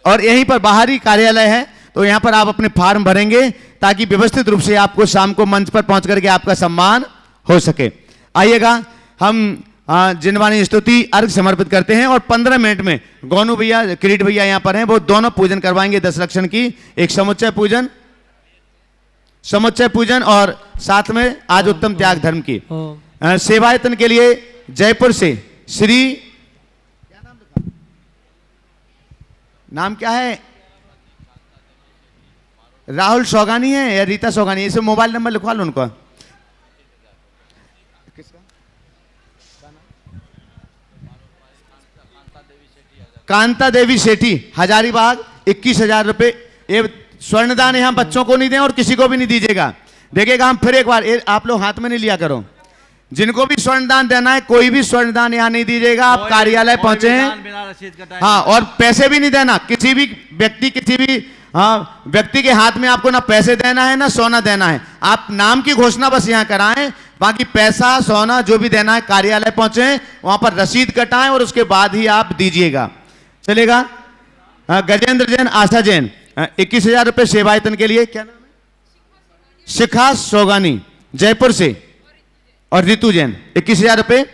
और यहीं पर बाहरी कार्यालय है तो यहां पर आप अपने फार्म भरेंगे ताकि व्यवस्थित रूप से आपको शाम को मंच पर पहुंच करके आपका सम्मान हो सके। आइएगा हम जिनवाणी स्तुति अर्घ समर्पित करते हैं और 15 मिनट में गोनू भैया किरीट भैया यहाँ पर हैं, वो दोनों पूजन करवाएंगे 10 लक्षण की, एक समुच्चय पूजन और साथ में आज उत्तम त्याग धर्म की। सेवायतन के लिए जयपुर से श्री नाम क्या है, राहुल सौगानी है या रीता सौगानी, इसे मोबाइल नंबर लिखवा लो उनको। कांता देवी सेठी हजारीबाग 21,000 रुपए। ये स्वर्णदान यहाँ बच्चों को नहीं दें और किसी को भी नहीं दीजिएगा। देखिएगा हम फिर एक बार, आप लोग हाथ में नहीं लिया करो, जिनको भी स्वर्णदान देना है कोई भी स्वर्णदान यहाँ नहीं दीजिएगा। आप कार्यालय पहुंचे हैं, हाँ, और पैसे भी नहीं देना। किसी भी व्यक्ति के हाथ में आपको ना पैसे देना है ना सोना देना है। आप नाम की घोषणा बस यहाँ कराएं, बाकी पैसा सोना जो भी देना है कार्यालय पहुंचे, वहां पर रसीद कटाएं और उसके बाद ही आप दीजिएगा, चलेगा। गजेंद्र जैन, आशा जैन 21,000 रुपए सेवायतन के लिए। क्या नाम है? शिखा सोगानी जयपुर से और रितु जैन 21,000 रुपए।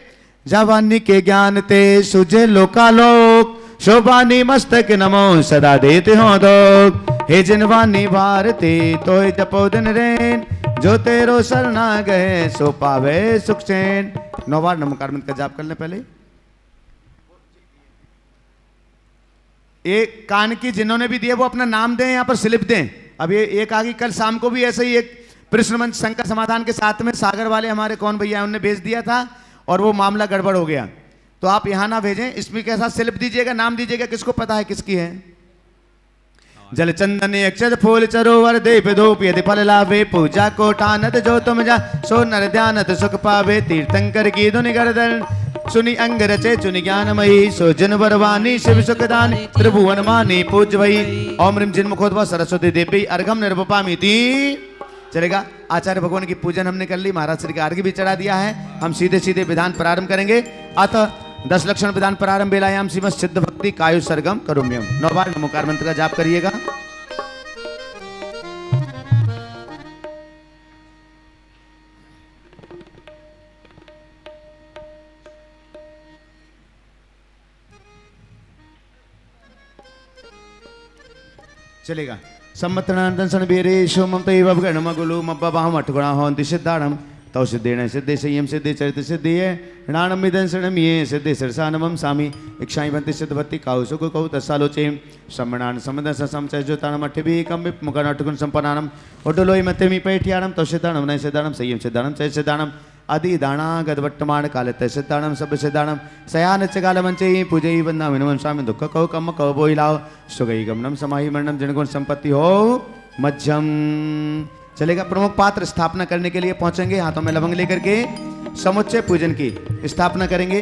जवानी के ज्ञान ते सुजे लोकालोक, शोभानी मस्तक नमो सदा देते हो दोग। हे जिनवानी भारती तो जपो दिन रेन, जो तेरो शरणा गए सो पावे सुख चैन। 9 बार नमोकार मंत्र का जाप कर ले। पहले एक कान की जिन्होंने भी दिए वो अपना नाम दें, यहाँ पर स्लिप दें। अब ये एक आगे, कल शाम को भी ऐसे ही एक प्रश्न मंच शंकर समाधान के साथ में सागर वाले हमारे कौन भैया उन्होंने भेज दिया था और वो मामला गड़बड़ हो गया। तो आप यहाँ ना भेजें, इसमें के साथ स्लिप दीजिएगा, नाम दीजिएगा, किसको पता है किसकी है। जल चंदन अक्षत फूल चरोवर देव धूप यदि फल लाभे, पूजा को ठानत जो तुम जा सो नर ध्यानत सुख पावे। तीर्थंकर की धुनि गर्दन सुनि अंग रचे चुनि ज्ञानमयी, सो जन वरवानी शिव सुखदानी त्रिभुवन मानी पूज वही। ओम ह्रीं जिन्मुखोद्भव सरस्वती देवी अर्घम निर्वपामिति। चलेगा। आचार्य भगवान की पूजन हमने कर ली, महाराज श्री का अर्घ्य भी चढ़ा दिया है। हम सीधे सीधे विधान प्रारंभ करेंगे। अतः 10 लक्षण विधान प्रारंभ बेलायाम श्रीमद सिद्ध भक्ति कायु सरगम करुम्यम। 9 बार नमोकार मंत्र का जाप करिएगा। चलेगा। सम्मतनानंदन सन बेरे सोमम तैव गणमगुलु मब्बाहम अठगुणा होन्ति सिद्धाणम तौ सिद्धेन सिद्धे संयम सिद्धे चरित सिद्धिये णाणम विदन शरणमिये सिद्धे सरसानमम सामी इक्षाई बंति सिद्धवत्ति काउसुको कौ तस्सालोचे सम्मणान समदन ससमचय जोतानम अठभि कम मुखन अठगुण संपन्नानम ओडलोय मतेमि पैठ्याणम तौ सिद्धाणम नय सिद्धाणम संयम सिद्धाणम चय सिद्धाणम आदि दाणा गदवट्टमाण कालत सिद्धाणम सब सिद्धाणम सयान चगाल मंचे पूजई वंदा विनमन स्वामी दुख कौ कम कौ बोइलाओ सुगई गमनम समाहि मरणम जनगुण संपत्ति हो मध्यम। चलेगा। प्रमुख पात्र स्थापना करने के लिए पहुंचेंगे, हाथों में लवंग लेकर के समुच्चय पूजन की स्थापना करेंगे।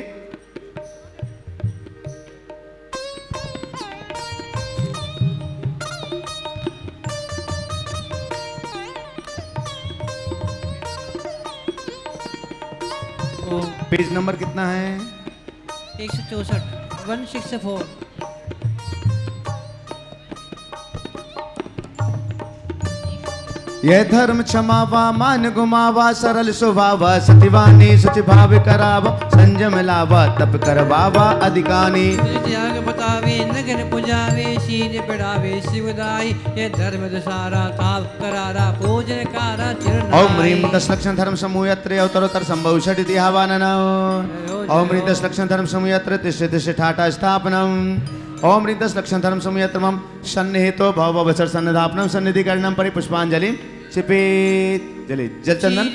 पेज नंबर कितना है? 164 164। यह धर्म क्षमावा मान गुमावा सरल स्वभावा सतिवानी सुच भाव करावा संयम लावा तप करवावा अधिकानी। त्याग बतावे नगर पुजावे शील बढ़ावे शिवदाई, ये धर्म दसारा ताप करारा पूजन कारा चिरनाई। ओम ह्रीं 10 लक्षण धर्म समूह यत्र अवतरोत्तर संभव षडिति आवाहनन। ओम ह्रीं 10 लक्षण धर्म समूह यत्र तिष्ठ तिष्ठ ठाठा स्थापनम। ओम ह्रीं 10 लक्षण धर्म समूह यत्र मम सन्निहितो भव वसर सन्निधापनम सन्निधिकरणम परिपुष्पांजलि चिपेत। जले जल चंदन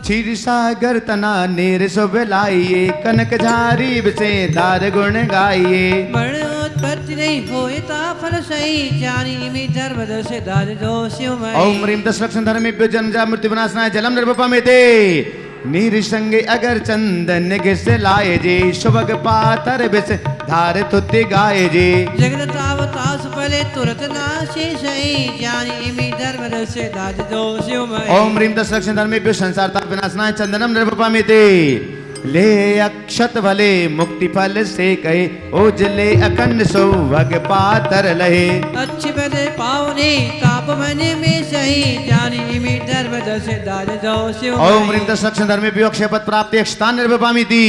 क्षीर सागर तना नीर सुबलाइए कनक झारी बिसे दार गुण गाइए। मरण उत्पत्ति नहीं होए ता फल सही जानी में धर्म दसे दाद दो शिवमय। ओम ह्रीं 10 लक्षण धर्मेभ्यो जन्म मृत्यु विनाशनाय जलम निर्वपमेते। नीर संगे अगर चंदन घिस लाए जी शुभग पातर बिस धार तुति गाए जी। जगत आवतास पले तुरत नाशे सही जानी में धर्म दसे दाद दो शिवमय। ओम ह्रीं 10 लक्षण धर्मेभ्यो संसार ताप विनाशनाय चंदनम निर्वपमेते। ले अक्षत भले मुक्ति फल से कहे ओजले अखंड सौभग पातर लहे। अच्छे बदे पावने ताप मने में सही जानी में धर्म दसे दाद दो शिवमय। ओम ह्रीं 10 लक्षण धर्मेभ्यो अक्षयपद प्राप्ति अक्षतान निर्वपामिति।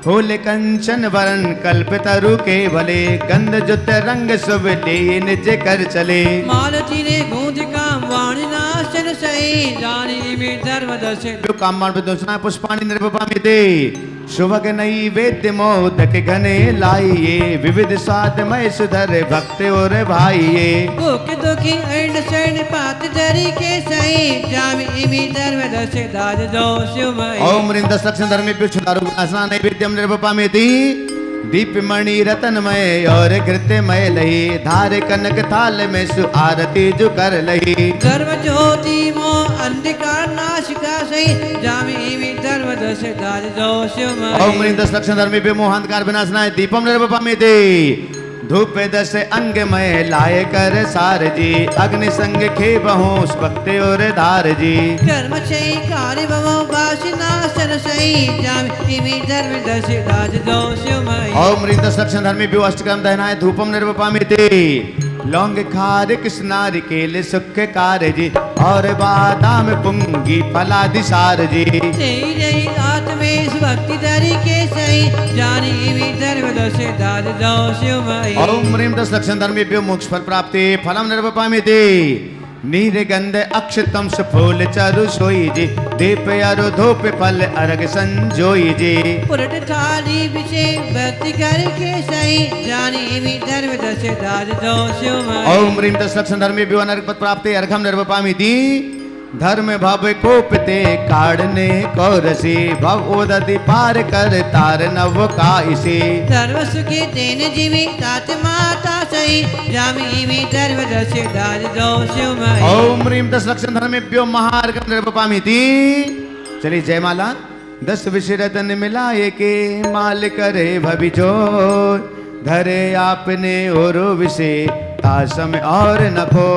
फूल कंचन वरण कल्पतरु के भले गंध जुत रंग शुभ ले निज कर चले मालती ने गूंज काम वाणी नाशन सही जानी में धर्म दर्श जो कामवान विदोषना पुष्पाणि निर्वपामिते शुभग नई वेद्य मोदक घने लाइए विविध स्वादमय सुधर भक्त और भाइये भूख दुखी ऐंड सैन पात धरी के सही जामी में धर्म दर्श दाज जो शिवमय ओम ह्रीं दस लक्षण धर्मे पिछुदारु आसना नैवेद्यम निर्वपामिति दीप मणि रतनमय और घृतमय लही धार कनक थाल में सु आरती जो कर लही धर्म ज्योति मो अंधकार नाशिका सही जामी में धर्म दर्श दाज जो शिवमय ओम ह्रीं दस लक्षण धर्मे पे मोहांधकार विनाशनाय दीपम निर्वपामिति धूप दस अंगमय लाय कर सार जी अग्नि संग खे बहोश भक्ति और धार जी कर्म सही कार्य भवो वासना सन सही जामी में धर्म दर्श दाज जो शिवमय ओम ह्रीं दस लक्षण धर्मे पे अष्टकम दहनाय धूपम निर्वपामिति लौंग खार कृष्णार केले सुख कारजी और बादाम पुंगी फलादि सारजी जय जय आत्मेश भक्ति धरी के सही जानी भी धर्म दर्श दाद दो शिवमय ओम ह्रीं दस लक्षण धर्मेभ्यो मोक्ष फल प्राप्ति फलम निर्वपामिति नीरगंध अक्षतम सुफूल चारु सोई जी दीप अरु धूप फल अर्घ संजोई जी पुरट थाली विषय भक्ति कर के सही जानी भी धर्म दर्श दाद दो शिवमय ओम ह्रीं दस लक्षण धर्मेभ्यो अनर्घ पद प्राप्ति अर्घम निर्वपामिति धर्म भव कोपते काढ़ने कौरसी भव उदति पार कर तार नव काइसी धर्म सुखी तेन जीवी तात माता सही जामी भी धर्म दर्श दाद दो शिवमय ओम ह्रीं दस लक्षण धर्मेभ्यो महार्घम निर्वपामिति चलिए जयमाला 10 विषय रतन मिलाए के माल करे भविजो धरे आपने और विषय तासम और नखो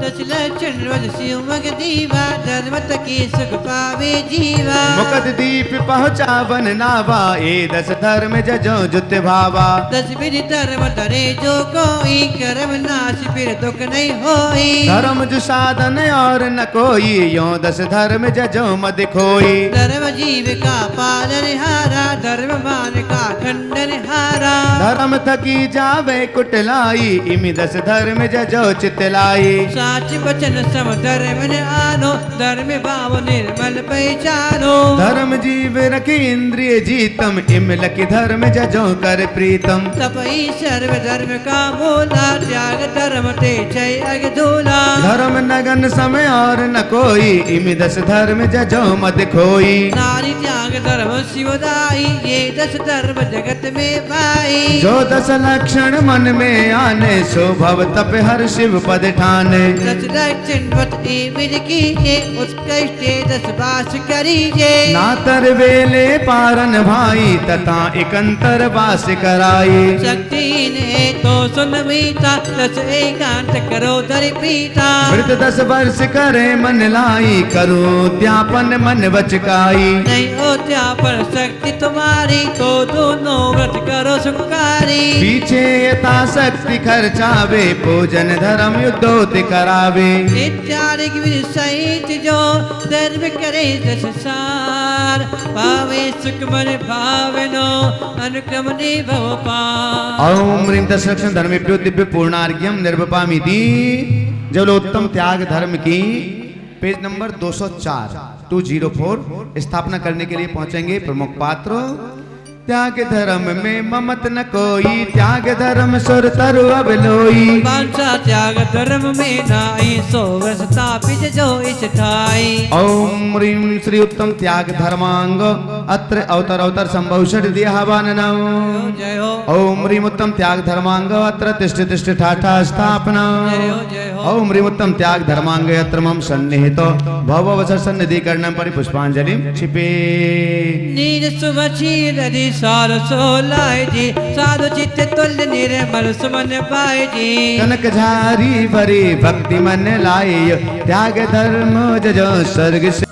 दस लक्षण रोज शिव मग दीवा धर्म तकी सुख पावे जीवा मुकद दीप पहुँचावन नावा ए 10 धर्म जजो जुत भावा 10 विधि धर्म धरे जो कोई कर्म नाश फिर दुख नहीं होई धर्म जो साधन और न कोई यो 10 धर्म जजो मद खोई धर्म जीव का पालन हारा धर्म मान का खंडन हारा धर्म थकी जावे कुटलाई इमि 10 धर्म जजो चितलाई साच वचन सम धर्म न आनो धर्म भाव निर्मल पहचानो धर्म जीव रखी इंद्रिय जीतम इम लकी धर्म जजो कर प्रीतम तपई सर्व धर्म का मूला त्याग धर्म ते जय अग धूला धर्म नगन समय और न कोई इमि 10 धर्म जजो मत खोई नारी त्याग धर्म शिवदाई ये 10 धर्म जगत में पाई जो 10 लक्षण मन में आने सो भव तप हर शिव पद ठाने दस दक्षिण पथ विध कीजे उत्कृष्टे 10 वास करीजे नातर वेले पारन भाई तथा एकंतर वास कराई शक्ति ने तो सुन मीता 10 एकांत करो धरि पीता व्रत 10 वर्ष करे मन लाई करो त्यापन मन वचकाई नहीं हो त्यापन शक्ति तुम्हारी तो दोनों व्रत करो सुखारी पीछे यथा शक्ति खर्चावे पूजन धर्म युद्धोति करावे इत्यादि सहित जो धर्म करे 10 सार पावे सुख मन भावनो अनुक्रम निभव पार ओम ह्रीं 10 लक्षण धर्मेभ्यो दिव्य पूर्णार्घ्यम निर्वपामिति जब लोग उत्तम त्याग धर्म की पेज नंबर 204 स्थापना करने के लिए पहुंचेंगे प्रमुख पात्र त्याग धर्म में ममत न कोई त्याग धर्म सुर तरु अब लोई बांसा त्याग धर्म में नाई सो वर्ष तापिज जो इस ठाई ओम ह्रीं श्री उत्तम त्याग धर्मांग अत्र अवतर अवतर संभव षट दियावाननौ जय हो ओम ह्रीं उत्तम त्याग धर्मांग अत्र तिष्ठ तिष्ठ ठाठा स्थापना जय हो ओम ह्रीं उत्तम त्याग धर्मांग अत्र मम सन्निहितो भव वसर सन्निधि कर्णम परिपुष्पांजलि क्षिपे नीर सुवची रदि सार सोलाय जी साधु चित्त तुल्य निर्मल सुमन पाए जी कनक झारी भरी भक्ति मन लाई त्याग धर्म जजो स्वर्ग से